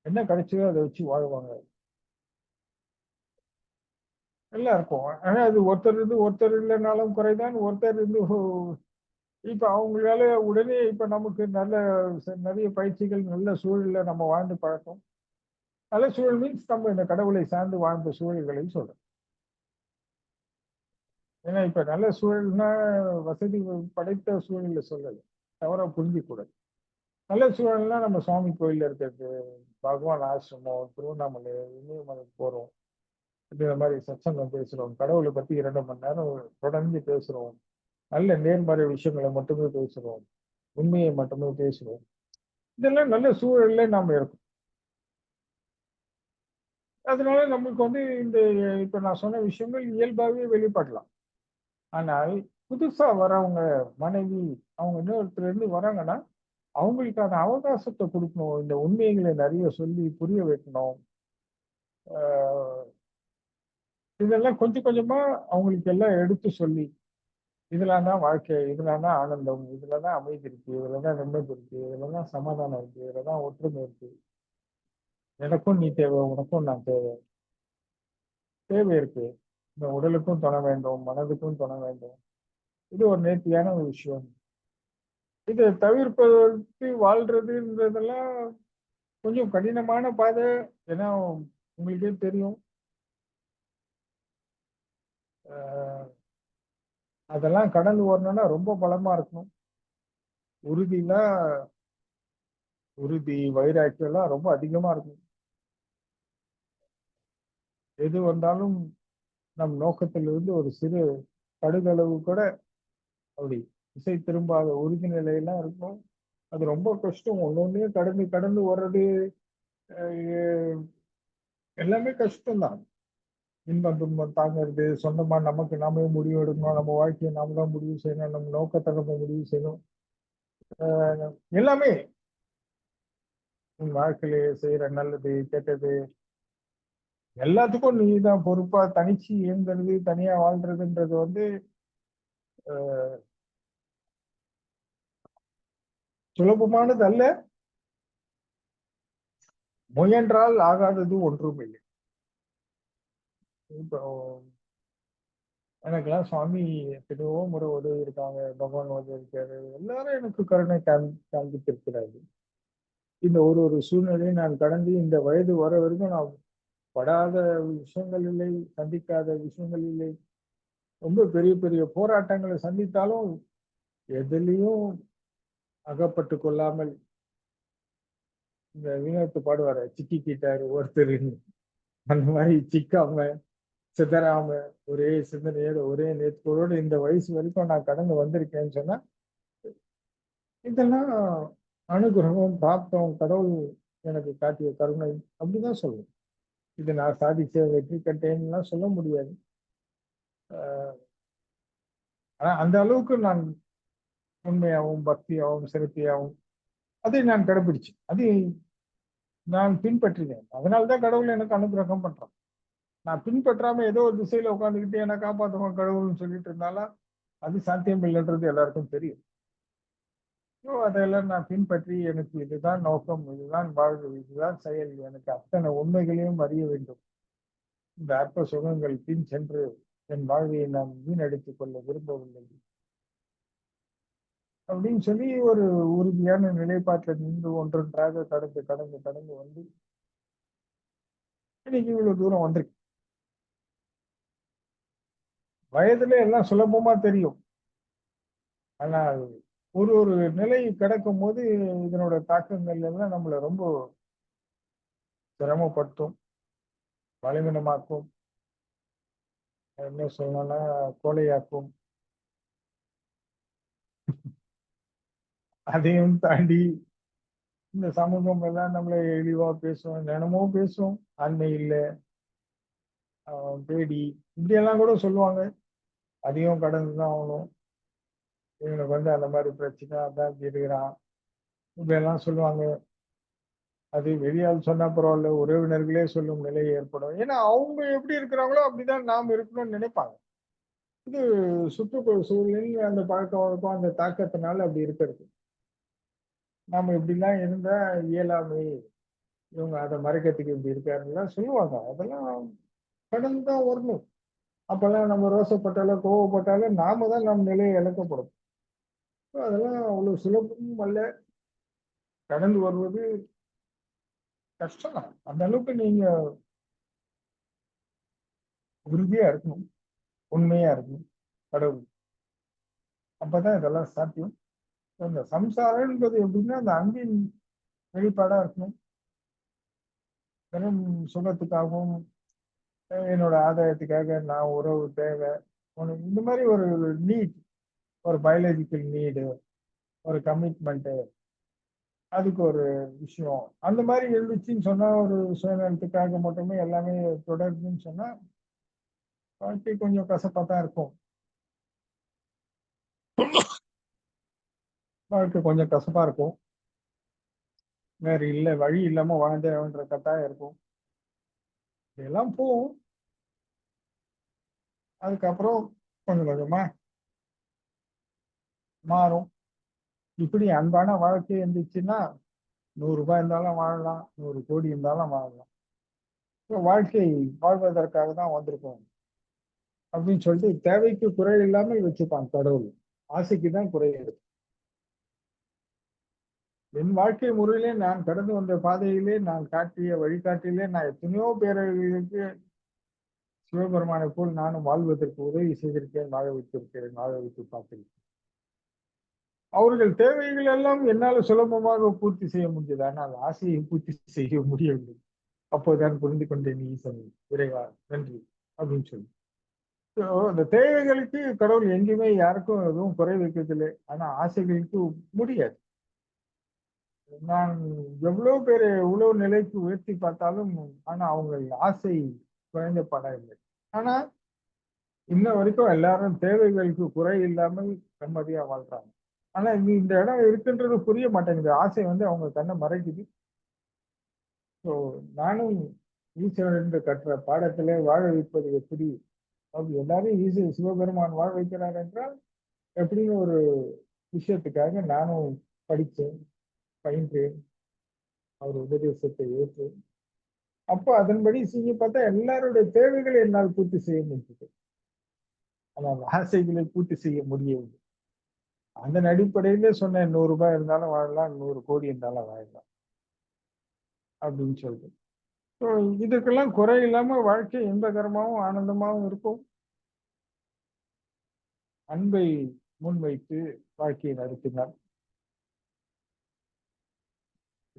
என்ன கிடைச்சதோ அதை வச்சு வாழ்வாங்க, எல்லாம் இருக்கும். ஆனா அது ஒருத்தர் இல்லைனாலும் குறைதான், ஒருத்தர் இருந்து இப்ப அவங்களால உடனே இப்ப நமக்கு நிறைய பயிற்சிகள், நல்ல சூழல்ல நம்ம வாழ்ந்து பழக்கம். நல்ல சூழல் மீன்ஸ் நம்ம இந்த கடவுளை சார்ந்து வாழ்ந்த சூழல்களை சொல்றோம். ஏன்னா இப்ப நல்ல சூழல்னா வசதி படைத்த சூழல்ல சொல்லலை, தவறா புரிஞ்சிக்கூடாது. நல்ல சூழல்னா நம்ம சுவாமி கோயில்ல இருக்கிறது, பகவான் ஆசிரமம், திருவண்ணாமலை, இமயமலைக்கு போறோம், இந்த மாதிரி சத்சங்கம் பேசுறோம், கடவுளை பத்தி 2 மணி நேரம் தொடர்ந்து பேசுறோம், நல்ல நேர்மறை விஷயங்களை மட்டுமே பேசுறோம், உண்மையை மட்டுமே பேசுறோம். இதெல்லாம் நல்ல சூழல்ல நாம இருக்கோம். அதனால நமக்கு வந்து இந்த இப்ப நான் சொன்ன விஷயங்கள் இயல்பாகவே வெளிப்படலாம். ஆனால் புதுசா வரவங்க மனைவி அவங்க இன்னொருத்தர் இருந்து வராங்கன்னா அவங்களுக்கான அவகாசத்தை கொடுக்கணும். இந்த உண்மைகளை நிறைய சொல்லி புரிய வைக்கணும். இதெல்லாம் கொஞ்சம் கொஞ்சமா அவங்களுக்கு எல்லாம் எடுத்து சொல்லி, இதுல தான் வாழ்க்கை, இதுல தான் ஆனந்தம், இதுலதான் அமைதி இருக்கு, இதுலதான் நிம்மதி இருக்கு, இதுலதான் சமாதானம் இருக்கு, இதுலதான் ஒற்றுமை இருக்கு, எனக்கும் நீ தேவை, உனக்கும் நான் தேவை இருக்கு, இந்த உடலுக்கும் துணை வேண்டும், மனதுக்கும் துணை வேண்டும். இது ஒரு நேர்த்தியான ஒரு விஷயம். இதை தவிர்ப்பதற்கு வாழ்றதுன்றதெல்லாம் கொஞ்சம் கடினமான பாதை. ஏன்னா உங்களுக்கே தெரியும், அதெல்லாம் கடந்து வரணும்னா ரொம்ப பலமா இருக்கணும். உறுதி வைராக்கியம் எல்லாம் ரொம்ப அதிகமா இருக்கும். எது வந்தாலும் நம் நோக்கத்திலிருந்து ஒரு சிறு கடுகளவு கூட அப்படி திசை திரும்பாத உறுதி நிலையெல்லாம் இருக்கும். அது ரொம்ப கஷ்டம். ஒன்னொன்னையும் கடந்து கடந்து வர்றது எல்லாமே கஷ்டம்தான். இன்பம் துன்பம் தாங்கிறது, சொந்தமா நமக்கு நாமே முடிவு எடுக்கணும், நம்ம வாழ்க்கையை நாம தான் முடிவு செய்யணும், நம்ம நோக்கத்தை நம்ம முடிவு செய்யணும். எல்லாமே உன் வாழ்க்கையில செய்யற நல்லது கெட்டது எல்லாத்துக்கும் நீ தான் பொறுப்பா தனிச்சு இயங்குறது, தனியா வாழ்றதுன்றது வந்து சுலபமானது அல்ல. முயன்றால் ஆகாதது ஒன்றும் இல்லை. இப்போ எனக்கெல்லாம் சுவாமி எத்தனையோ முறை உதவி இருக்காங்க, பகவான் உதவி இருக்காரு, எல்லாரும் எனக்கு கருணை காண்பித்திருக்கிறாரு. இந்த ஒரு ஒரு சூழ்நிலையை நான் கடந்து இந்த வயது வர வரைக்கும் நான் படாத விஷயங்கள் இல்லை, சந்திக்காத விஷயங்கள் இல்லை. ரொம்ப பெரிய பெரிய போராட்டங்களை சந்தித்தாலும் எதுலையும் அகப்பட்டு கொள்ளாமல், இந்த வினோத்து பாடுவார சிக்கிக்கிட்டாரு ஒருத்தர், அந்த மாதிரி சிக்காம சிதறாம ஒரே சிந்தனையோட ஒரே நேர்த்தியோட இந்த வயசு வரைக்கும் நான் கடந்து வந்திருக்கேன்னு சொன்னா, இதெல்லாம் அனுகிரகம், பிராப்தம், கடவுள் எனக்கு காட்டிய கருணை அப்படிதான் சொல்லணும். இது நான் சாதிச்ச வெற்றி கட்டேன்னுலாம் சொல்ல முடியாது. ஆனா அந்த அளவுக்கு நான் உண்மையாகவும் பக்தியாகவும் சிறப்பியாகவும் அதை நான் கடைபிடிச்சேன். அது நான் பின்பற்றினேன். அதனால்தான் கடவுள் எனக்கு அனுகிரகம் பண்றான். நான் பின்பற்றாம ஏதோ ஒரு திசையில உட்காந்துக்கிட்டு என்னை காப்பாற்றுவோம் கடவுள்னு சொல்லிட்டு இருந்தாலும் அது சாத்தியம் இல்லைன்றது எல்லாருக்கும் தெரியும். அதெல்லாம் நான் பின்பற்றி எனக்கு இதுதான் நோக்கம், இதுதான் வாழ்வு, இதுதான் செயல், எனக்கு அத்தனை உண்மைகளையும் அறிய வேண்டும், இந்த அற்ப சுகங்கள் பின் சென்று என் வாழ்வையை நான் வீணடித்துக் கொள்ள விரும்பவில்லை அப்படின்னு சொல்லி ஒரு உறுதியான நிலைப்பாட்டில் நின்று ஒன்றொன்றாக கடந்து கடந்து கடந்து வந்து இன்னைக்கு இவ்வளவு தூரம் வந்திருக்கு. வயதுல எல்லாம் சுலபமா தெரியும். ஆனா ஒரு ஒரு நிலை கிடக்கும் போது இதனோட தாக்கங்கள் எல்லாம் நம்மளை ரொம்ப சிரமப்படுத்தும், பலவீனமாக்கும், என்ன சொல்லணும்னா கோழையாக்கும். அதையும் தாண்டி இந்த சமூகம் எல்லாம் நம்மளை இழிவா பேசும், தினமும் பேசும். ஆண்மை இல்லை, பேடி, இப்படியெல்லாம் கூட சொல்லுவாங்க. அதையும் கடந்துதான் ஆகணும். இவனுக்கு வந்து அந்த மாதிரி பிரச்சனை, அதான் இப்படி இருக்கிறான், இப்படியெல்லாம் சொல்லுவாங்க. அது வெளியால் சொன்னா பரவாயில்ல, உறவினர்களே சொல்லும் நிலை ஏற்படும். ஏன்னா அவங்க எப்படி இருக்கிறாங்களோ அப்படிதான் நாம் இருக்கணும்னு நினைப்பாங்க. இது சுற்றுப்புற சூழலில் அந்த பழக்க வழக்கம், அந்த தாக்கத்தினால அப்படி இருக்கிறது. நாம இப்படிலாம் இருந்தா இயலாமை, இவங்க அதை மறைக்கிறதுக்கு இப்படி இருக்காருலாம் சொல்லுவாங்க. அதெல்லாம் கடந்துதான் வரணும். அப்பெல்லாம் நம்ம ரோசப்பட்டாலும் கோவப்பட்டாலும் நாம தான் நம் நிலையை இழக்கப்படும். அதெல்லாம் அவ்வளவு சுலபமும் அல்ல. கடந்து வருவது கஷ்டம் தான். அந்த அளவுக்கு நீங்க உறுதியா இருக்கணும், உண்மையா இருக்கணும் கடவுள். அப்பதான் இதெல்லாம் சாத்தியம். இந்த சம்சாரம் என்பது எப்படின்னா அந்த அன்பின் வெளிப்பாடா இருக்கணும். வெறும் சுகத்துக்காகவும் என்னோட ஆதாயத்துக்காக நான் உறவு தேவை, இந்த மாதிரி ஒரு நீட், ஒரு பயாலஜிக்கல் நீடு, ஒரு கமிட்மெண்ட்டு, அதுக்கு ஒரு விஷயம் அந்த மாதிரி இருந்துச்சுன்னு சொன்னா, ஒரு சுயநலத்துக்காக மட்டுமே எல்லாமே தொடருதுன்னு சொன்னா வாழ்க்கை கொஞ்சம் கசப்பா தான் இருக்கும். வாழ்க்கை கொஞ்சம் கசப்பா இருக்கும். வேற இல்லை, வழி இல்லாம வாழ்ந்தேன்ற கட்டாயம் இருக்கும். இதெல்லாம் போகும். அதுக்கப்புறம் கொஞ்சம் கொஞ்சமா மாறும். இப்படி அன்பான வாழ்க்கை இருந்துச்சுன்னா 100 ரூபாய் இருந்தாலும் வாழலாம், 100 கோடி இருந்தாலும் வாழலாம். வாழ்க்கை வாழ்வதற்காக தான் வந்திருக்கோம் அப்படின்னு சொல்லிட்டு தேவைக்கு குறை இல்லாமல் வச்சுப்பான் கடவுள். ஆசைக்கு தான் குறை இருக்கு. என் வாழ்க்கை முறையிலே நான் கடந்து வந்த பாதையிலே நான் காட்டிய வழிகாட்டிலே நான் எத்தனையோ பேர்களுக்கு சிவபெருமானை போல் நானும் வாழ்வதற்கு உதவி செய்திருக்கேன், வாழ வைத்திருக்கிறேன், வாழ வைத்து பார்த்திருக்கேன். அவர்கள் தேவைகள் எல்லாம் என்னால் சுலபமாக பூர்த்தி செய்ய முடிஞ்சது, ஆனால் ஆசையை பூர்த்தி செய்ய முடியவில்லை. அப்போதான் புரிந்து கொண்டேன், ஈசன் இறைவா நன்றி அப்படின்னு சொல்லி. அந்த தேவைகளுக்கு கடவுள் எங்கேயுமே யாருக்கும் எதுவும் குறை வைக்கிறதில்லை. ஆனா ஆசைகளுக்கு முடியாது. நான் எவ்வளவு பேர் உழவு நிலைக்கு உயர்த்தி பார்த்தாலும் ஆனா அவங்க ஆசை குறைந்த படம் இல்லை. ஆனா இன்ன வரைக்கும் எல்லாரும் தேவைகளுக்கு குறை இல்லாமல் நிம்மதியா வாழ்றாங்க. ஆனா இந்த இடம் இருக்குன்றது புரிய மாட்டேங்குது. ஆசை வந்து அவங்க கண்ணை மறைக்குது. ஸோ நானும் ஈஸ்வரன் கற்ற பாடத்திலே வாழ வைப்பது எப்படி, அப்படி எல்லாரும் சிவபெருமான் வாழ வைக்கிறார் என்றால் எப்படின்னு ஒரு விஷயத்துக்காக நானும் படித்தேன், பயின்றேன், அவர் உபதேசத்தை ஏற்றேன். அப்போ அதன்படி செய்ய பார்த்தா எல்லாருடைய தேவைகளை என்னால் பூர்த்தி செய்ய முடியுது. ஆனால் ஆசைகளை பூர்த்தி செய்ய முடியவில்லை. அதன் அடிப்படையிலே சொன்னேன், 100 ரூபாய் இருந்தாலும் வாழலாம், 100 கோடி இருந்தாலும் வாழலாம். அப்படின்னு சொல்லிட்டு. ஸோ இதுக்கெல்லாம் குறை இல்லாம வாழ்க்கை இன்பகரமாகவும் ஆனந்தமாகவும் இருக்கும். அன்பை முன்வைத்து வாழ்க்கையை நடத்தினார்.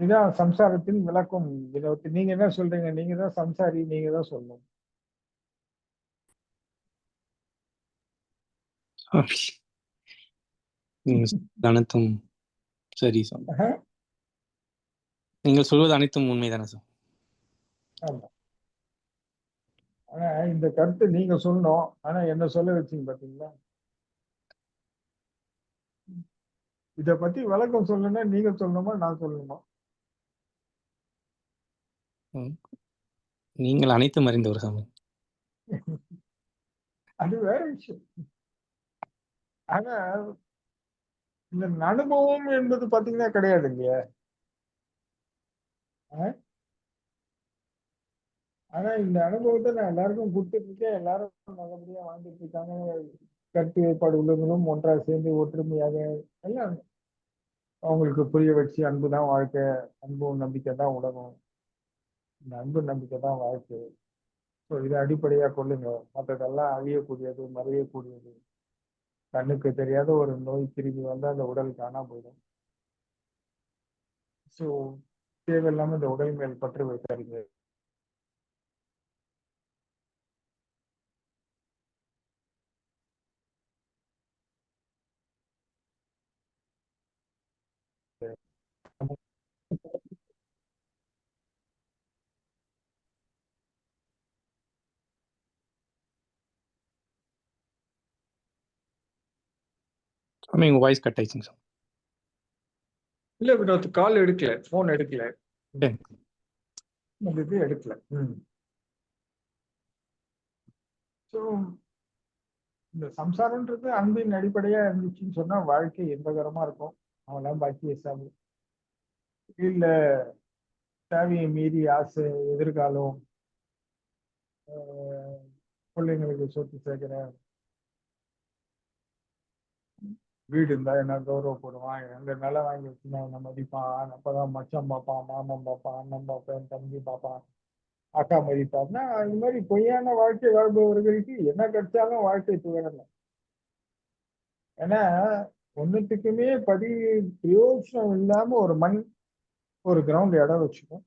இதான் சம்சாரத்தின் விளக்கம். நீங்க என்ன சொல்றீங்க? நீங்க தான் சம்சாரி, நீங்க தான் சொல்லணும். நீங்க சொல்வது அனைத்தும் சரி சார். நீங்கள் சொல்வது அனைத்தும் உண்மைதானே சார்? ஆமா. ஆனா இந்த கருத்து நீங்க சொல்லணும். ஆனா என்ன சொல்ல வச்சீங்க பாத்தீங்களா? இத பத்தி விளக்கம் சொல்லணும்னா நீங்க சொல்லணுமா, நான் சொல்லணுமா? நீங்கள் அனைத்தும் அறிந்தவர் சாமி. அது வேற விஷயம். ஆனா இந்த அனுபவம் என்பது பாத்தீங்கன்னா கிடையாது இல்லையா? ஆனா இந்த அனுபவத்தை நான் எல்லாருக்கும் கொடுத்துட்டு இருக்கேன். எல்லாரும் நல்லபடியா வாழ்ந்துட்டு இருக்காங்க. கருத்து வேறுபாடு உள்ளவங்களும் ஒன்றாக சேர்ந்து ஒற்றுமையாக எல்லாம் அவங்களுக்கு புரிய வச்சு அன்பு தான் வாழ்க்கை, அன்பு நம்பிக்கை தான் உலகம், இந்த அன்பு நம்பிக்கை தான் வாழ்க்கை. ஸோ இதை அடிப்படையா கொள்ளுங்க. மற்றதெல்லாம் அழியக்கூடியது, மறையக்கூடியது. கண்ணுக்கு தெரியாத ஒரு நோய் திரும்பி வந்து அந்த உடல் காணாம போயிடும். ஸோ தேவையில்லாம இந்த உடல் மேல் பற்று வைக்காதீங்க. சாமி உங்க வாய்ஸ் கட் ஆயிடுச்சுங்க சார். இல்ல வினோத், கால் எடுக்கல, போன் எடுக்கல, சரி. இது எடுக்கல. ஸோ இந்த சம்சாரம்ன்றது அன்பின் அடிப்படையா இருந்துச்சுன்னு சொன்னா வாழ்க்கை இன்பகரமா இருக்கும். அவெல்லாம் பாக்கிய சாமி. இல்ல தேவையை மீறி ஆசை, எதிர்காலம், பிள்ளைங்களுக்கு சொத்து சேர்க்கிறேன், வீடு இருந்தா என்ன கௌரவப்படுவான், எங்க நிலம் வாங்கி வச்சுன்னா என்ன மதிப்பான், அப்பதான் மச்சான் பார்ப்பான், மாமன் பார்ப்பான், அண்ணன் பார்ப்பேன், தம்பி பார்ப்பான், அக்கா மதிப்பான்னா இது மாதிரி பொய்யான வாழ்க்கை வாழ்பவர்களுக்கு என்ன கிடைச்சாலும் வாழ்க்கை துயரம். ஏன்னா ஒன்னுத்துக்குமே பிரயோஜனம் இல்லாம ஒரு மண், ஒரு கிரவுண்ட் இடம் வச்சுக்கும்.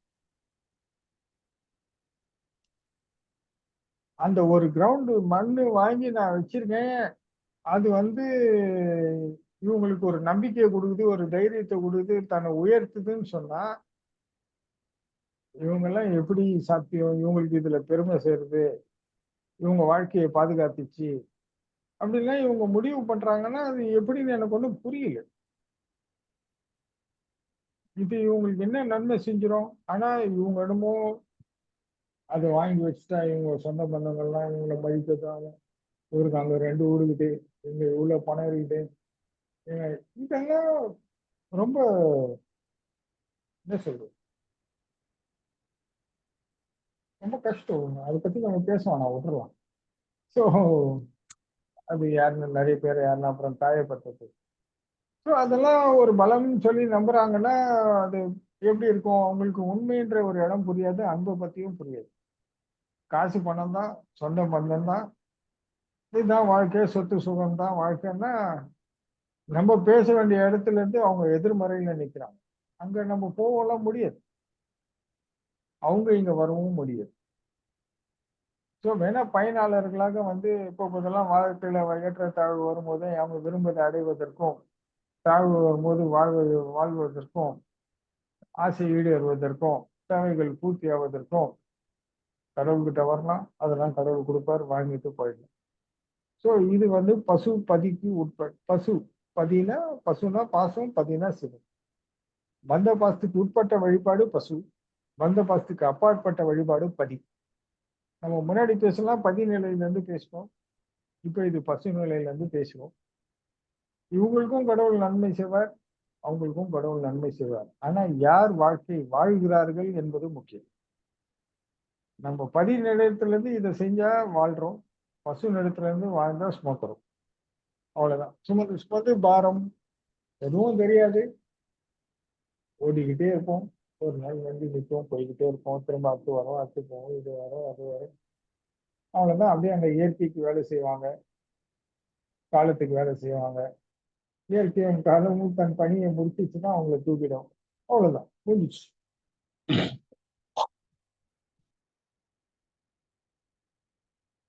அந்த ஒரு கிரவுண்டு மண்ணு வாங்கி நான் வச்சிருக்கேன். அது இவங்களுக்கு ஒரு நம்பிக்கையை கொடுக்குது, ஒரு தைரியத்தை கொடுக்குது, தன்னை உயர்த்துதுன்னு சொன்னா இவங்கெல்லாம் எப்படி சாத்தியம்? இவங்களுக்கு இதுல பெருமை சேருது, இவங்க வாழ்க்கையை பாதுகாத்துச்சு அப்படின்லாம் இவங்க முடிவு பண்றாங்கன்னா அது எப்படின்னு எனக்கு ஒன்றும் புரியல. இது இவங்களுக்கு என்ன நன்மை செஞ்சிடும்? ஆனா இவங்க என்னமோ அதை வாங்கி வச்சுட்டா இவங்க சொந்த பந்தங்கள்லாம் இவங்களை மதிக்கத்தாங்க, இவருக்கு அங்க 2 ஊருக்குது, இவங்க இவ்வளவு பணம் இருக்குது, இதெல்லாம் ரொம்ப என்ன சொல்றது, ரொம்ப கஷ்டம். அதை பத்தி நம்ம பேசுவோம், நான் விட்டுறலாம். ஸோ அது யாருன்னு நிறைய பேர் யாருன்னா அப்புறம் காயப்பட்டது. ஸோ அதெல்லாம் ஒரு பலம்னு சொல்லி நம்புறாங்கன்னா அது எப்படி இருக்கும்? அவங்களுக்கு உண்மைன்ற ஒரு இடம் புரியாது, அன்பை பத்தியும் புரியாது. காசு பணம் தான், சொந்த பந்தம் தான், இதுதான் வாழ்க்கை, சொத்து சுகம் தான் வாழ்க்கைன்னா நம்ம பேச வேண்டிய இடத்துல இருந்து அவங்க எதிர்மறையில நிக்கிறாங்க. அங்க நம்ம போகலாம் முடியாது, அவங்க இங்க வரவும் முடியாது. ஸோ வேணா பயனாளர்களாக இப்போ இதெல்லாம் வாழ்க்கையில ஏற்றத்தாழ்வு வரும்போது அவங்க விரும்பதை அடைவதற்கும், தாழ்வு வரும்போது வாழ்வதற்கும், ஆசை ஈடேறுவதற்கும், தேவைகள் பூர்த்தி ஆவதற்கும் கடவுள்கிட்ட வரலாம். அதெல்லாம் கடவுள் கொடுப்பார், வாங்கிட்டு போயிடலாம். ஸோ இது பசு பதிக்கு பசு பதினா, பசுனா பாசம், பதினா சிவம். பந்த பாசத்துக்கு உட்பட்ட வழிபாடு பசு, பந்த பாசத்துக்கு அப்பாற்பட்ட வழிபாடு பதி. நம்ம முன்னாடி பேசலாம் பதி நிலையில இருந்து பேசுவோம், இப்ப இது பசு நிலையில இருந்து பேசுவோம். இவங்களுக்கும் கடவுள் நன்மை செய்வார், அவங்களுக்கும் கடவுள் நன்மை செய்வார். ஆனா யார் வாழ்க்கை வாழ்கிறார்கள் என்பது முக்கியம். நம்ம பதி நிலையத்துல இருந்து இதை செஞ்சா வாழ்றோம், பசு நிலத்துல இருந்து வாழ்ந்தா சுமக்கிறோம். அவ்வளவுதான். சுமந்து பாரம் எதுவும் தெரியாது, ஓடிக்கிட்டே இருப்போம், ஒரு நாள் வண்டி நிற்கும், போய்கிட்டே இருப்போம், திரும்ப அடுத்து வரும், அடுத்து போவோம், இது வரும் அது வரும். அவ்வளவுதான். அப்படியே அந்த இயற்கைக்கு வேலை செய்வாங்க, காலத்துக்கு வேலை செய்வாங்க. இயற்கையும் காலமும் தன் பணியை முடிச்சிச்சுன்னா அவங்கள தூக்கிடும். அவ்வளவுதான், முடிஞ்சிச்சு.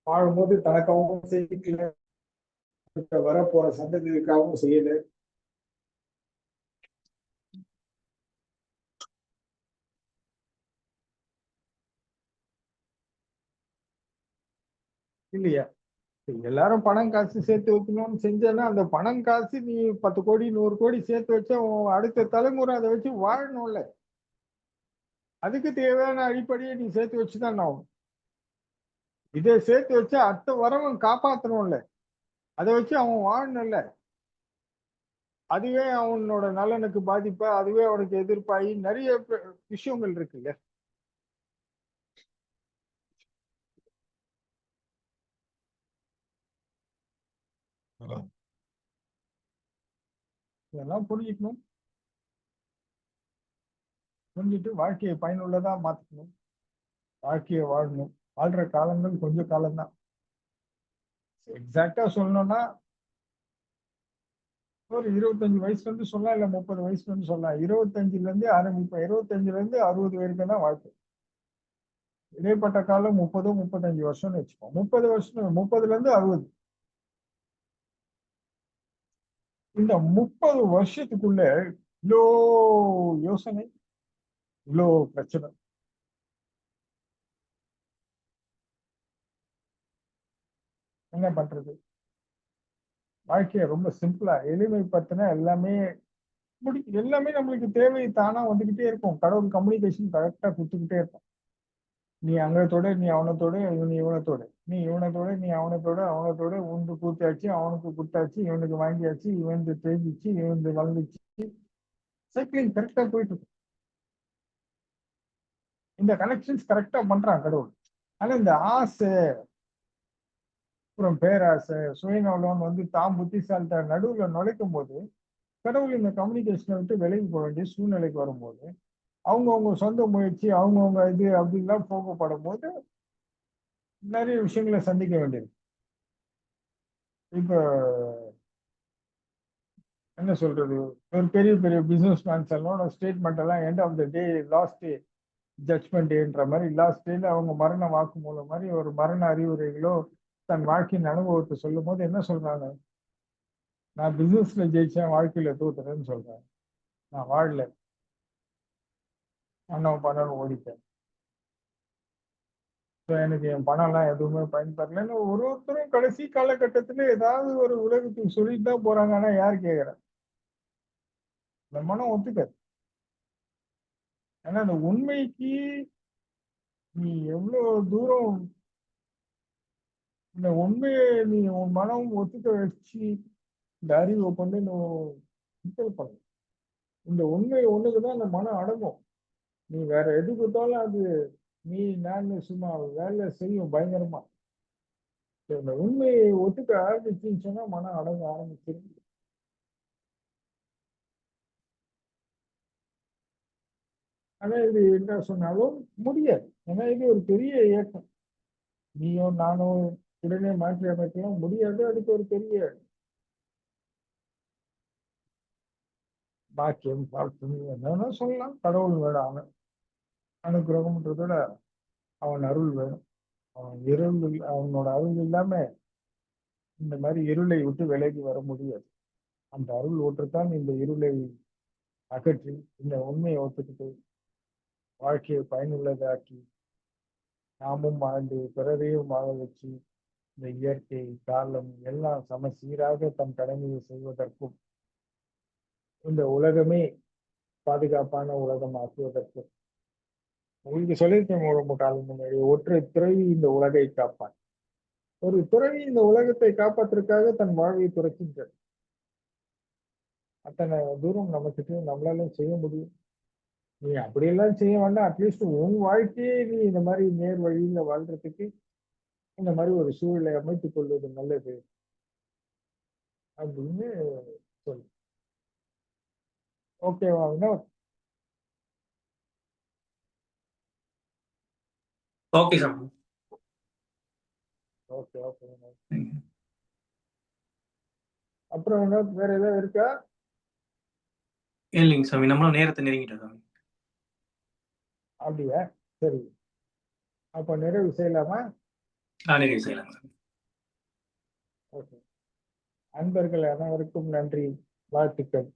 வாழும்போது தனக்காகவும் செய்யல, வரப்போற சந்ததிக்காகவும் செய்யல. இல்லையா? எல்லாரும் பணம் காசு சேர்த்து வைக்கணும்னு செஞ்சேன்னா அந்த பணம் காசு நீ 10 கோடி 100 கோடி சேர்த்து வச்சா அடுத்த தலைமுறை அதை வச்சு வாழணும்ல. அதுக்கு தேவையான அடிப்படையை நீ சேர்த்து வச்சுதான் ஆகும். இதை சேர்த்து வச்சு அடுத்த வரவன் காப்பாற்றணும்ல, அதை வச்சு அவன் வாழணும்ல. அதுவே அவனோட நலனுக்கு பாதிப்பா, அதுவே அவனுக்கு எதிர்ப்பாகி நிறைய விஷயங்கள் இருக்குல்ல. இதெல்லாம் புரிஞ்சுக்கணும். புரிஞ்சுட்டு வாழ்க்கையை பயனுள்ளதா மாத்திக்கணும், வாழ்க்கையை வாழணும். வாழ்ற காலங்கள் கொஞ்சம் காலம்தான். எக்ஸாக்டா சொல்லணும்னா ஒரு 25 வயசுல இருந்து சொல்லலாம், இல்ல 30 வயசுல இருந்து சொல்லலாம். 25ல இருந்து ஆரம்பிப்பேன். 25ல இருந்து 60 வரைக்கும் தான் வாழ்க்கை. இடைப்பட்ட காலம் 30 35 வருஷம்னு வச்சுப்போம். 30 வருஷம், 30ல இருந்து 60. இந்த 30 வருஷத்துக்குள்ள இவ்வளோ யோசனை, இவ்வளோ பிரச்சனை. என்ன பண்றது? வாழ்க்கையை ரொம்ப சிம்பிளா எளிமைப்படுத்தினா எல்லாமே எல்லாமே நம்மளுக்கு தேவை தானா வந்துகிட்டே இருக்கும். கடவுள் கம்யூனிகேஷன் கரெக்டா கொடுத்துக்கிட்டே இருக்கும். நீ அங்கத்தோட, நீ அவனத்தோட, நீ இவனத்தோட, நீ இவனத்தோட, நீ அவனத்தோட, அவனத்தோட உண்டு கூத்தாச்சு, அவனுக்கு குத்தாச்சு, இவனுக்கு வாங்கியாச்சு, இவன் தெரிஞ்சிச்சு, இவன் வளர்ந்துச்சு. சைக்கிளிங் கரெக்டா போயிட்டு இருக்கு. இந்த கனெக்ஷன்ஸ் கரெக்டா பண்றான் கடவுள். ஆனா இந்த ஆசை, அப்புறம் பேராசை, சுயநலம் வந்து தான் புத்திசாலிட்ட நடுவுல நுழைக்கும் போது கடவுள் இந்த கம்யூனிகேஷனை விட்டு விலகி போக வேண்டிய சூழ்நிலைக்கு வரும்போது அவங்கவுங்க சொந்த முயற்சி, அவங்கவுங்க இது அப்படின்லாம் போகப்படும் போது நிறைய விஷயங்களை சந்திக்க வேண்டியது. இப்ப என்ன சொல்றது, ஒரு பெரிய பெரிய பிசினஸ் மேன்ஸ் எல்லாம் ஸ்டேட்மெண்ட் எல்லாம் end of the day last judgement டேன்ற மாதிரி லாஸ்ட் டேல அவங்க மரண வாக்குமூலம் மாதிரி ஒரு மரண அறிவுரைகளோ தன் வாழ்க்கையின் அனுபவத்தை சொல்லும் போது என்ன சொல்றாங்க? நான் பிசினஸ்ல ஜெயிச்சேன், வாழ்க்கையில தோத்துறேன்னு சொல்றேன். நான் வாழல, பணம் ஓடிட்டேன், எனக்கு என் பணம் எல்லாம் எதுவுமே பயன்படலன்னு ஒருத்தரும் கடைசி காலகட்டத்துல ஏதாவது ஒரு உலகத்துக்கு சொல்லிட்டு தான் போறாங்க. ஆனா யார் கேட்கறா? இந்த மனம் ஒத்துக்காது. ஏன்னா அந்த உண்மைக்கு நீ எவ்வளவு தூரம் இந்த உண்மையை நீ உன் மனம் ஒத்துக்க வச்சு இந்த அறிவை கொண்டு பண்ணணும். இந்த உண்மை ஒண்ணுக்குதான் அந்த மனம் அடங்கும். நீ வேற எது கொடுத்தாலும் அது நீ நான் சும்மா வேலை செய்யும் பயங்கரமா. இந்த உண்மையை ஒத்துக்க ஆரம்பிச்சுன்னு சொன்னா மனம் அடங்க ஆரம்பிச்சிருக்கு. ஆனா இது என்ன சொன்னாலும் முடியாது. ஏன்னா இது ஒரு பெரிய இயக்கம். நீயும் நானும் உடனே மாற்றி அமைக்கலாம் முடியாது. அதுக்கு ஒரு பெரிய பாக்கியம் பார்த்து என்னன்னா சொல்லலாம். கடவுள் வேணும், அவன் அனுகிரகம்ன்றதோட அவன் அருள் வேணும். அவன் இருள் அவனோட அருள் இல்லாம இந்த மாதிரி இருளை விட்டு விலகி வர முடியாது. அந்த அருள் ஒற்றுத்தான் இந்த இருளை அகற்றி இந்த உண்மையை ஒத்துக்கிட்டு வாழ்க்கையை பயனுள்ளதாக்கி நாமும் வாழ்ந்து பிறரையும் வாழ வச்சு இந்த இயற்கை காலம் எல்லாம் சமசீராக தன் கடமையை செய்வதற்கும் இந்த உலகமே பாதுகாப்பான உலகம் ஆக்குவதற்கும் உங்களுக்கு சொல்லியிருக்கேன் ரொம்ப காலம் முன்னாடி, ஒற்றை துறவி இந்த உலகை காப்பான். ஒரு துறவி இந்த உலகத்தை காப்பாற்றுவதற்காக தன் வாழ்வை துறக்கின்றார். அத்தனை தூரம் நமக்கு நம்மளால செய்ய முடியும். நீ அப்படியெல்லாம் செய்ய வேண்டாம், அட்லீஸ்ட் உன் வாழ்க்கையே நீ இந்த மாதிரி நேர் வழியில வாழ்றதுக்கு இந்த மாதிரி ஒரு சூழலை அமைத்துக் கொள்வது நல்லது அப்படின்னு சொல்லு. ஓகேவா? ஓகே சாமி. Okay okay. அப்புறம் வேற ஏதாவது இருக்கா? இல்லைங்க சாமி, நம்மளும் நேரத்தை நெருங்கிட்டோம் சாமி. அப்படியா? சரி, அப்ப நிறைவு செய்யலாமா? நிறைவு செய்யலாம் சாமி. ஓகே. அன்பர்கள் அனைவருக்கும் நன்றி, வாழ்த்துக்கள்.